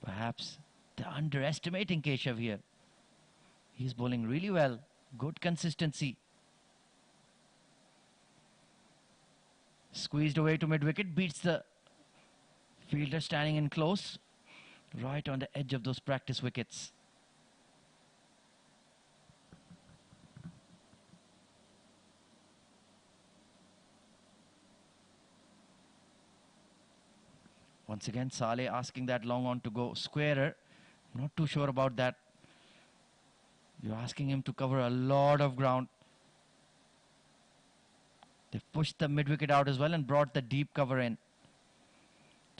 Perhaps they're underestimating Keshav here. He's bowling really well. Good consistency. Squeezed away to mid-wicket. Beats the fielder standing in close. Right on the edge of those practice wickets. Once again, Saleh asking that long on to go squarer. Not too sure about that. You're asking him to cover a lot of ground. They've pushed the mid-wicket out as well and brought the deep cover in.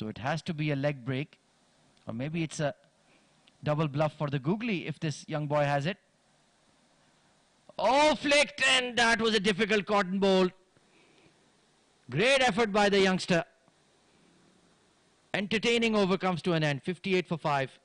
So it has to be a leg break. Or maybe it's a double bluff for the googly if this young boy has it. Oh, flicked, and that was a difficult cotton bowl. Great effort by the youngster. Entertaining over comes to an end. 58 for 5.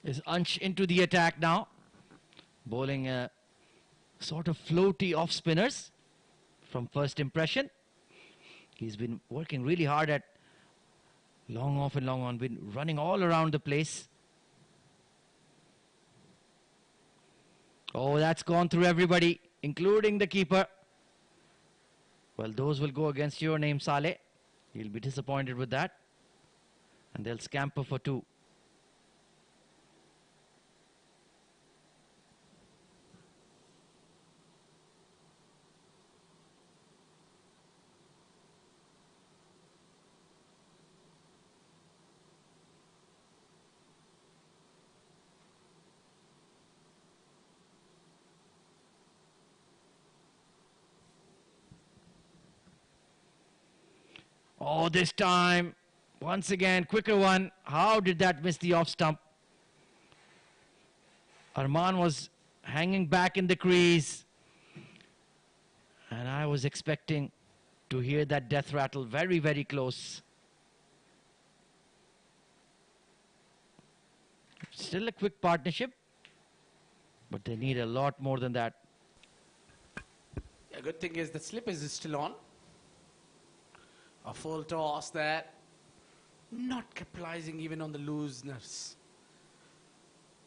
Is Ansh into the attack now. Bowling a sort of floaty off spinners from first impression. He's been working really hard at long off and long on. Been running all around the place. Oh, that's gone through everybody, including the keeper. Well, those will go against your name, Saleh. You'll be disappointed with that. And they'll scamper for 2. Oh, this time, once again, quicker one. How did that miss the off stump? Arman was hanging back in the crease. And I was expecting to hear that death rattle very, very close. Still a quick partnership, but they need a lot more than that. A good thing is the slip is still on. A full toss there. Not capitalizing even on the looseness.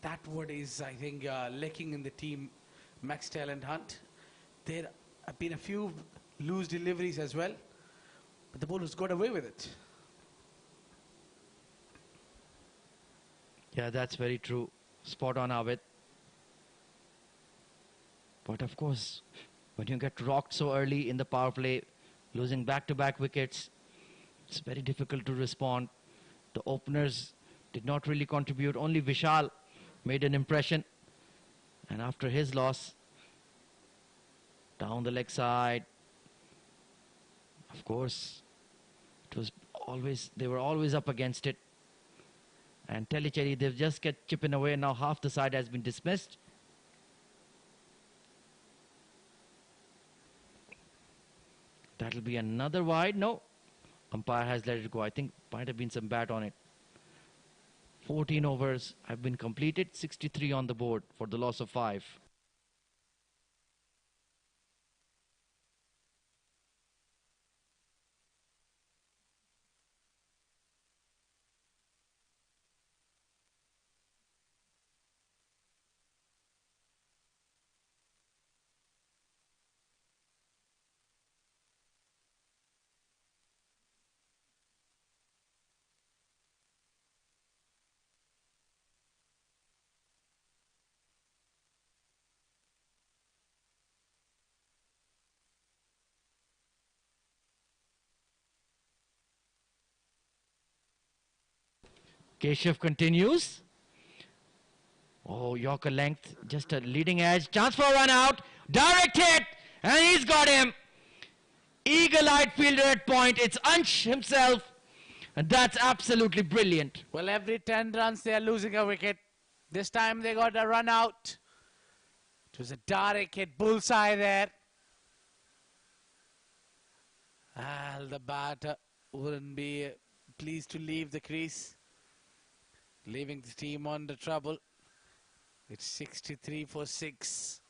That word is, I think, lacking in the team Max Talent Hunt. There have been a few loose deliveries as well, but the bowlers got away with it. Yeah, that's very true. Spot on, Abid. But of course, when you get rocked so early in the power play, losing back-to-back wickets, it's very difficult to respond. The openers did not really contribute. Only Vishal made an impression. And after his loss, down the leg side, of course, they were always up against it. And Teelicherry, they've just kept chipping away. Now half the side has been dismissed. That'll be another wide. No, umpire has let it go. I think might have been some bat on it. 14 overs have been completed. 63 on the board for the loss of 5. Keshav continues. Oh, Yorker length, just a leading edge. Chance for a run out. Direct hit. And he's got him. Eagle-eyed fielder at point. It's Ansh himself. And that's absolutely brilliant. Well, every 10 runs they are losing a wicket. This time they got a run out. It was a direct hit, bullseye there. The batter wouldn't be pleased to leave the crease, leaving the team under trouble. It's 63 for 6.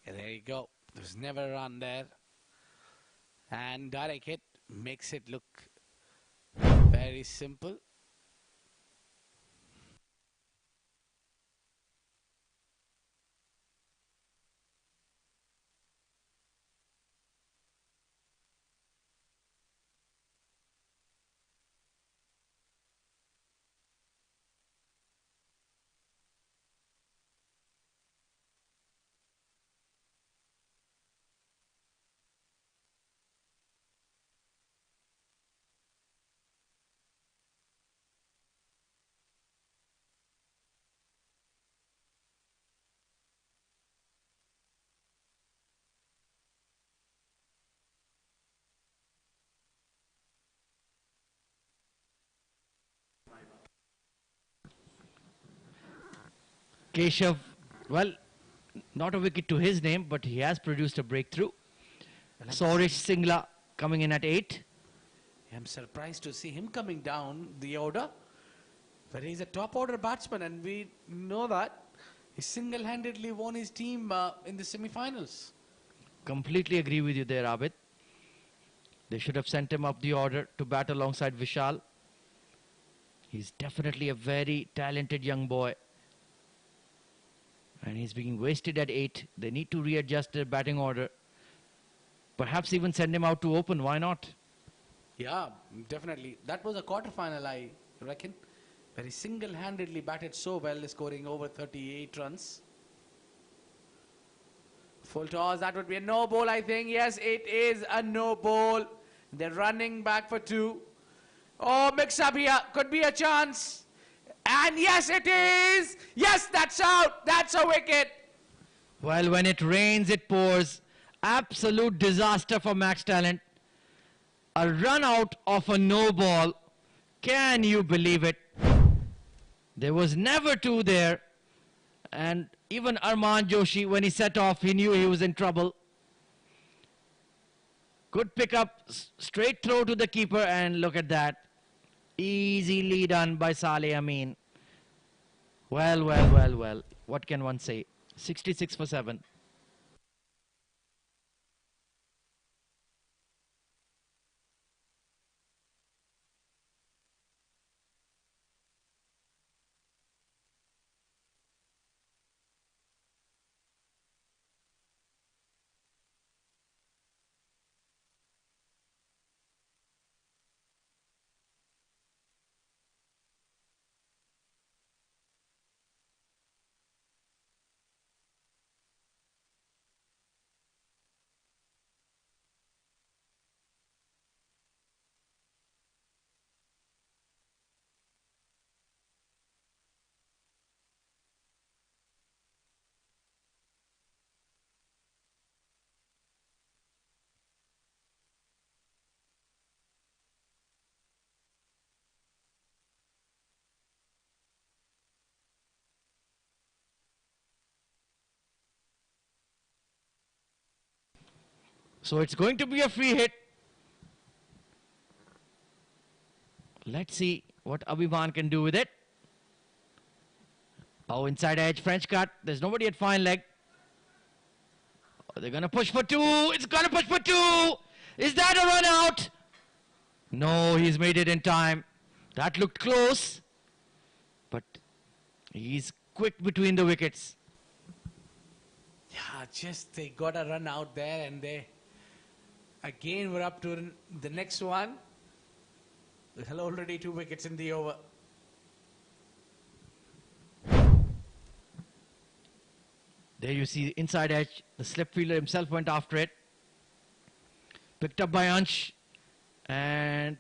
Yeah, there you go. There's never a run there. And direct hit makes it look very simple. Keshav, well, not a wicket to his name, but he has produced a breakthrough. Saurish Singla coming in at 8. I'm surprised to see him coming down the order. But he's a top order batsman, and we know that. He single-handedly won his team in the semi-finals. Completely agree with you there, Abid. They should have sent him up the order to bat alongside Vishal. He's definitely a very talented young boy. And he's being wasted at 8. They need to readjust their batting order. Perhaps even send him out to open. Why not? Yeah, definitely. That was a quarter-final, I reckon. Where he single-handedly batted so well, scoring over 38 runs. Full toss, that would be a no ball, I think. Yes, it is a no ball. They're running back for two. Oh, mix up here. Could be a chance. And yes, it is. Yes, that's out. That's a wicket. Well, when it rains, it pours. Absolute disaster for Max Talent. A run out of a no ball. Can you believe it? There was never two there. And even Arman Joshi, when he set off, he knew he was in trouble. Good pick up, straight throw to the keeper, and look at that. Easily done by Saleh Amin. Well, well, well, well. What can one say? 66 for 7. So it's going to be a free hit. Let's see what Abhiman can do with it. Oh, inside edge, French cut. There's nobody at fine leg. Oh, they're going to push for two. It's going to push for two. Is that a run out? No, he's made it in time. That looked close. But he's quick between the wickets. Yeah, just they got a run out there and they again were up to the next one. There's already 2 wickets in the over. There you see inside edge. The slip fielder himself went after it. Picked up by Ansh. And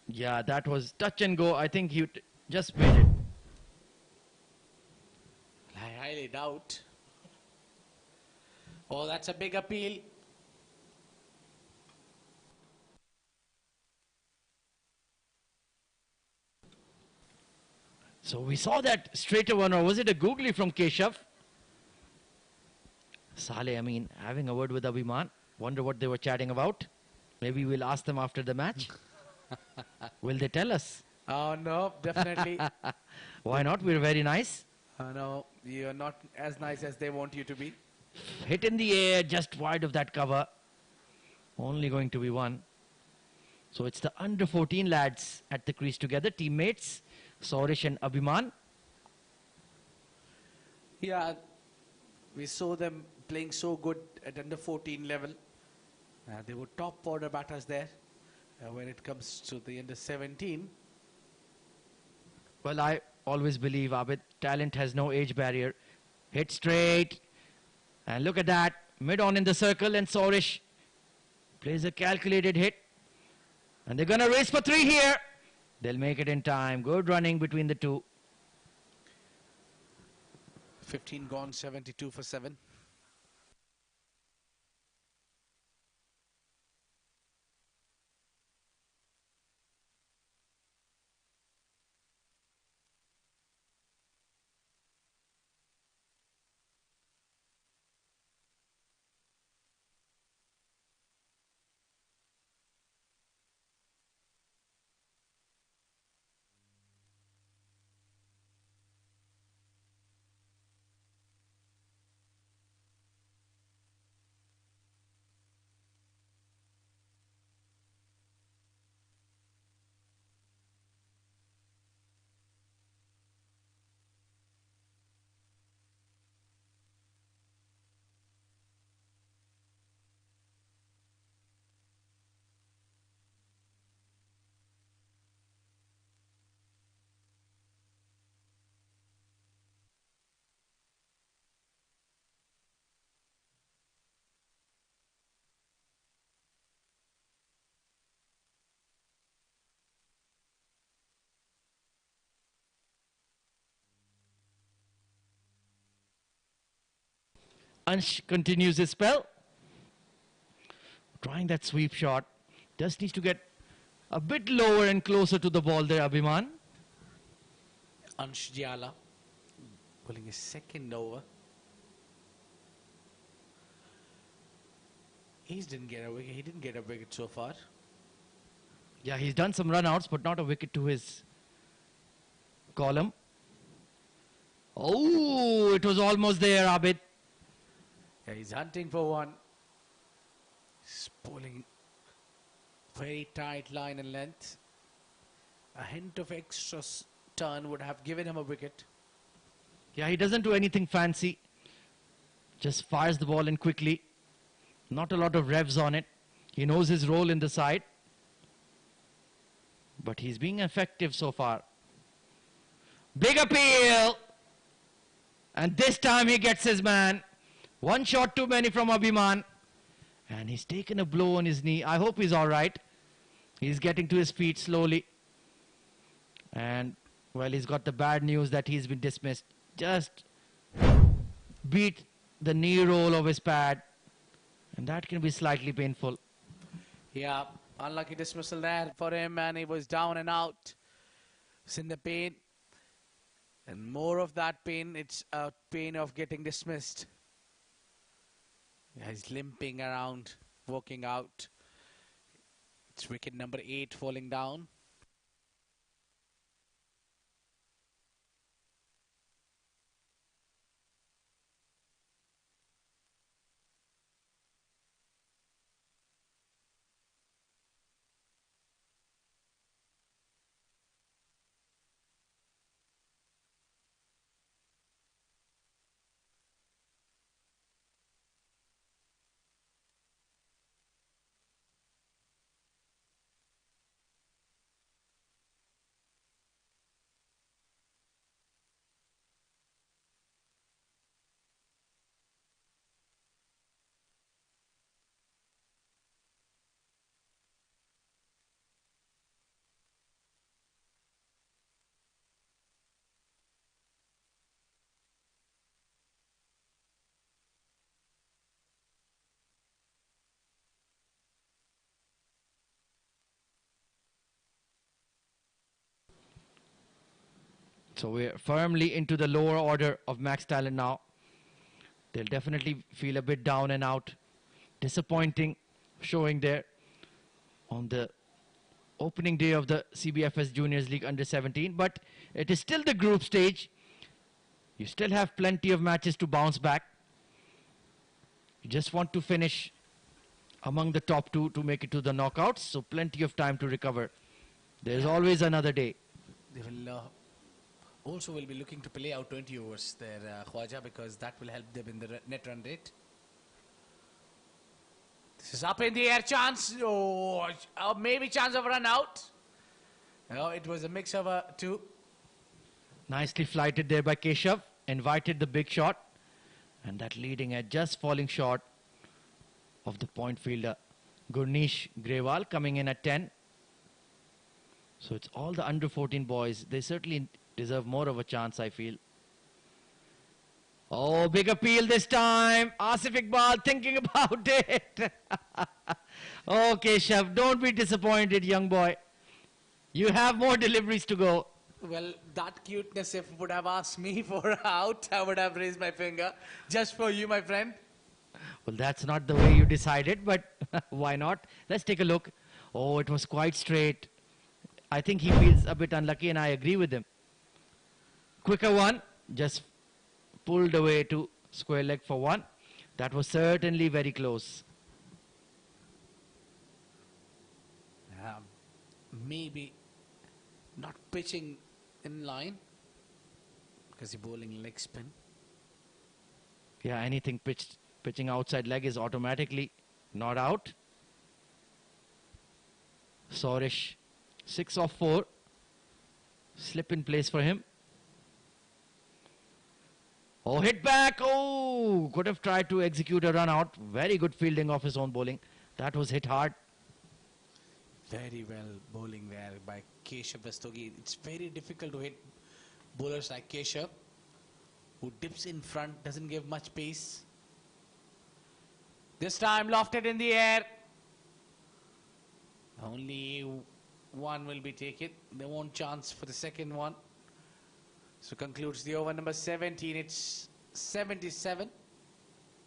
yeah, that was touch and go. I think he just made it. I highly doubt. Oh, that's a big appeal. So we saw that straighter one, or was it a googly from Keshav? Saleh, I mean, having a word with Abhiman. Wonder what they were chatting about. Maybe we'll ask them after the match. Will they tell us? Oh, no, definitely. Why not? We're very nice. No, you're not as nice as they want you to be. Hit in the air, just wide of that cover. Only going to be one. So it's the under 14 lads at the crease together. Teammates, Saurish and Abhiman. Yeah, we saw them playing so good at under 14 level. They were top order batters there. When it comes to the under 17. Well, I always believe, Abid, talent has no age barrier. Hit straight. And look at that. Mid on in the circle, and Saurish plays a calculated hit. And they're going to race for 3 here. They'll make it in time. Good running between the two. 15 gone, 72 for 7. Ansh continues his spell. Trying that sweep shot. Just needs to get a bit lower and closer to the ball there, Abhiman. Ansh Jala bowling his second over. He didn't get a wicket. He didn't get a wicket so far. Yeah, he's done some run-outs, but not a wicket to his column. Oh, it was almost there, Abid. Yeah, he's hunting for one. He's bowling very tight line and length. A hint of extra turn would have given him a wicket. Yeah, he doesn't do anything fancy. Just fires the ball in quickly. Not a lot of revs on it. He knows his role in the side. But he's being effective so far. Big appeal. And this time he gets his man. One shot too many from Abhiman. And he's taken a blow on his knee. I hope he's all right. He's getting to his feet slowly. And, well, he's got the bad news that he's been dismissed. Just beat the knee roll of his pad. And that can be slightly painful. Yeah, unlucky dismissal there for him, and he was down and out. He's in the pain. And more of that pain, it's a pain of getting dismissed. Yeah, he's limping around, walking out. It's wicket number 8 falling down. So we're firmly into the lower order of max talent now. They'll definitely feel a bit down and out. Disappointing showing there on the opening day of the CBFS Juniors League Under 17. But it is still the group stage. You still have plenty of matches to bounce back. You just want to finish among the top 2 to make it to the knockouts. So plenty of time to recover. There's always another day. They will also will be looking to play out 20 overs there, Khwaja, because that will help them in the net run rate. This is up in the air, chance. Oh, maybe chance of run out. No, it was a mix of two. Nicely flighted there by Keshav. Invited the big shot. And that leading edge just falling short of the point fielder. Gurneesh Grewal coming in at 10. So it's all the under 14 boys. They certainly deserve more of a chance, I feel. Oh, big appeal this time. Asif Iqbal thinking about it. Oh, Keshav, don't be disappointed, young boy. You have more deliveries to go. Well, that cuteness, if would have asked me for out, I would have raised my finger. Just for you, my friend. Well, that's not the way you decided, but why not? Let's take a look. Oh, it was quite straight. I think he feels a bit unlucky, and I agree with him. Quicker one, just pulled away to square leg for one. That was certainly very close. Maybe not pitching in line because you're bowling leg spin. Yeah, anything pitching outside leg is automatically not out. Sorish, 6 of 4. Slip in place for him. Oh, hit back. Oh, could have tried to execute a run out. Very good fielding of his own bowling. That was hit hard. Very well bowling there by Keshav Rastogi. It's very difficult to hit bowlers like Keshav, who dips in front, doesn't give much pace. This time lofted in the air. Only one will be taken. They won't chance for the second one. So concludes the over number 17. It's 77.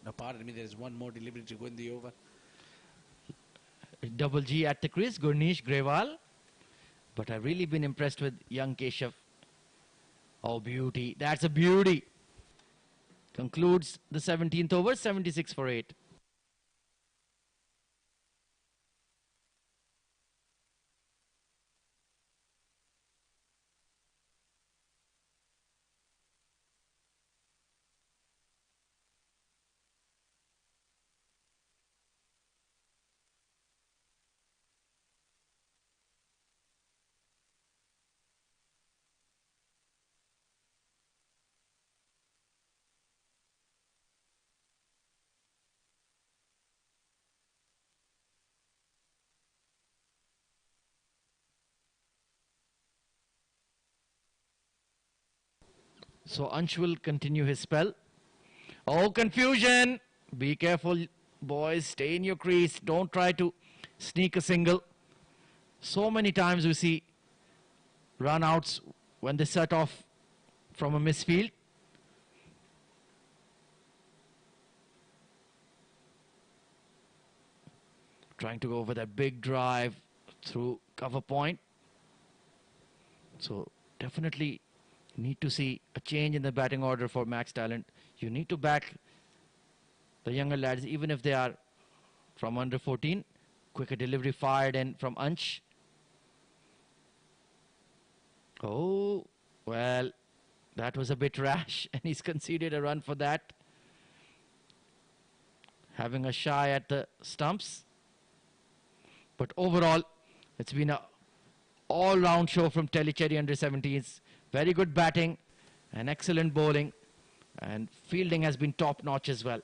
No, pardon me, there is one more delivery to go in the over. Double G at the crease, Gurneesh Grewal. But I've really been impressed with young Keshav. Oh, beauty. That's a beauty. Concludes the 17th over, 76 for 8. So Ansh will continue his spell. Oh, confusion. Be careful, boys. Stay in your crease. Don't try to sneak a single. So many times we see run outs when they set off from a misfield. Trying to go over that big drive through cover point. So definitely need to see a change in the batting order for Max Talent. You need to back the younger lads, even if they are from under 14. Quicker delivery fired in from Ansh. Oh, well, that was a bit rash, and he's conceded a run for that. Having a shy at the stumps. But overall, it's been a all-round show from Teelicherry under 17s. Very good batting and excellent bowling, and fielding has been top-notch as well.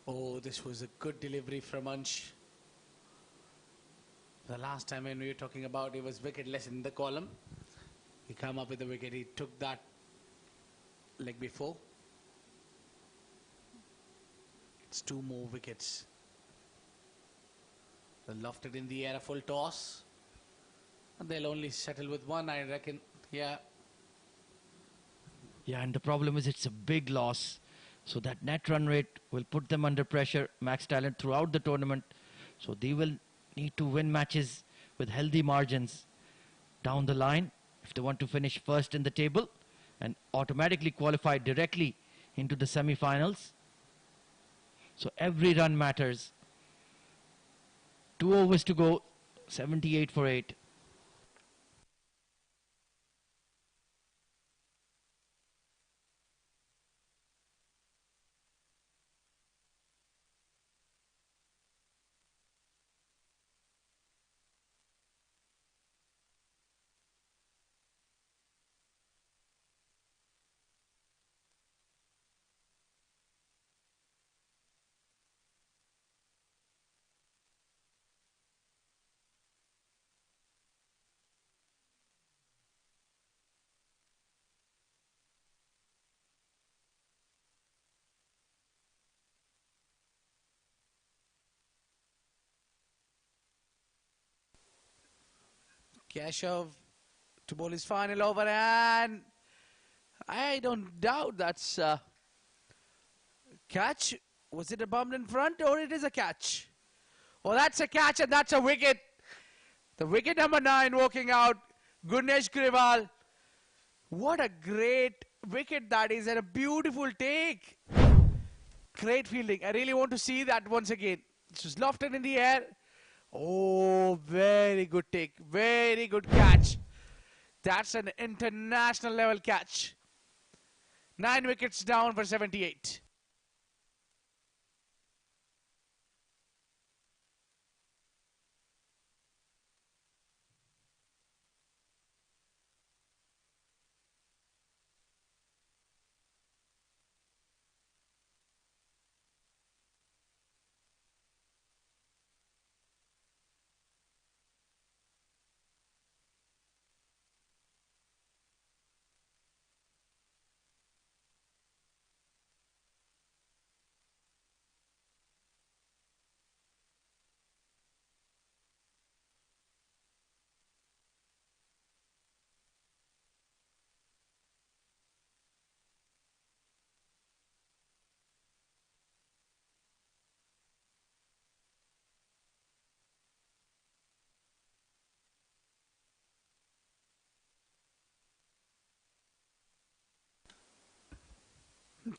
Oh, this was a good delivery from Ansh. The last time when we were talking about it was wicketless in the column. He came up with the wicket. He took that leg before. It's 2 more wickets. They'll loft it in the air, a full toss. And they'll only settle with 1, I reckon. Yeah. Yeah, and the problem is it's a big loss. So that net run rate will put them under pressure, Max Talent, throughout the tournament. So they will need to win matches with healthy margins down the line if they want to finish first in the table and automatically qualify directly into the semi-finals. So every run matters. 2 overs to go, 78 for 8. Keshav to bowl his final over, and I don't doubt that's a catch. Was it a bump in front, or it is a catch? Well, that's a catch, and that's a wicket. The wicket number 9 walking out, Gurneesh Grewal. What a great wicket that is, and a beautiful take. Great fielding. I really want to see that once again. Just lofted in the air. Oh, very good take. Very good catch. That's an international level catch. 9 wickets down for 78.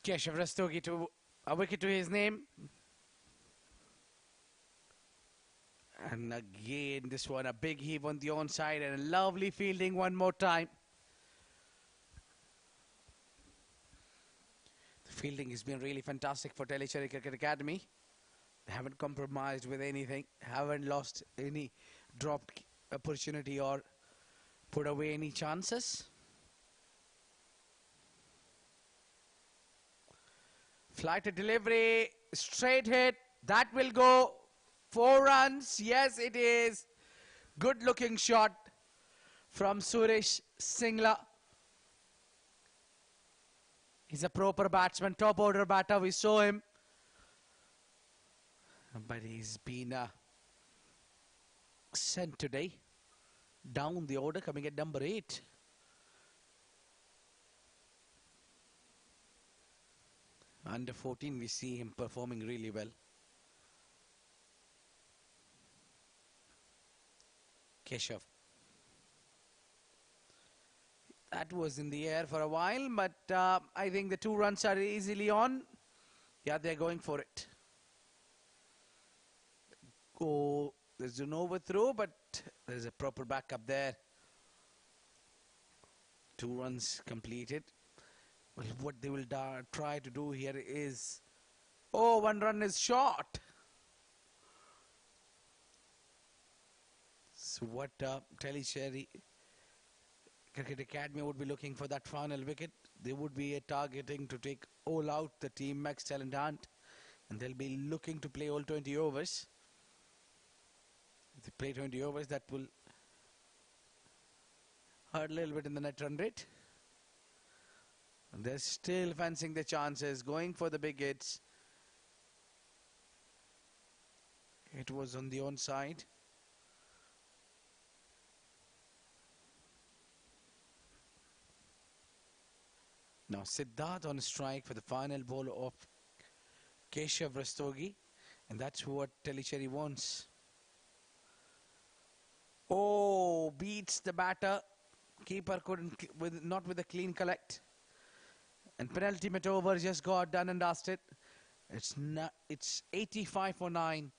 Keshav Rastogi to a wicket to his name. And again, this one, a big heave on the onside and a lovely fielding one more time. The fielding has been really fantastic for Teelicherry Cricket Academy. They haven't compromised with anything, haven't lost any dropped opportunity or put away any chances. Flight to delivery, straight hit, that will go 4 runs. Yes, it is. Good looking shot from Suresh Singla. He's a proper batsman, top order batter. We saw him. But he's been sent today. Down the order, coming at number 8. Under 14, we see him performing really well. Keshav. That was in the air for a while, but I think the 2 runs are easily on. Yeah, they're going for it. Oh, there's an overthrow, but there's a proper backup there. 2 runs completed. Well, what they will try to do here is... Oh, 1 run is short. So what Teelicherry Cricket Academy would be looking for that final wicket. They would be targeting to take all out the team Max Talent Hunt. And they'll be looking to play all 20 overs. If they play 20 overs, that will hurt a little bit in the net run rate. And they're still fancying the chances, going for the big hits. It was on the onside. Now Siddharth on strike for the final ball of Keshav Rastogi. And that's what Teelicherry wants. Oh, beats the batter. Keeper couldn't, not with a clean collect. And penultimate over just got done and dusted. It's 85 for 9.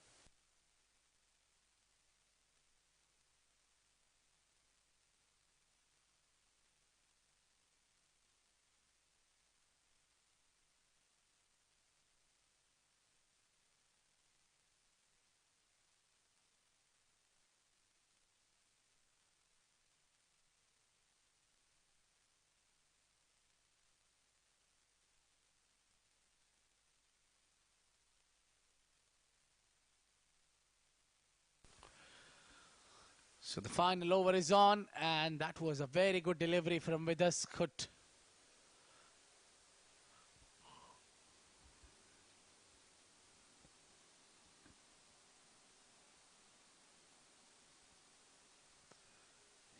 So the final over is on, and that was a very good delivery from Vidas Kut.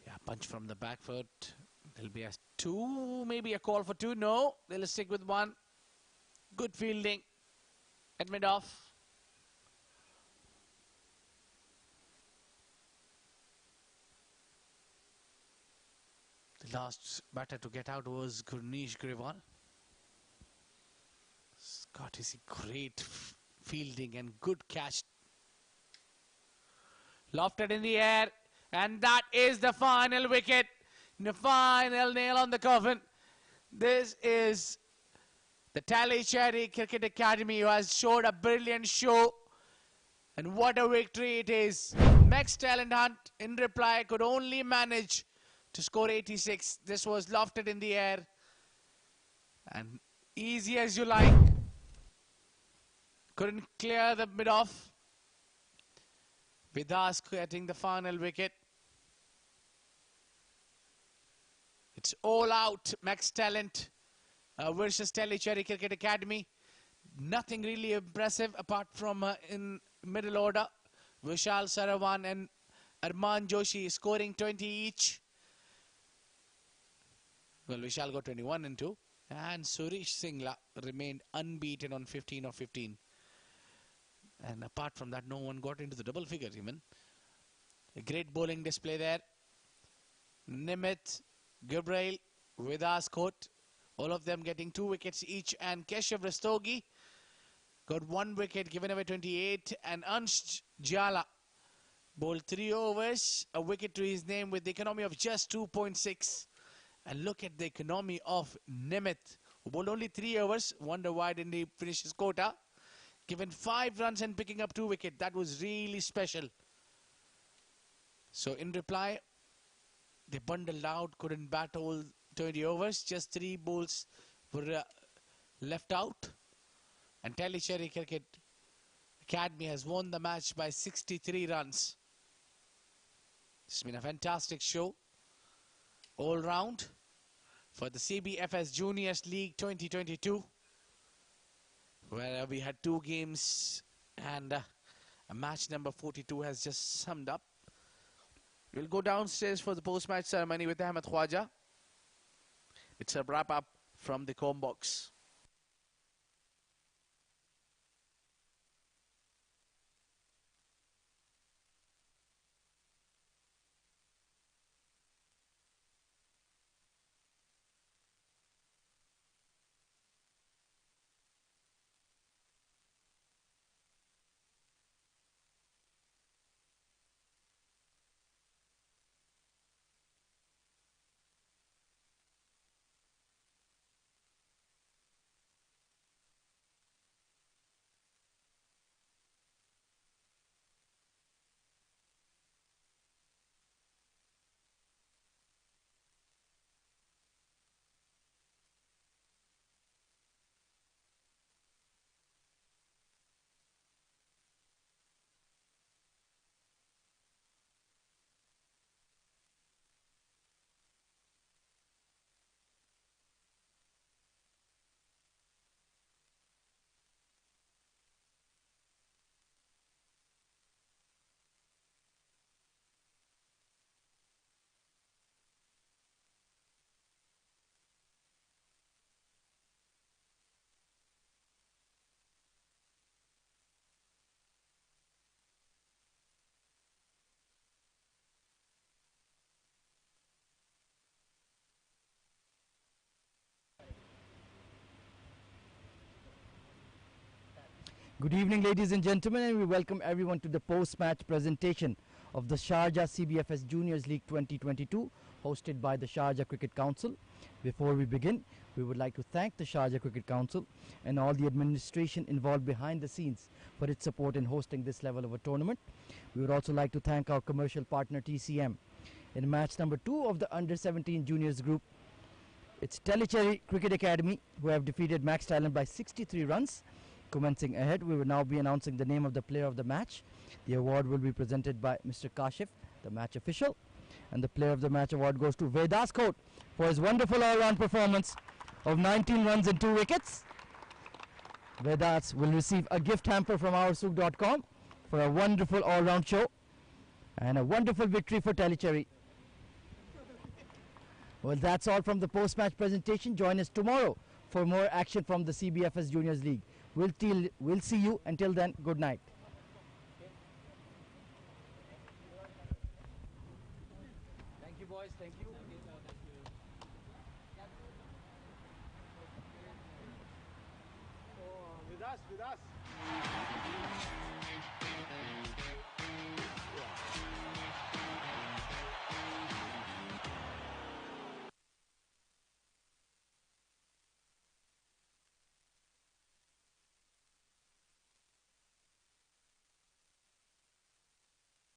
Yeah, punch from the back foot. There'll be a 2, maybe a call for 2. No, they'll stick with 1. Good fielding at mid-off. The last batter to get out was Gurneesh Grewal. Scott is a great fielding and good catch. Lofted in the air, and that is the final wicket. The final nail on the coffin. This is the Teelicherry Cricket Academy who has showed a brilliant show. And what a victory it is. Max Talent Hunt in reply could only manage to score 86. This was lofted in the air. And easy as you like. Couldn't clear the mid-off. Vidas getting the final wicket. It's all out Max Talent versus Teelicherry Cricket Academy. Nothing really impressive apart from in middle order. Vishal Sarawan and Arman Joshi scoring 20 each. Well, Vishal got 21 and 2. And Suresh Singla remained unbeaten on 15 of 15. And apart from that, no one got into the double figures even. A great bowling display there. Nimit, Gabriel, Vidas Kut, All of them getting 2 wickets each, and Keshav Rastogi got 1 wicket, given away 28, and Ansh Jala bowled 3 overs, a wicket to his name with the economy of just 2.6. And look at the economy of Nimit, who bowled only 3 overs, wonder why didn't he finish his quota, given 5 runs and picking up 2 wickets. That was really special. So in reply, they bundled out, couldn't bat all 20 overs, just 3 bowls were left out. And Teelicherry Cricket Academy has won the match by 63 runs. It's been a fantastic show all round for the CBFS Juniors League 2022, where we had 2 games and a match number 42 has just summed up. We'll go downstairs for the post-match ceremony with Ahmed Khwaja. It's a wrap-up from the comb box. Good evening, ladies and gentlemen, and we welcome everyone to the post-match presentation of the Sharjah CBFS Juniors League 2022, hosted by the Sharjah Cricket Council. Before we begin, we would like to thank the Sharjah Cricket Council and all the administration involved behind the scenes for its support in hosting this level of a tournament. We would also like to thank our commercial partner TCM. In match number 2 of the Under-17 Juniors Group, it's Teelicherry Cricket Academy who have defeated Max Talent by 63 runs. Commencing ahead, we will now be announcing the name of the player of the match. The award will be presented by Mr. Kashif, the match official. And the player of the match award goes to Vedas Kote for his wonderful all-round performance of 19 runs and 2 wickets. Vedas will receive a gift hamper from oursook.com for a wonderful all-round show and a wonderful victory for Teelicherry. Well, that's all from the post-match presentation. Join us tomorrow for more action from the CBFS Juniors League. We'll see you. Until then, good night. Thank you, boys. Thank you. With us.